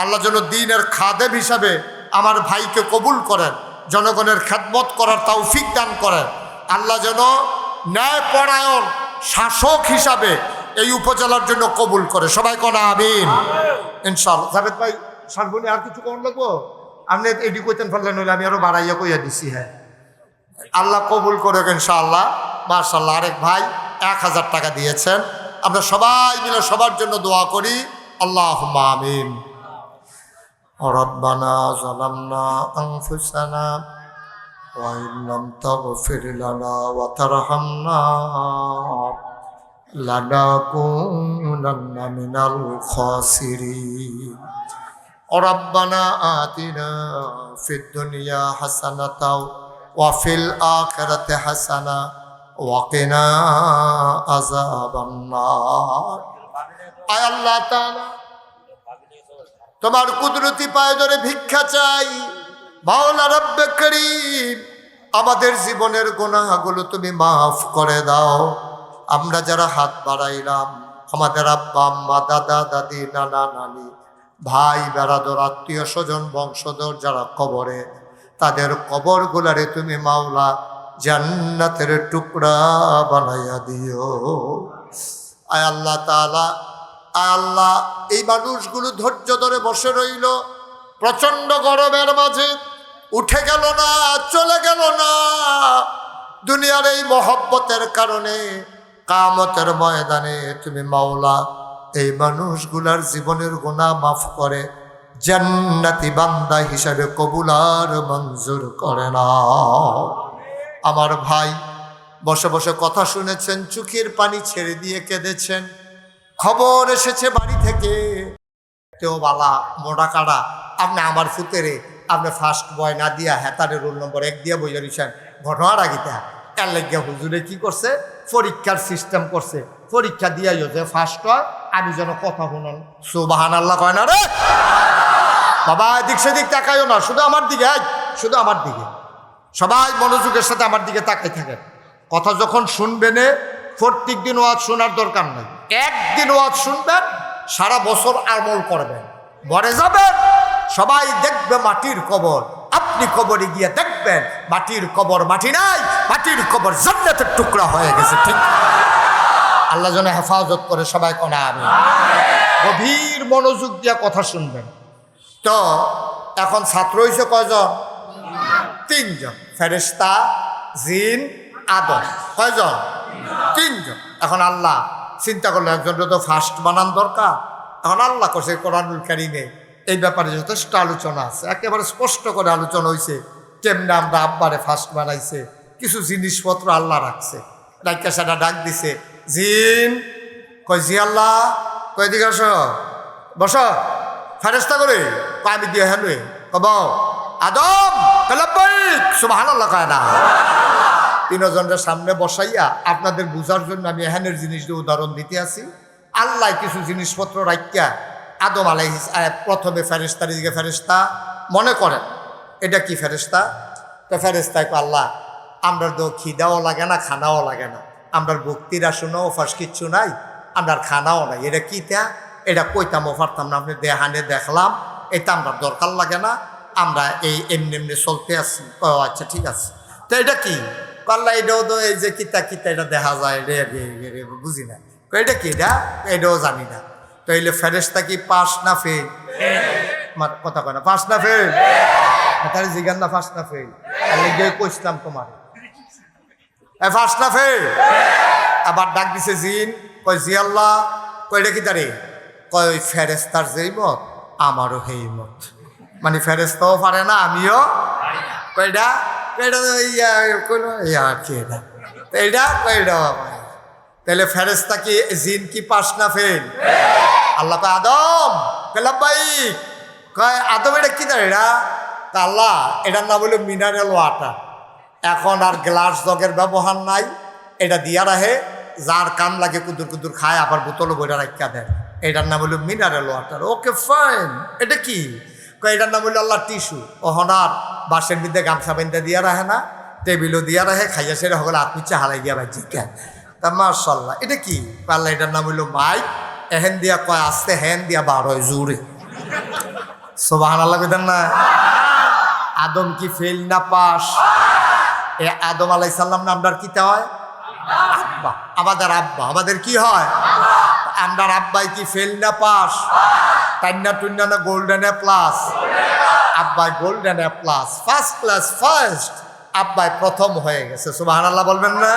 আল্লাহ যেন দ্বীনের খাদেম হিসাবে আমার ভাইকে কবুল করেন, জনগণের খেদমত করার তৌফিক দান করেন। আল্লাহ যেন ন্যায়পরায়ণ শাসক হিসাবে এই উপজেলার জন্য কবুল করে, সবাই কোন আমিন ইনশাআল্লাহ। জাভেদ ভাই সারবনি আর কিছু কোন লাগবো? আপনি এডি কইতেন ফেললেন, নইলে আমি আরো বাড়াইয়া কইয়া দিছি। হ্যাঁ আল্লাহ কবুল করে ইনশাআল্লাহ। মাশাআল্লাহ আরেক ভাই 1,000 টাকা দিয়েছেন। আমরা সবাই মিলে সবার জন্য দোয়া করি, আল্লাহুম্মা আমিন। রব্বানা যালামনা আনফুসানা ওয়া ইল্লাম তাগফির লানা ওয়া তারহামনা লানাকুনান্না মিনাল খাসিরিন। রব্বানা আতিনা ফিদ দুনিয়া হাসানাতাও ওয়া ফিল আখিরাতি হাসানা ওয়া কিনা আযাবান নার। আয় আল্লাহ তাআলা তোমার কুদরতি পায়ে ধরে ভিক্ষা চাই, মাওলা রব্বে করিম আমাদের জীবনের গুনাহগুলো তুমি মাফ করে দাও। আমরা যারা হাত বাড়াইলাম, আমাদের আব্বা আম্মা, দাদা দাদি, নানা নানি, ভাই বেড়াদর, আত্মীয় স্বজন, বংশধর যারা কবরে, তাদের কবর গুলারে তুমি মাওলা জান্নাতের টুকরা বানাইয়া দিও। আয় আল্লাহ তাআলা, আয় আল্লাহ এই মানুষগুলো ধৈর্য ধরে বসে রইল, প্রচন্ড গরমের মাঝে উঠে গেল না, চলে গেল না। দুনিয়ার এই মহব্বতের কারণে কিয়ামতের ময়দানে তুমি মাওলা এই মানুষগুলার জীবনের গুনাহ মাফ করে জান্নাতি বান্দা হিসাবে কবুল আর মঞ্জুর করে নাও। আমার ভাই বসে বসে কথা শুনেছেন, চোখের পানি ছেড়ে দিয়ে কেঁদেছেন। খবর এসেছে বাড়ি থেকে, কেউ বালা মোটা কাটা আপনি আমার ফুতেরে আপনি ফার্স্ট বয় না দিয়া হেতারে রোল নম্বর 1 দিয়া বইয়া দিয়েছেন। ঘটনার আগিতা এর লাগিয়া হুজুরে কি করছে, পরীক্ষার সিস্টেম করছে। পরীক্ষা দিয়াইও যে ফার্স্ট হয় আমি যেন কথা শুনুন। সুবহানাল্লাহ কয় না রে বাবা, এদিক সেদিক তাকাইও না, শুধু আমার দিকে, শুধু আমার দিকে। সবাই মনোযোগের সাথে আমার দিকে তাকাই থাকেন। কথা যখন শুনবেন প্রত্যেক দিন ওয়াজ শোনার দরকার নেই, একদিন ওয়াজ শুনবেন, সারা বছর আমল করবেন, মরে যাবেন সবাই দেখবে মাটির কবর। আপনি কবরে গিয়ে দেখবেন মাটির কবর মাটি নাই, মাটির কবর জান্নাতের টুকরা হয়ে গেছে। ঠিক আল্লাহ যেন হেফাজত করে, সবাই কোনা আমি গভীর মনোযোগ দিয়ে কথা শুনবেন। তো এখন ছাত্র হয়েছে কয়জন? 3 জন, ফেরেশতা, জিন, আদম। কয়জন? 3 জন। এখন আল্লাহ চিন্তা করলো একজনটা তো ফার্স্ট বানান দরকার। এখন আল্লাহ করছে কোরআনুল কারীমে এই ব্যাপারে যথেষ্ট আলোচনা আছে, একেবারে স্পষ্ট করে আলোচনা হয়েছে কেমনে আমরা আব্বারে ফার্স্ট বানাইছে। কিছু জিনিসপত্র আল্লাহ রাখছে, রাখা সেটা ডাক দিছে, জিন কয় জি আল্লাহ, কয় দিকে আসো, বস, ফেরেশতা করে আমি দিয়ে হেন কব আদম সুবহানাল্লাহ কয় না। 3 জনের সামনে বসাইয়া আপনাদের বুঝার জন্য আমি এখানের জিনিস দিয়ে উদাহরণ দিতে আসি। আল্লাহ কিছু জিনিসপত্র রাখিয়া আদম আলাইহিস প্রথমে ফেরেশতার দিকে, ফেরেশতা মনে করেন এটা কি ফেরেশতা? তো ফেরেশতায় আল্লাহ আমরা তো খিদাও লাগে না, খানাও লাগে না, আমরা ভক্তির আসনও অফাস কিচ্ছু নাই, আমরা খানাও নাই, এটা কি তা এটা কইতামও পারতাম না, আপনি দেহানে দেখলাম, এটা আমরা দরকার লাগে না, আমরা এই এমনি এমনি চলতে আসি। ও আচ্ছা ঠিক আছে, তো এটা কি? আল্লাহ এটাও তো এই যে কিতা কিতা এটা দেখা যায় রে রে বুঝি না, এটা কি এটা? এটাও জানি না। তো এলে ফেরেশতা কি পাস না ফেল? কথা কয় না, পাস না ফেল? তার জিগান না পাস না ফেল? কইসলাম তোমার ফার্স্ট না ফেল? আবার ডাক দিছে জিন, কয় জি আল্লাহ, কয় এটা কি তারে? কয় ওই ফেরেশতার যেই মত আমারও সেই মত, মানে ফেরেশতাও পারে না আমিও। কয়টা এটা এইটা কয়টা? তাহলে ফেরেশতা কি জিন কি পাস না ফেল? আল্লাহ কয় আদম ভাই, কয় আদম এটা কি তার? এটা আল্লাহ এটার নাম হলো মিনারেল ওয়াটার। এখন আর গ্লাস জগের ব্যবহার নাই, এটা দিয়া রাখে, যার কাম লাগে কুদুর কুদুর খায়, আবার বোতলও বইটা রাখা দেয়। এটার নাম হলো মিনারেল ওয়াটার। ওকে ফাইন, এটা কি? এটার নাম হলো আল্লাহ টিস্যু। ওহনার বাসের মধ্যে গামছা বেঁধে দিয়া রাখে না, টেবিলও দিয়া রাখে, খাইয়া সেরে হলে আত্মিচ্ছা হালাই দিয়া ভাই চিকেন। তা মাশাল্লাহ এটা কি? আল্লাহ এটার নাম হইলো মাইক। এহেন দিয়া কয় আসতে, হ্যান দিয়া বার হয় জোরে। সুবহানাল্লাহ কইতেন না? আদম কি ফেল না পাস? এ আদম আলাইহিস সালাম না আমরার কিতা হয়? আব্বা, আমাদের আব্বা। আমাদের কি হয়? আমরার আব্বাই কি ফেল না পাস? টাইনা টুইনা না গোল্ডেন এ প্লাস? আব্বাই golden A plus, first class first. আব্বাই প্রথম হয়ে গেছে। সুবহানাল্লাহ বলবেন না?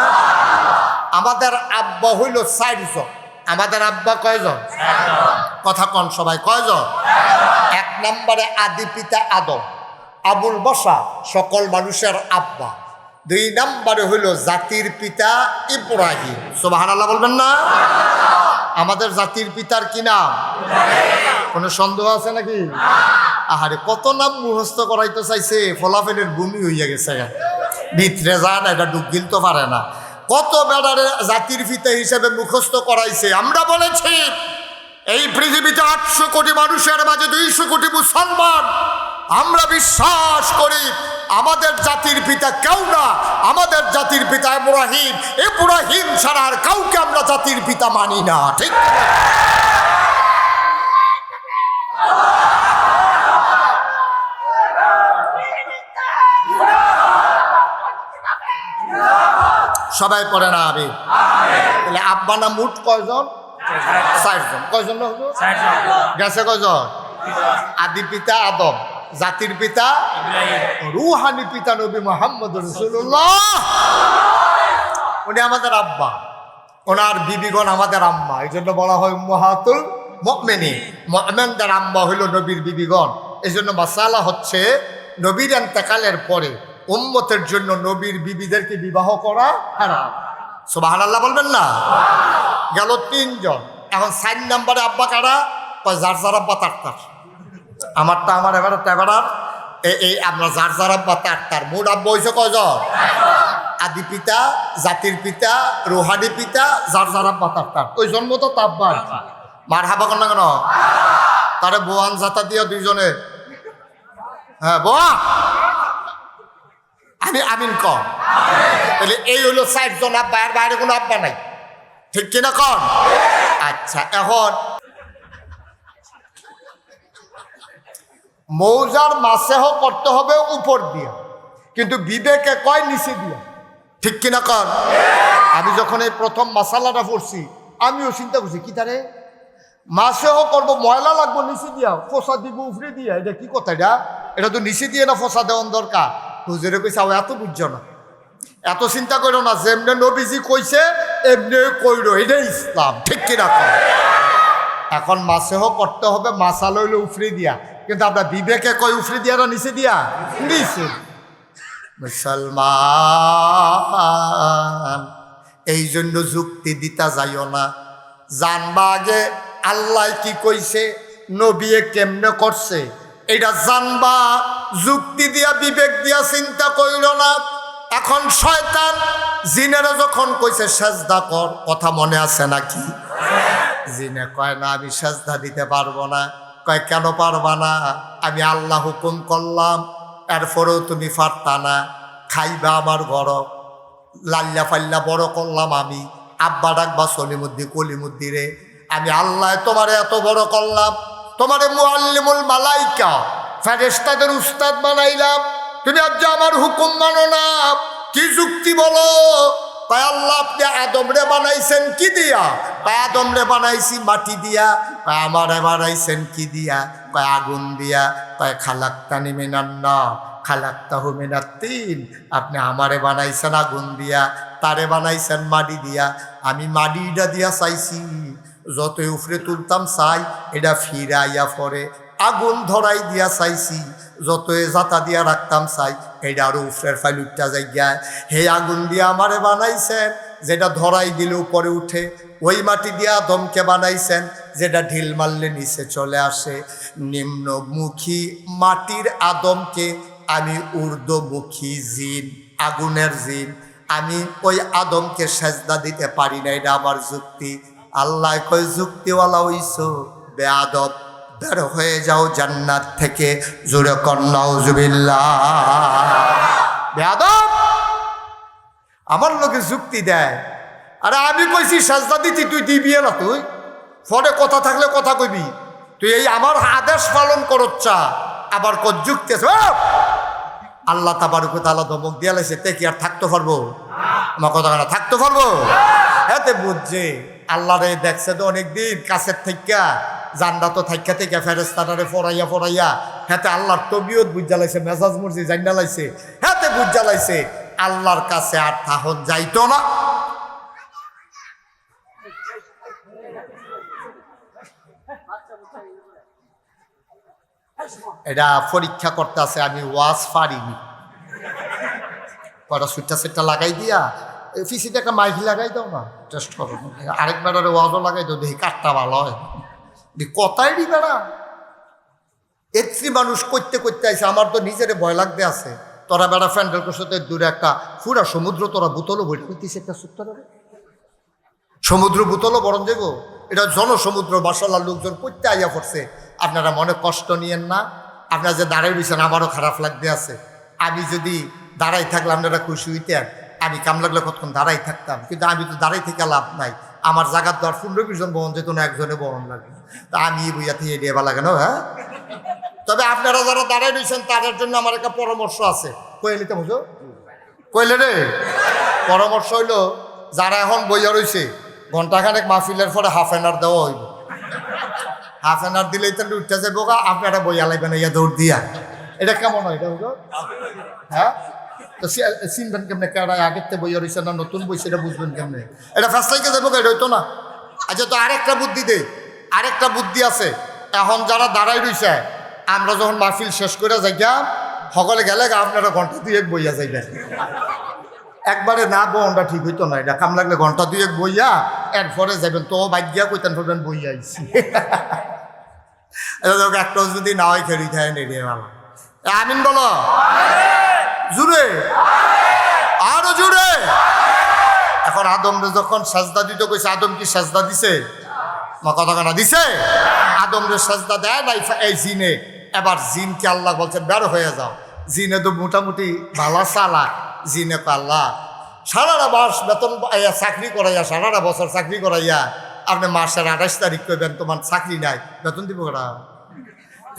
আমাদের আব্বা হইল 4 জন। আমাদের আব্বা কয়জন? কথা কন সবাই, কয়জন? 1 নম্বরে আদি পিতা আদম, আবুল বসা, সকল মানুষের আব্বা। 2 নম্বরে হইল জাতির পিতা ইব্রাহিম। সুবহানাল্লাহ বলবেন না? আমাদের জাতির পিতার কি নাম? কোনো সন্দেহ আছে নাকি? আহারে কত নাম মুখস্থ করাইতে চাইছে, ফলাফলের ভূমি হইয়া গেছে, ভিতরে যায় না, এটা ডুব গিলতে পারে না। কত বেড়ারে জাতির পিতা হিসেবে মুখস্থ করাইছে। আমরা বলেছি এই পৃথিবীতে 800 কোটি মানুষের মাঝে 200 কোটি মুসলমান। আমরা বিশ্বাস করি আমাদের জাতির পিতা কেউ না, আমাদের জাতির পিতা ইব্রাহিম। ইব্রাহিম ছাড়া আর কাউকে আমরা জাতির পিতা মানি না, ঠিক? সবাই পড়ে না আমি? তাহলে আব্বা না মুঠ কয়জন? 4 জন। কয়জন গেছে? কয়জন? আদি পিতা আদম, জাতির পিতা রুহানি পিতা নবী মুহাম্মদ রাসূলুল্লাহ, উনি আমাদের আব্বা। ওনার বিবিগণ আমাদের আম্মা, এই জন্য বলা হয় উম্মাহাতুল মুমিনিন। মুমিনদের আম্মা হইল নবীর বিবিগণ। এই জন্য মাসালা হচ্ছে নবীর ইন্তেকালের পরে উম্মতের জন্য নবীর বিবিদেরকে বিবাহ করা হারাম। সুবহানাল্লাহ বলবেন না? গেল 3 জন। এখন 4 নম্বরে আব্বা কারা? যার যার আব্বা তার আমারটা আমার, এবারে তেবারার এই আমরা যার যার আব্বা তার মোট আব্বা হয়েছে কয়জন? আদি পিতা, জাতির পিতা, রুহানি পিতা, যার যার আব্বা তার ওই জন্ম তো আব্বা। মার হাবা কর না কেন? তারে বোয়ান জাতা দিয়া 2 জনে। হ্যাঁ বোয়া, আমি আমিন কম। তাহলে এই হইলো 4 জন আব্বা, এর বাইরে কোনো আব্বা নাই, ঠিক কিনা কন? আচ্ছা, এখন মৌজার মাসেহ করতে হবে উপর দিয়া, কিন্তু বিবেকে কয় নিচে দিয়া, ঠিক কিনা কন? আমি যখন এই প্রথম মাসালাটা পড়ছি আমিও চিন্তা করছি কি তারে মাসেহ করবো, ময়লা লাগবো নিচে দিয়া, ফোসা দিব উফরে দিয়া, এটা কি কথা? এটা তো নিচে দিয়ে না ফোসা দেওয়ার দরকার। হুজুরে কইছে এত বুঝছো না, এত চিন্তা করো না, যেমনি নবীজি কইছে এমনি কইরো, এটাই ইসলাম, ঠিক কিনা কন? এখন মাসেহ করতে হবে মাসাল হইলে উফরে দিয়া, কিন্তু আমরা বিবেকে কয় উফরে দিয়া না নিচে দিয়া? নিচে। মুসলমান, এই জন্য যুক্তি দিতা যাইও না, জানবা আগে আল্লাহ কি কইছে, নবিয়ে কেমনে করছে, এটা জানবা। যুক্তি দিয়া বিবেক দিয়া চিন্তা কইল না। এখন শয়তান জিনেরা যখন কইছে সেজদা কর, কথা মনে আছে নাকি? জিনে কয় না আমি সেজদা দিতে পারবো না। কয় কেন পারবা না? আমি আল্লাহ হুকুম করলাম, এরপরেও তুমি পারতা না। খাইবা আমার ঘর, লাল্লা ফাল্লা বড় করলাম আমি, আব্বা ডাকবা সলিমুদ্দি কলিমুদ্দি রে, আমি আল্লাহ তোমারে এত বড় করলাম, তোমারে মুআল্লিমুল মালাইকা ফেরেশতাদের উস্তাদ বানাইলাম, তুমি আজ আমার হুকুম মানো না। কি যুক্তি বলো? কয় আল্লাহ আপনি আদমরে বানাইছেন কি দিয়া? কয় আদমরে বানাইছি মাটি দিয়া। কয় আমারে বানাইছেন কি দিয়া? কয় আগুন দিয়া। কয় খালাক্তানি মিনান নার খালাক্তাহু মিনাত তিন, আপনি আমারে বানাইছেন আগুন দিয়া, তারে বানাইছেন মাটি দিয়া। আমি মাটিটা দিয়া চাইছি, যতই উফরে তুলতাম চাই এটা ফিরাইয়া পড়ে। আগুন ধরাই দিয়া চাইছি, যতই জাতা দিয়া রাখতাম চাই এটা আরো উফরের ফাইল উঠটা যাইয়া। হে আগুন দিয়া আমারে বানাইছেন, যেটা ধরাই দিলে উপরে উঠে। ওই মাটি দিয়া আদমকে বানাইছেন, যেটা ঢিল মারলে নিচে চলে আসে। নিম্নমুখী মাটির আদমকে আমি ঊর্ধ্বমুখী জিন, আগুনের জিন, আমি ওই আদমকে সেজদা দিতে পারি না, এটা আমার যুক্তি। আল্লাহ কই যুক্তিওয়ালা হইছো বেয়াদব, বের হয়ে যাও জান্নাত থেকে। জোরে কর নাউজুবিল্লাহ। বেয়াদব আমার লোকে যুক্তি দেয়, আরে আমি কইছি সেজদা দিতি, তুই দিবি না? তুই ফলে কথা থাকলে কথা কইবি, তুই এই আমার আদেশ পালন করচ্ছা আবার কত যুক্তি আছে? আল্লাহ তাবারক ওয়া তাআলা ধমক দিয়া লাইছে, তে কি আর থাকতে পারবো? আমার কথা না থাকতে পারবো? এতে বুঝছে আল্লাহ রে দেখছে তো অনেকদিন কাছের থেকে, জান্নাত থাইকা থেকে ফেরেশতারে ফরাইয়া ফরাইয়া, হাতে আল্লাহর তবিয়ত বুঝ জ্বালাইছে, মেজাজ মর্জি জান্না লাইছে, হাতে বুঝ জ্বালাইছে আল্লাহর কাছে আর তাহন যাইতো না। এটা পরীক্ষা করতে আছে, আমি ওয়াজ পারিনি। কটা সুইটটা সেটটা লাগাই দিয়া ফিসিতে একটা মাইক লাগাই দাও না, টেস্ট করো। আরেক বেড়ারে ওয়াজও লাগাই দাও, দেখি কাঠটা ভালো হয়। কথাই দি বেড়া এত্রি মানুষ করতে করতে আইসে, আমার তো নিজের ভয় লাগতে আছে। তোরা বেড়া ফ্যান্ডেল করতে দূরে একটা পুরা সমুদ্র, তোরা বোতলও বই করতেছে একটা সুত্তর সমুদ্র বোতলও বরণ দেব। এটা জনসমুদ্র, বাসাল্লার লোকজন করতে আইয়া পড়ছে। আপনারা মনে কষ্ট নিয়েন না, আপনারা যে দাঁড়াই রয়েছেন আমারও খারাপ লাগতে আছে। আমি যদি দাঁড়াই থাকলে আপনারা খুশি হইতেন, আমি কাম লাগলে কতক্ষণ দাঁড়াই থাকতাম, কিন্তু আমি তো দাঁড়াই থেকে লাভ নাই। আমার জায়গার দর 15-20 জন বহন যেত না, একজনে বহন লাগে, তা আমি বইয়া থেকে এড়িয়ে লাগে না। হ্যাঁ, তবে আপনারা যারা দাঁড়াই রয়েছেন তাদের জন্য আমার একটা পরামর্শ আছে। কইলে তো বুঝো, কইলে রে পরামর্শ হইলো, যারা এখন বইয়া রয়েছে ঘন্টাখানেক মাহফিলের পরে হাফ এন আওয়ার দেওয়া হইল। হাফ এন আওয়ার দিলেই তো উঠতে যাবো, আপনারা বইয়া লাগবেন ইয়া দৌড় দিয়া। এটা কেমন হয়? এটা বুঝো, হ্যাঁ তো চিনবেন কেমনে কেডায় আগের থেকে বইয়া রয়েছে না নতুন বই সেটা বুঝবেন কেমনে? এটা ফেসলাইকে দেবো এটা হইতো না। আচ্ছা তো আরেকটা বুদ্ধি দে, আরেকটা বুদ্ধি আছে। এখন যারা দাঁড়াই রয়েছে আমরা যখন মাহফিল শেষ করে যাইয়া সকলে গেলে আপনারা ঘন্টা দুয়েক বইয়া যাইবেন। একবারে না বোনটা ঠিক হইতো না, এটা কাম লাগলে ঘন্টা দুয়েক বইয়া এরপরে যাবেন। তো বাজ্যা কইতেন বলবেন বইয়া আইছি। একটাও যদি না হয় খেলি খায় নেড়িয়ে ভালো। আমিন বলো জুড়ে, আরো জুড়ে। এখন আদমরে যখন সাজদা দিতে কইছে, আদম কি সাজদা দিছে? মা কথা কানা দিছে? আদমরে সাজদা দেয় নাই এই জিনে। এবার জিনকে আল্লাহ বলছে বের হয়ে যাও। জিনে তো মোটামুটি ভালো চালা। জিনে আল্লাহ সারাটা মাস বেতন চাকরি করাইয়া, সারাটা বছর চাকরি করাইয়া আপনি মাসের 28 তারিখ করবেন তোমার চাকরি নাই, বেতন দিব ওরা?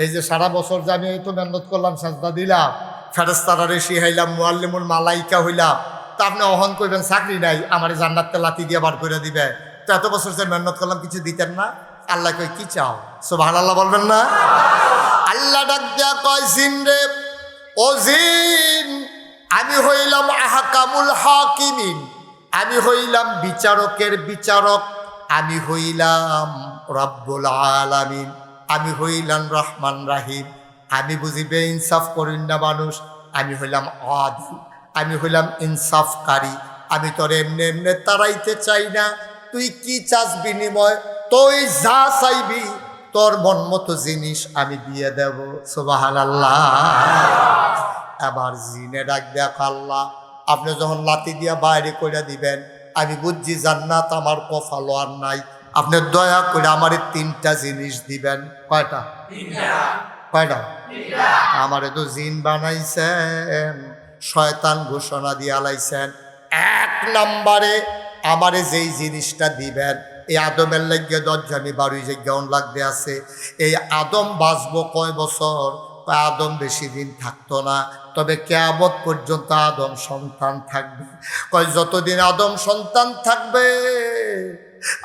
এই যে সারা বছর যে আমি এই তো মেহনত করলাম, সাজদা দিলাম, ফেরেশতারা শিখাইলাম, মুআল্লিমুল মালাইকা হইলাম, তা আপনি অহন করবেন চাকরি নাই, আমার জান্নাতে লাথি দিয়ে বার করে দিবে। তো এত বছর যে মেহনত করলাম কিছু দিতেন না? আল্লাহ কই কি চাও? সুবহানাল্লাহ বলবেন না? আল্লাহ ডাক দিয়া কয় জিন রে, ও জিন আমি হইলাম আহকামুল হাকিমিন, আমি হইলাম বিচারকের বিচারক, আমি হইলাম রব্বুল আলামিন, আমি হইলাম রহমান রাহিম। আমি বুঝিবে ইনসাফ করিন না মানুষ, আমি হইলাম আদিল, আমি হইলাম ইনসাফকারী। আমি তোর এমনি এমনি তাড়াইতে চাই না, তুই কি চাস বিনিময়? তুই যা চাইবি তোর মন মতো জিনিস আমি দিয়ে দেব। সুবহানাল্লাহ। আবার জিনে ডাক দেখ আল্লাহ আপনি যখন লাথি দিয়া বাইরে করে দিবেন, আমি বুঝছি জান্নাত আমার কপালও আর নাই, আপনি দয়া করে আমার 3টা জিনিস দিবেন। কয়টা? কয়টা? আমারে তো জিন বানাইছেন, শয়তান ঘোষণা দিয়ে আলাইছেন। 1 নম্বরে আমারে যেই জিনিসটা দিবেন, এই আদমের লাগিয়ে দরজামি 12 জায়গায় লাগতে আছে। এই আদম বাঁচবো কয় বছর? আদম বেশি দিন থাকতো না, তবে কিয়ামত পর্যন্ত আদম সন্তান থাকবে। কয় যতদিন আদম সন্তান থাকবে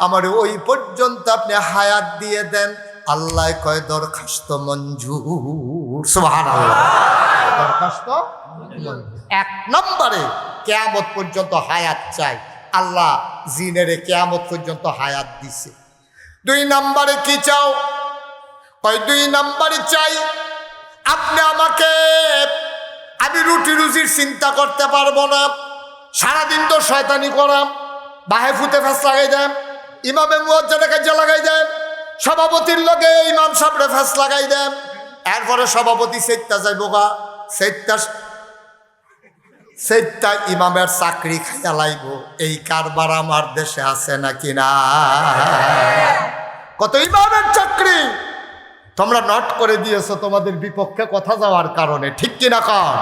আমার ওই পর্যন্ত আপনি হায়াত দিয়ে দেন। আল্লাহ কয় দরখাস্ত মঞ্জুর। সুবহানাল্লাহ। দরখাস্ত 1 নম্বরে কিয়ামত পর্যন্ত হায়াত চাই। আল্লাহ জিনেরে কিয়ামত পর্যন্ত হায়াত দিছে। 2 নম্বরে কি চাও? কয় 2 নম্বরে চাই আপনি আমাকে, আমি রুটি রুজির চিন্তা করতে পারবো না, সারাদিন তো শয়তানি করাম, বাহে ফুতে ফেস লাগাই দেন, ইমামে মুয়াজ্জিনের কাজে লাগাই দেন, সভাপতির লগে ইমাম সাহেবরে ফেস লাগাই দেন, এরপরে সভাপতি সেটটা যাইব গা, সেটটা ইমামের চাকরি খাইয়া লাইব। এই কারবার আমার দেশে আছে নাকি না? কত ইমামের চাকরি তোমরা নট করে দিয়েছো তোমাদের বিপক্ষে কথা যাওয়ার কারণে, ঠিক কিনা কর?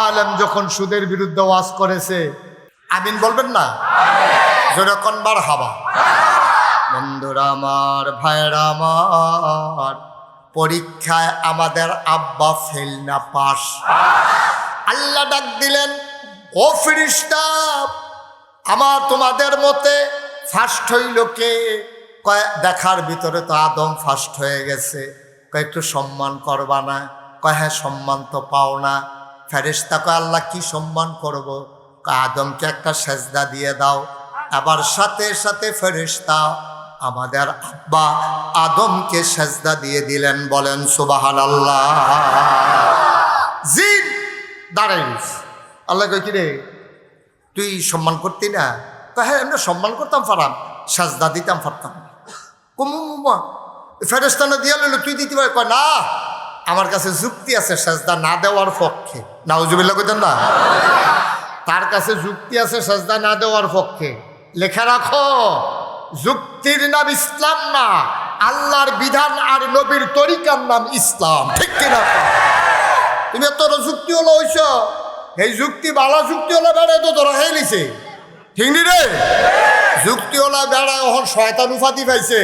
আলেম যখন সুদের বিরুদ্ধে ওয়াজ করেছে, আমিন বলবেন না? যেরকম বার হাবা। বন্ধুরা আমার, ভাইরা আমার, পরীক্ষায় আমাদের আব্বা ফেল না পাস। আল্লাহ ডাক দিলেন, ও ফেরেশতা আমার তোমাদের মতে ফার্স্ট হইল কে? কয় দেখার ভিতরে তো আদম ফার্স্ট হয়ে গেছে। কয় একটু সম্মান করবা না? কয় হ্যাঁ সম্মান তো পাও না। ফেরেশতা কয় আল্লাহ কি সম্মান করব? কয় আদমকে একটা সেজদা দিয়ে দাও। আবার সাথে সাথে ফেরেশতা আমাদের আব্বা আদমকে সেজদা দিয়ে দিলেন। বলেন সুবহানাল্লাহ। জিন দাঁড়াই আল্লাহ কয় কি রে তুই সম্মান করতি না? কয় হ্যাঁ আমরা সম্মান করতাম, পারাম সেজদা দিতাম পারতাম। কুমুমা ফেরেশতানা দিয়া লইল, তুই দিতে পারে? কয় না, আমার কাছে যুক্তি আছে সেজদা না দেওয়ার পক্ষে। নাউজুবিল্লাহ কইতেন না? তার কাছে যুক্তি আছে সেজদা না দেওয়ার পক্ষে। লেখা রাখো, যুক্তির নাম ইসলাম না, আল্লাহর বিধান আর নবীর তরিকার নাম ইসলাম, ঠিক কিনা? তুমি তোর যুক্তি হলো হইছ, এই যুক্তি বালা যুক্তি হলো বেড়ায় তো তোরা হেলিছে, ঠিক নি রে? যুক্তি হলো বেড়ায় ওখান শয়তান উপাধি পাইছে,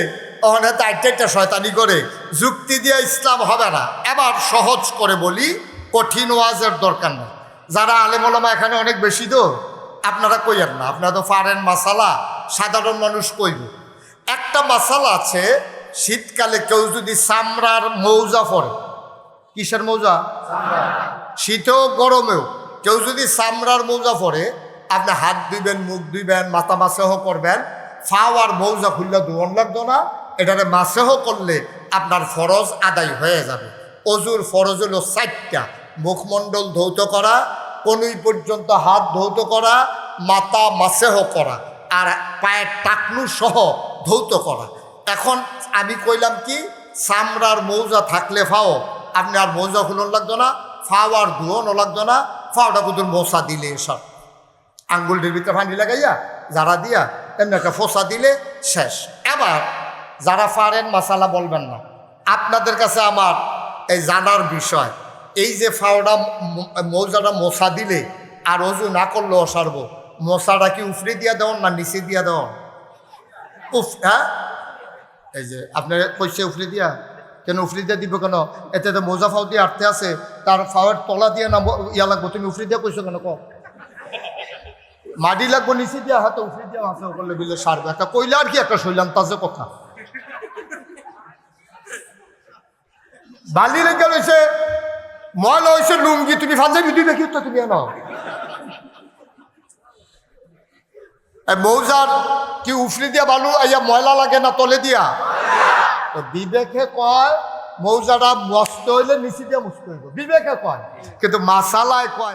ওখানে একটা শয়তানি করে। যুক্তি দিয়ে ইসলাম হবে না। এবার সহজ করে বলি, কঠিন ওয়াজের দরকার নেই। যারা আলেম ওলামা এখানে অনেক বেশি তো, আপনারা কইয়েন না, আপনারা তো পারেন মাসালা, সাধারণ মানুষ কইব। একটা মাসালা আছে, শীতকালে কেউ যদি চামড়ার মৌজা পরে, কিসের মৌজা? শীতেও গরমেও কেউ যদি চামড়ার মৌজা পরে আপনি হাত ধুইবেন, মুখ ধুইবেন, মাথা মাসেহ করবেন, ফাও আর মৌজা খুললে ধোয়ান লাগতো না। এটারে মাসেহ করলে আপনার ফরজ আদায় হয়ে যাবে। অজুর ফরজ হলো 4টা: মুখমণ্ডল ধৌত করা, কনুই পর্যন্ত হাত ধৌত করা, মাথা মাসেহ করা, আর পায়ের টাকনু সহ ধৌত করা। এখন আমি কইলাম কি, চামড়ার মৌজা থাকলে ফাও আপনি আর মৌজা খুলন লাগতো না, ফাও আর ধুয়নও লাগতো না। ফাওটা কুতুর মশা দিলে সব আঙ্গুলটির ভিতরে পানি লাগাইয়া যারা দিয়া এমনি একটা ফোসা দিলে শেষ। এবার যারা পারেন মাসালা বলবেন না, আপনাদের কাছে আমার এই জানার বিষয়, এই যে ফাওটা মৌজাটা মশা দিলে আর অজু না করলেও সারবো, মশাটা কি উফরে দিয়া দেওয়ান না নিচে দিয়া দেওয়ান? উফ, হ্যাঁ, এই যে আপনার কইছে উফরে দিয়া, কেন উফরি দিয়ে দিব কেন? এতে তো মোজা ফাও দিয়ে আটতে আছে, তার ফাওয়ের তলা দিয়ে না ইয়া লাগবো, তুমি উফরি দিয়ে কইছো কেন? মাটি লাগবো নিচে দিয়া, হাতে উফরি দিয়া হাতে করলে বিলে সারবে। একটা কইলে আর কি একটা শৈলাম তাজে কথা। বালি লেগে রয়েছে, ময়লা হয়েছে লুঙ্গি, তুমি ফাঞ্জাবি দিবে কি তো তুমি এনো? মৌজার কি উফরি দিয়া বালু ইয়া ময়লা লাগে না তলে দিয়া? বিবেকে কয় মৌজাটা মস্ত হইলে নিচে দিয়ে মুস্ত হইব, বিবেকে কয়, কিন্তু মাসালায় কয়